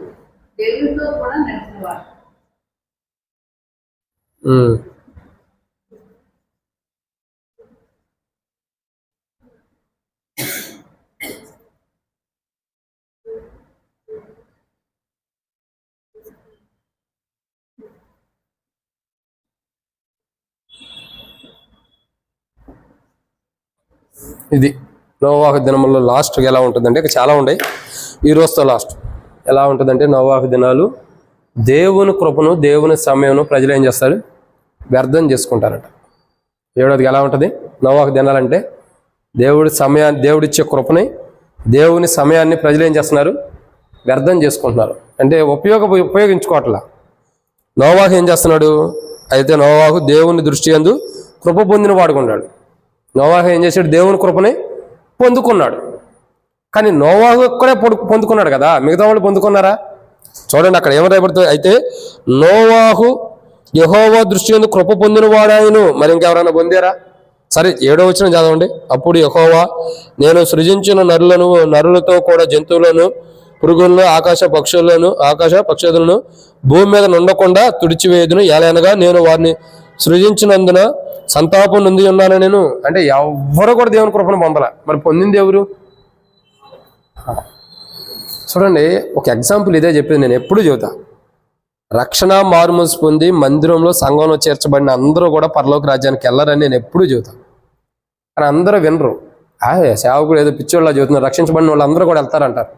దేవునితో కూడా నడిచినవాడు. ఇది నోవాహు దినములలో లాస్ట్ ఎలా ఉంటుందంటే, ఇక చాలా ఉన్నాయి, ఈ రోజుతో లాస్ట్. ఎలా ఉంటుందంటే, నోవాహు దినాలు దేవుని కృపను, దేవుని సమయమును ప్రజలు ఏం చేస్తారు? వ్యర్థం చేసుకుంటారట. 7వది ఎలా ఉంటుంది? నోవాహు దినాలంటే దేవుడి సమయాన్ని, దేవుడిచ్చే కృపని, దేవుని సమయాన్ని ప్రజలు ఏం చేస్తున్నారు? వ్యర్థం చేసుకుంటున్నారు. అంటే ఉపయోగించుకోవట్లా. నోవాహు ఏం చేస్తున్నాడు? అయితే నోవాహు దేవుని దృష్టి యందు కృప పొందిన వాడుకున్నాడు. నోవాహు ఏం చేశాడు? దేవుని కృపని పొందుకున్నాడు. కానీ నోవాహు ఒక్కడే పొందుకున్నాడు కదా, మిగతా వాళ్ళు పొందుకున్నారా? చూడండి అక్కడ ఏమని రాయబడుతుంది? అయితే నోవాహు యెహోవా దృష్టి యందు కృప పొందిన వాడాయను. మరి ఇంకెవరైనా పొందారా? సరే 7వ వచనం చదవండి. అప్పుడు యెహోవా, నేను సృజించిన నరులతో కూడా జంతువులను, పురుగులను, ఆకాశ పక్షులను భూమి మీద నుండకుండా తుడిచివేయుదును. ఎలానగా నేను వారిని సృజించినందున సంతాపం నొంది ఉన్నాను నేను. అంటే ఎవ్వరు కూడా దేవుని కృపను పొందల. మరి పొందింది ఎవరు? చూడండి, ఒక ఎగ్జాంపుల్ ఇదే చెప్పేది నేను ఎప్పుడు చెబుతా. రక్షణ మారుమూసి పొంది మందిరంలో సంఘంలో చేర్చబడిన అందరూ కూడా పరలోక రాజ్యానికి వెళ్ళరని నేను ఎప్పుడు చెబుతాను. కానీ అందరూ వినరు. సేవకుడు ఏదో పిచ్చోళ్ళ చెబుతున్నారు, రక్షించబడిన వాళ్ళు అందరూ కూడా వెళ్తారంటారు.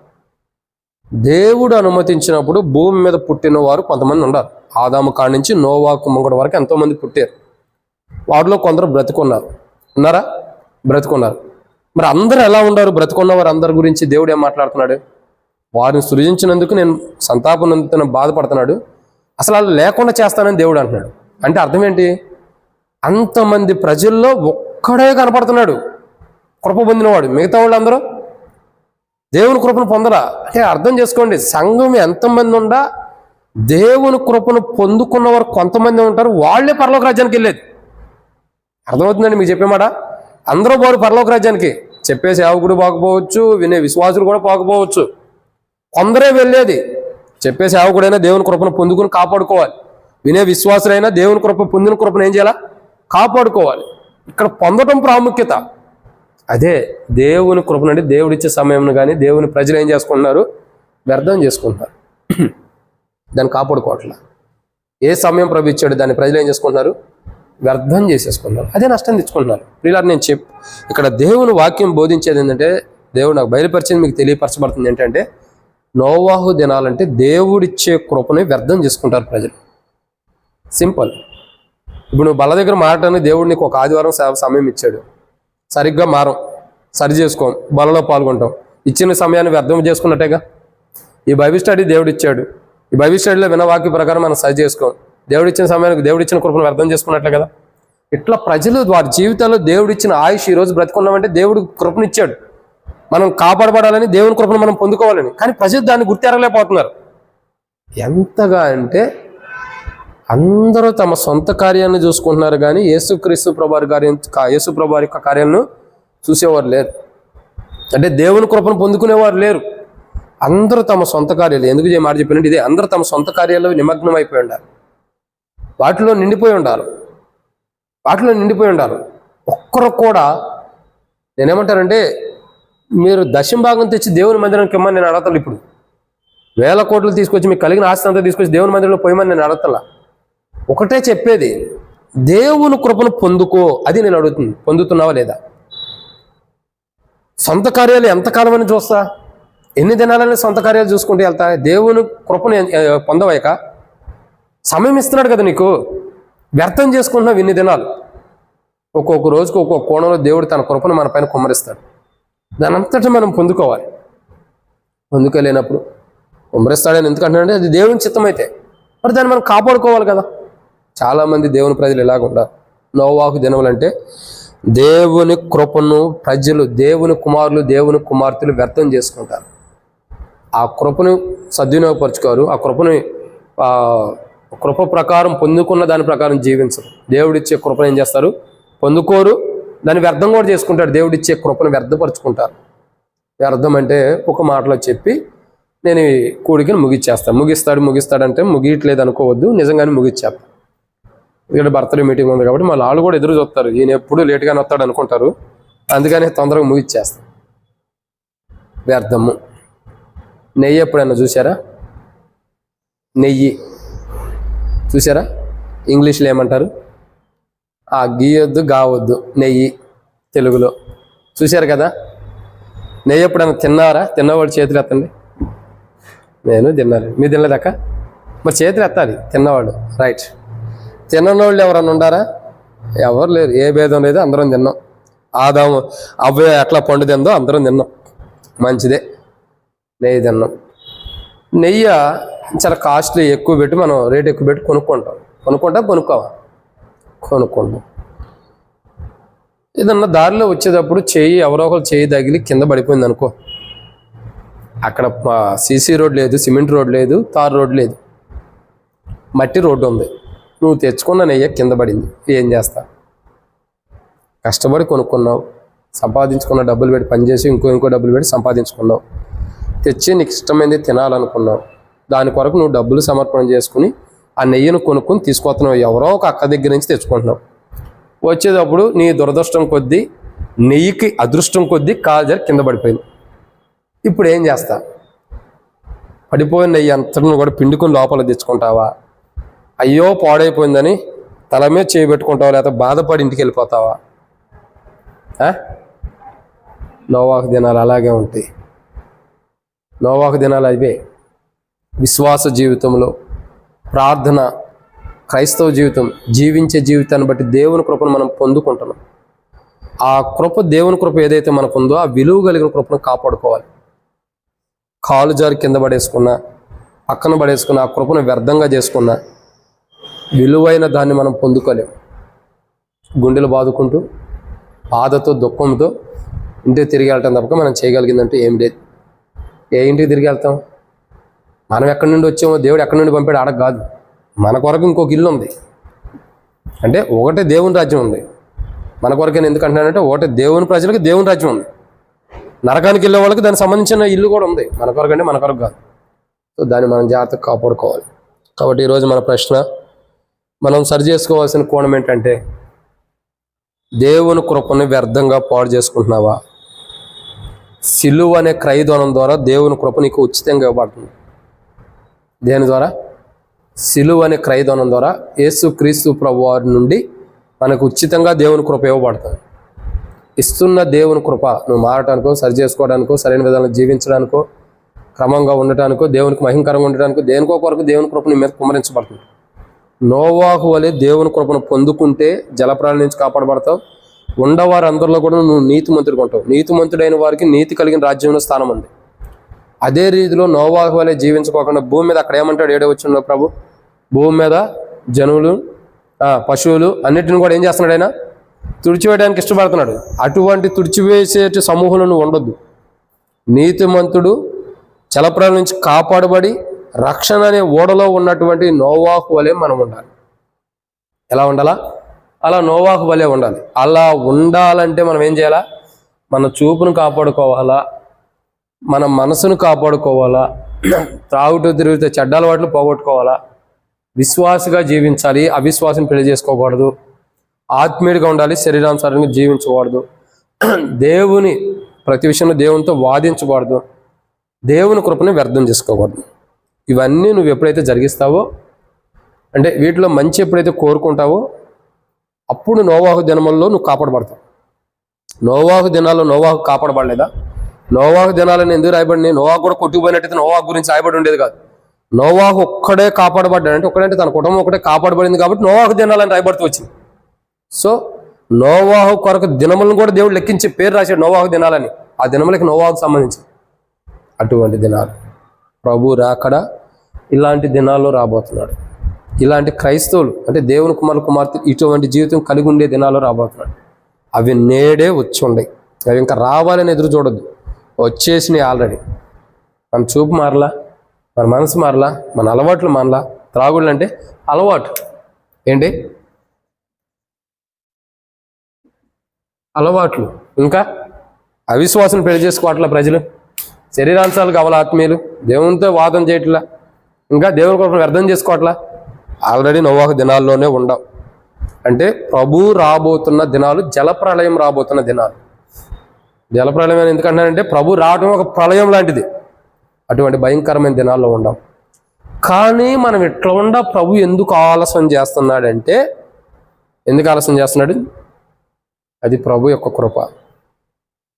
దేవుడు అనుమతించినప్పుడు భూమి మీద పుట్టిన వారు కొంతమంది ఉన్నారు. ఆదాము కాడి నుంచి నోవాహు కుమారుడు వరకు ఎంతోమంది పుట్టారు. వారిలో కొందరు బ్రతుకున్నారు. ఉన్నారా? బ్రతుకున్నారు. మరి అందరూ ఎలా ఉన్నారు? బ్రతుకున్న వారు అందరి గురించి దేవుడు ఏం మాట్లాడుతున్నాడు? వారిని సృజించినందుకు నేను సంతాపం బాధపడుతున్నాడు, అసలు వాళ్ళు లేకుండా చేస్తానని దేవుడు అంటున్నాడు. అంటే అర్థం ఏంటి? అంతమంది ప్రజల్లో ఒక్కడే కనపడుతున్నాడు కృప పొందినవాడు, మిగతా వాళ్ళు అందరూ దేవుని కృపను పొందరా. అంటే అర్థం చేసుకోండి, సంఘం ఎంతమంది ఉండా దేవుని కృపను పొందుకున్నవారు కొంతమంది ఉంటారు, వాళ్ళే పరలోక రాజ్యానికి వెళ్ళేది. అర్థమవుతుందండి మీకు చెప్పేమాట? అందరూ పోరు పరలోక రాజ్యానికి. చెప్పే సేవకుడు పోకపోవచ్చు, వినే విశ్వాసులు కూడా పోకపోవచ్చు, కొందరే వెళ్ళేది. చెప్పే సేవకుడైనా దేవుని కృపను పొందుకుని కాపాడుకోవాలి, వినే విశ్వాసులైనా దేవుని కృప పొందిన కృపను ఏం చేయాలా? కాపాడుకోవాలి. ఇక్కడ పొందటం ప్రాముఖ్యత. అదే దేవుని కృపను అంటే దేవుడిచ్చే సమయం కానీ దేవుని ప్రజలు ఏం చేసుకుంటున్నారు? వ్యర్థం చేసుకుంటున్నారు, దాన్ని కాపాడుకోవట్లా. ఏ సమయం ప్రభు ఇచ్చాడు, దాన్ని ప్రజలు ఏం చేసుకుంటున్నారు? వ్యర్థం చేసేసుకున్నారు. అదే నష్టం తెచ్చుకుంటున్నారు. ప్రియులారా, నేను ఇక్కడ దేవుని వాక్యం బోధించేది ఏంటంటే, దేవుడు నాకు బయలుపరిచింది మీకు తెలియపరచబడుతుంది ఏంటంటే, నోవాహు దినాలంటే దేవుడిచ్చే కృపని వ్యర్థం చేసుకుంటారు ప్రజలు. సింపుల్. ఇప్పుడు నువ్వు బల్ల దగ్గర మారటానికి దేవుడు నీకు ఒక ఆదివారం సమయం ఇచ్చాడు. సరిగ్గా మారం, సరి చేసుకోం, బలలో పాల్గొంటాం. ఇచ్చిన సమయాన్ని వ్యర్థం చేసుకున్నట్టేగా. ఈ బైబిల్ స్టడీ దేవుడు ఇచ్చాడు. ఈ బైబిల్ స్టడీలో విన్న వాక్య ప్రకారం మనం సరి చేసుకోం. దేవుడిచ్చిన సమయానికి దేవుడిచ్చిన కృపను వ్యర్థం చేసుకున్నట్లే కదా. ఇట్లా ప్రజలు వారి జీవితాల్లో దేవుడిచ్చిన ఆయుష్ ఈరోజు బ్రతుకున్నామంటే దేవుడు కృపనిచ్చాడు. మనం కాపాడబడాలని, దేవుని కృపను మనం పొందుకోవాలని. కానీ ప్రజలు దాన్ని గుర్తెరగలేకపోతున్నారు. ఎంతగా అంటే అందరూ తమ సొంత కార్యాన్ని చూసుకుంటున్నారు కానీ యేసుక్రీస్తు ప్రభువారి యొక్క కార్యాలను చూసేవారు లేరు. అంటే దేవుని కృపను పొందుకునేవారు లేరు. అందరూ తమ సొంత కార్యాలు, ఎందుకు మాట చెప్పినట్టు ఇదే, అందరూ తమ సొంత కార్యాల్లో నిమగ్నం అయిపోయి ఉండాలి. వాటిలో నిండిపోయి ఉండాలి. ఒక్కరు కూడా నేనేమంటారంటే, మీరు దశమ భాగం తెచ్చి దేవుని మందిరానికి ఇమ్మని నేను అడగతాను. ఇప్పుడు 1000 కోట్లు తీసుకొచ్చి మీకు కలిగిన ఆస్తి అంతా తీసుకొచ్చి దేవుని మందిరంలో పోయమని నేను అడగతలా. ఒకటే చెప్పేది, దేవుని కృపను పొందుకో. అది నేను అడుగుతుంది. పొందుతున్నావా లేదా? సొంత కార్యాలు ఎంతకాలం అని చూస్తా? ఎన్ని దినాలని సొంత కార్యాలు చూసుకుంటూ వెళ్తా? దేవుని కృపను పొందవైక సమయం ఇస్తున్నాడు కదా నీకు. వ్యర్థం చేసుకుంటున్నావు ఇన్ని దినాలు. ఒక్కొక్క రోజుకు ఒక్కొక్క కోణంలో దేవుడు తన కృపను మన పైన కుమ్మరిస్తాడు. దాని అంతటా మనం పొందుకోవాలి. పొందుకోలేనప్పుడు కుమ్మరిస్తాడని ఎందుకంటున్నాడంటే అది దేవుని చిత్తం అయితే మరి దాన్ని మనం కాపాడుకోవాలి కదా. చాలామంది దేవుని ప్రజలు ఇలాగ ఉంటారు. నోవాహు దినములు అంటే దేవుని కృపను ప్రజలు, దేవుని కుమారులు, దేవుని కుమార్తెలు వ్యర్థం చేసుకుంటారు. ఆ కృపను సద్వినియోగపరుచుకోరు. ఆ కృపను కృప ప్రకారం పొందుకున్న దాని ప్రకారం జీవించరు. దేవుడిచ్చే కృపను ఏం చేస్తారు? పొందుకోరు. దాన్ని వ్యర్థం కూడా చేసుకుంటారు. దేవుడిచ్చే కృపను వ్యర్థపరుచుకుంటారు. వ్యర్థం అంటే ఒక మాటలో చెప్పి నేను ఈ కూడికను ముగిస్తాడంటే ముగియట్లేదు అనుకోవద్దు, నిజంగానే ముగిచ్చేస్తాను. ఇక్కడ బర్త్డే మీటింగ్ ఉంది కాబట్టి మళ్ళీ వాళ్ళు కూడా ఎదురు చూస్తారు, ఈయన ఎప్పుడు లేట్గానే వస్తాడు అనుకుంటారు. అందుకని తొందరగా ముగిచ్చేస్తాం. వ్యర్థము. నెయ్యి ఎప్పుడైనా చూసారా? నెయ్యి చూసారా? ఇంగ్లీష్లో ఏమంటారు? గీయొద్దు, గావద్దు, నెయ్యి తెలుగులో. చూశారు కదా? నెయ్యి ఎప్పుడైనా తిన్నారా? తిన్నవాడు చేతులు ఎత్తండి. నేను తిన్నాను. మీరు తినలేదక్క? మరి చేతులు ఎత్తాలి తిన్నవాడు. రైట్. తిన్నవాళ్ళు ఎవరన్నా ఉండారా? ఎవరు లేరు. ఏ భేదం లేదు, అందరం తిన్నాం. ఆదాము అవ్వే ఎట్లా పండు తిందో అందరం తిన్నాం. మంచిదే. నెయ్యి తిన్నాం. నెయ్యి చాలా కాస్ట్లీ, ఎక్కువ పెట్టి మనం రేట్ ఎక్కువ పెట్టి కొనుక్కోవాలి. ఏదన్నా దారిలో వచ్చేటప్పుడు ఎవరో ఒకరు చేయి తగిలి కింద పడిపోయింది అనుకో. అక్కడ సీసీ రోడ్ లేదు, సిమెంట్ రోడ్ లేదు, తార్ రోడ్ లేదు, మట్టి రోడ్డు ఉంది. నువ్వు తెచ్చుకున్న నెయ్యి కింద పడింది. ఏం చేస్తా? కష్టపడి కొనుక్కున్నావు, సంపాదించుకున్న డబ్బులు పెట్టి పనిచేసి ఇంకో డబ్బులు పెట్టి సంపాదించుకున్నావు, తెచ్చి నీకు ఇష్టమైంది తినాలనుకున్నావు. దాని కొరకు నువ్వు డబ్బులు సమర్పణ చేసుకుని ఆ నెయ్యిని కొనుక్కొని తీసుకొస్తున్నావు. ఎవరో ఒక అక్క దగ్గర నుంచి తెచ్చుకుంటున్నావు. వచ్చేటప్పుడు నీ దురదృష్టం కొద్దీ, నెయ్యికి అదృష్టం కొద్దీ కాజర్ కింద పడిపోయింది. ఇప్పుడు ఏం చేస్తా? పడిపోయిన నెయ్యి అంతటిని కూడా పిండుకొని లోపల తెచ్చుకుంటావా? అయ్యో పాడైపోయిందని తల మీద చేయబెట్టుకుంటావా? లేకపోతే బాధపడి ఇంటికి వెళ్ళిపోతావా? నోవాహు దినాలు అలాగే ఉంటాయి. నోవాహు దినాలు అవే. విశ్వాస జీవితంలో, ప్రార్థన, క్రైస్తవ జీవితం, జీవించే జీవితాన్ని బట్టి దేవుని కృపను మనం పొందుకుంటున్నాం. ఆ కృప, దేవుని కృప ఏదైతే మనకు ఉందో ఆ విలువ కలిగిన కృపను కాపాడుకోవాలి. కాలు జారి కింద పడేసుకున్నా, పక్కన పడేసుకున్నా, ఆ కృపను వ్యర్థంగా చేసుకున్నా విలువైన దాన్ని మనం పొందుకోలేము. గుండెలు బాదుకుంటూ, బాధతో, దుఃఖంతో ఇంటికి తిరిగి వెళ్ళటం తప్పక మనం చేయగలిగిందంటే ఏం లేదు. ఏ ఇంటికి తిరిగి వెళ్తాం? మనం ఎక్కడి నుండి వచ్చామో, దేవుడు ఎక్కడి నుండి పంపాడు ఆడకు కాదు. మన కొరకు ఇంకొక ఇల్లు ఉంది. అంటే ఒకటే దేవుని రాజ్యం ఉంది. మన కొరకే ఎందుకంటున్నానంటే ఒకటే దేవుని ప్రజలకు దేవుని రాజ్యం ఉంది. నరకానికి వెళ్ళే వాళ్ళకి దానికి సంబంధించిన ఇల్లు కూడా ఉంది. మన కొరకు అంటే మన కొరకు కాదు. సో దాన్ని మనం జాగ్రత్తగా కాపాడుకోవాలి. కాబట్టి ఈరోజు మన ప్రశ్న, మనం సరి చేసుకోవాల్సిన కోణం ఏంటంటే, దేవుని కృపను వ్యర్థంగా పాడు చేసుకుంటున్నావా? సిలువ అనే క్రయధనం ద్వారా దేవుని కృప నీకు ఉచితంగా ఇవ్వబడుతుంది. దేని ద్వారా? సిలువ అనే క్రయధనం ద్వారా యేసుక్రీస్తు ప్రభువారి నుండి మనకు ఉచితంగా దేవుని కృప ఇవ్వబడుతుంది. ఇస్తున్న దేవుని కృప నువ్వు మారటానికో, సరి చేసుకోవడానికో, సరైన విధానంలో జీవించడానికో, క్రమంగా ఉండటానికో, దేవునికి మహిమకరంగా ఉండటానికో, దేనికో కొరకు దేవుని కృప నీ మీద కుమ్మరించబడుతుంది. నోవాహు వలె దేవుని కృపను పొందుకుంటే జలప్రాణి నుంచి కాపాడబడతావు. ఉండవారు అందరిలో కూడా నువ్వు నీతిమంతుడిగా ఉంటావు. నీతిమంతుడైన వారికి నీతి కలిగిన రాజ్యంలో స్థానం ఉంది. అదే రీతిలో నోవాహు వలె జీవించుకోకుండా భూమి మీద అక్కడ ఏమంటాడు 7వ వచనంలో ప్రభు, భూమి మీద జనులు, పశువులు అన్నిటిని కూడా ఏం చేస్తున్నాడు? ఆయన తుడిచివేయడానికి ఇష్టపడుతున్నాడు. అటువంటి తుడిచివేసే సమూహంలో నువ్వు ఉండొద్దు. నీతిమంతుడు జలప్రాణి నుంచి కాపాడబడి రక్షణ అనే ఓడలో ఉన్నటువంటి నోవాహు వలె మనం ఉండాలి. ఎలా ఉండాలా? అలా నోవాహు వలె ఉండాలి. అలా ఉండాలంటే మనం ఏం చేయాలా? మన చూపును కాపాడుకోవాలా, మన మనసును కాపాడుకోవాలా, త్రాగుతూ తిరిగితే చెడ్డ అలవాట్లు పోగొట్టుకోవాలా, విశ్వాసగా జీవించాలి, అవిశ్వాసం పెళ్లి చేసుకోకూడదు, ఆత్మీయుడిగా ఉండాలి, శరీరానుసారంగా జీవించకూడదు, దేవుని ప్రతి విషయంలో దేవునితో వాదించకూడదు, దేవుని కృపని వ్యర్థం చేసుకోకూడదు. ఇవన్నీ నువ్వు ఎప్పుడైతే జరిగిస్తావో, అంటే వీటిలో మంచి ఎప్పుడైతే కోరుకుంటావో అప్పుడు నోవాహు దినముల్లో నువ్వు కాపాడబడతావు. నోవాహు దినాల్లో నోవాహు కాపాడబడలేదా? నోవాహు దినాలని ఎందుకు రాయబడి? నోవాహు కూడా కొట్టుకుపోయినట్టయితే నోవాహు గురించి రాయబడి ఉండేది కాదు. నోవాహు ఒక్కడే కాపాడబడ్డాడు, అంటే ఒక్కడంటే తన కుటుంబం ఒకటే కాపాడబడింది కాబట్టి నోవాహు దినాలని రాయబడుతూ వచ్చింది. సో నోవాహు కొరకు దినములను కూడా దేవుడు లెక్కించి పేరు రాశాడు నోవాహు దినాలని. ఆ దినములకి నోవాహుకు సంబంధించి అటువంటి దినాలు ప్రభు రాకడ ఇలాంటి దినాల్లో రాబోతున్నాడు. ఇలాంటి క్రైస్తవులు అంటే దేవుని కుమార్తె ఇటువంటి జీవితం కలిగి ఉండే దినాల్లో రాబోతున్నాడు. అవి నేడే వచ్చి ఉన్నాయి. అవి ఇంకా రావాలని ఎదురు చూడొద్దు, వచ్చేసినాయి ఆల్రెడీ. మన చూపు మారలా, మన మనసు మారలా, మన అలవాట్లు మారలా. త్రాగుళ్ళు అంటే అలవాటు ఏంటి? అలవాట్లు. ఇంకా అవిశ్వాసం పెళ్లి చేసుకోవట్లా ప్రజలు, శరీరాంశాలు కావాలి ఆత్మీయులు, దేవునితో వాదం చేయట్లా, ఇంకా దేవుని కోసం వ్యర్థం చేసుకోవట్లా. ఆల్రెడీ నోవాహు దినాల్లోనే ఉండవు. అంటే ప్రభు రాబోతున్న దినాలు జలప్రళయం రాబోతున్న దినాలు. జలప్రళయం అని ఎందుకంటానంటే ప్రభు రావడం ఒక ప్రళయం లాంటిది. అటువంటి భయంకరమైన దినాల్లో ఉండవు. కానీ మనం ఇట్లా ప్రభు ఎందుకు ఆలస్యం చేస్తున్నాడంటే, ఎందుకు ఆలస్యం చేస్తున్నాడు? అది ప్రభు యొక్క కృప.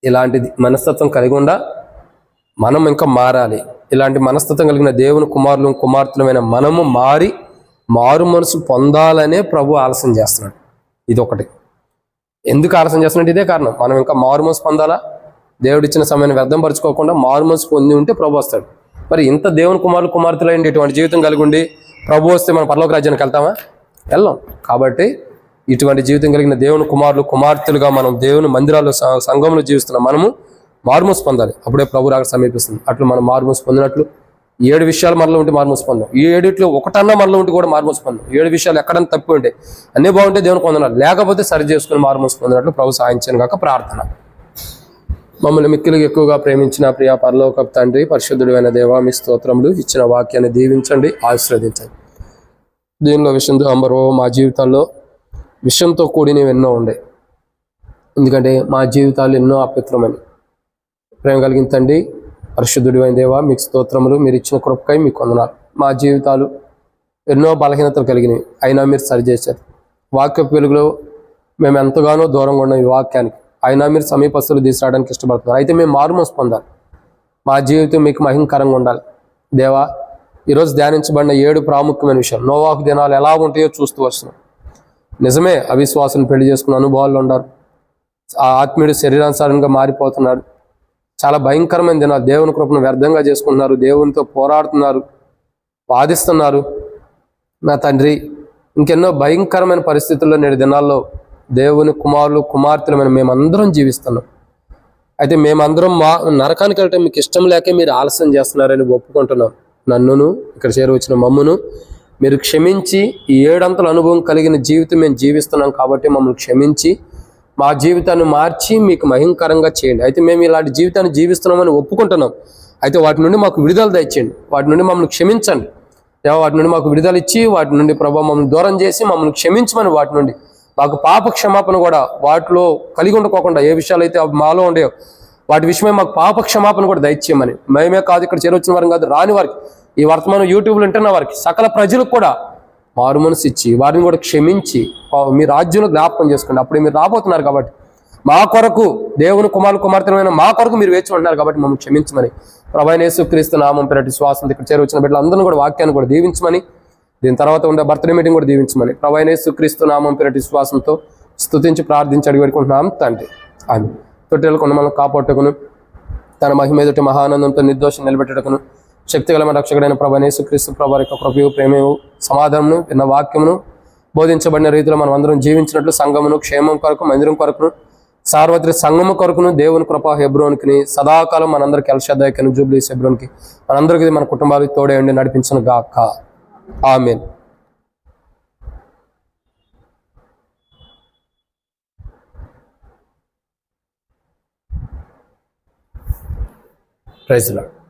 ఇలాంటి మనస్తత్వం కలిగి మనం ఇంకా మారాలి. ఇలాంటి మనస్తత్వం కలిగిన దేవుని కుమారులు కుమార్తెలమైన మనము మారు మనసు పొందాలనే ప్రభు ఆలస్యం చేస్తున్నాడు. ఇది ఒకటి. ఎందుకు ఆలస్యం చేస్తున్నాడు? ఇదే కారణం. మనం ఇంకా మారు మనసు పొందాలా, దేవుడిచ్చిన సమయాన్ని వ్యర్థం పరుచుకోకుండా మారు మనసు పొంది ఉంటే ప్రభు వస్తాడు. మరి ఇంత దేవుని కుమారులు కుమార్తెలైన ఇటువంటి జీవితం కలిగి ఉండి ప్రభు వస్తే మనం పరలోక రాజ్యానికి వెళ్తామా? వెళ్ళాం. కాబట్టి ఇటువంటి జీవితం కలిగిన దేవుని కుమారులు కుమార్తెలుగా మనం దేవుని మందిరాల్లో సంఘంలో జీవిస్తున్నాం. మనము మారుమూసు పొందాలి. అప్పుడే ప్రభు రాక సమీపిస్తుంది. అట్లు మనం మారుమూసు పొందినట్లు 7 విషయాలు మనలో ఉంటే మారుమూసు పొందాం. ఈ 7లో ఒకటన్నా మనలో ఉంటే కూడా మారుమూసు పొందాం. 7 విషయాలు ఎక్కడన్నా తప్పి ఉంటే అన్నీ బాగుంటే దేవుని పొందనాలి, లేకపోతే సరి చేసుకుని మారుమూసు పొందినట్లు ప్రభు సాయించను కాక ప్రార్థన. మమ్మల్ని మిక్కిలిగా ఎక్కువగా ప్రేమించిన ప్రియ పరలోకపు తండ్రి, పరిశుద్ధుడు అయిన దేవా, మీ స్తోత్రములు. ఇచ్చిన వాక్యాన్ని దీవించండి, ఆశీర్వదించండి. దీనిలో విషయంతో అంబరో మా జీవితాల్లో విషయంతో కూడినవి ఎన్నో ఉండే, ఎందుకంటే మా జీవితాలు ఎన్నో అపవిత్రమని. ప్రేమ కలిగిన తండ్రి, పరిశుద్ధుడు అయిన దేవా, మీకు స్తోత్రములు. మీరు ఇచ్చిన కృపకై మీకు వందనాలు. మా జీవితాలు ఎన్నో బలహీనతలు కలిగినవి, అయినా మీరు సరిచేశారు. వాక్యపు వెలుగులో మేము ఎంతగానో దూరంగా ఉన్నాం ఈ వాక్యానికి, అయినా మీరు సమీపస్తులు తీసుకురావడానికి ఇష్టపడుతున్నారు. అయితే మేము మారుమోసు పొందాలి. మా జీవితం మీకు మహిమకరంగా ఉండాలి. దేవా, ఈరోజు ధ్యానించబడిన 7 ప్రాముఖ్యమైన విషయాలు నోవాహు దినాలు ఎలా ఉంటాయో చూస్తూ వస్తున్నాం. నిజమే, అవిశ్వాసం పెళ్లి చేసుకున్న అనుభవాలు ఉన్నారు. ఆ ఆత్మీయుడు శరీరానుసారంగా మారిపోతున్నాడు. చాలా భయంకరమైన దినాలు. దేవుని కృపను వ్యర్థంగా చేసుకుంటున్నారు, దేవునితో పోరాడుతున్నారు, వాదిస్తున్నారు. నా తండ్రి, ఇంకెన్నో భయంకరమైన పరిస్థితుల్లో నేడు దినాల్లో దేవుని కుమారులు కుమార్తెలమైన మేమందరం జీవిస్తున్నాం. అయితే మేమందరం నరకానికి వెళ్ళటం మీకు ఇష్టం లేకే మీరు ఆలస్యం చేస్తున్నారని ఒప్పుకుంటున్నాం. నన్నును ఇక్కడ చేరువచ్చిన మమ్మును మీరు క్షమించి ఈ 7 అంతల అనుభవం కలిగిన జీవితం మేము జీవిస్తున్నాం కాబట్టి మమ్మల్ని క్షమించి మా జీవితాన్ని మార్చి మీకు మహిమకరంగా చేయండి. అయితే మేము ఇలాంటి జీవితాన్ని జీవిస్తున్నామని ఒప్పుకుంటున్నాం. అయితే వాటి నుండి మాకు విడుదల దయచేయండి, వాటి నుండి మమ్మల్ని క్షమించండి. వాటి నుండి మాకు విడుదల ఇచ్చి వాటి నుండి ప్రభావం మమ్మల్ని దూరం చేసి మమ్మల్ని క్షమించమని, వాటి నుండి మాకు పాప క్షమాపణ కూడా వాటిలో కలిగి ఉండకోకుండా ఏ విషయాలు అయితే మాలో ఉండేవో వాటి విషయమే మాకు పాప క్షమాపణ కూడా దయచేయమని, మేమే కాదు ఇక్కడ చేరొచ్చిన వారం కాదు, రాని వారికి, ఈ వర్తమానం యూట్యూబ్లో వింటున్న వారికి, సకల ప్రజలకు కూడా మారు మనసు ఇచ్చి వారిని కూడా క్షమించి మీ రాజ్యంలో జ్ఞాపకం చేసుకోండి. అప్పుడు మీరు రాబోతున్నారు కాబట్టి మా కొరకు దేవుని కుమార్తెమైన మా కొరకు మీరు వేచి ఉంటున్నారు కాబట్టి మమ్మల్ని క్షమించమని ప్రభువైన యేసుక్రీస్తు నామం పేరటి విశ్వాసం ఇక్కడ చేరువచ్చిన బిడ్డలందరినీ కూడా వాక్యాన్ని కూడా దీవించమని, దీని తర్వాత ఉండే బర్త్డే మీటింగ్ కూడా దీవించమని ప్రభువైన యేసుక్రీస్తు నామం పేరటి విశ్వాసంతో స్తుతించి ప్రార్థించి అడిగి పెట్టుకుంటున్నాం తండ్రి. ఆమె తొట్టెలకు మనల్ని కాపాడుటకును తన మహిమ ఎదుటి మహానందంతో నిర్దోషం నిలబెట్టుటకును శక్తిగల రక్షకుడైన ప్రభువైన యేసుక్రీస్తు ప్రభు యొక్క కృపయు ప్రేమయు సమాధానమును విన్న వాక్యమును బోధించబడిన రీతిలో మనం అందరం జీవించినట్లు సంఘమును క్షేమం కొరకు మందిరం కొరకును సార్వత్రిక సంఘము కొరకును దేవుని కృప హెబ్రోన్కి సదాకాలం మనందరికి ఎల్షదాయకను జూబ్లీస్ హెబ్రోన్కి మనందరికీ మన కుటుంబాలకు తోడే ఉండి నడిపించను గాక. ఆమేన్. Praise lord.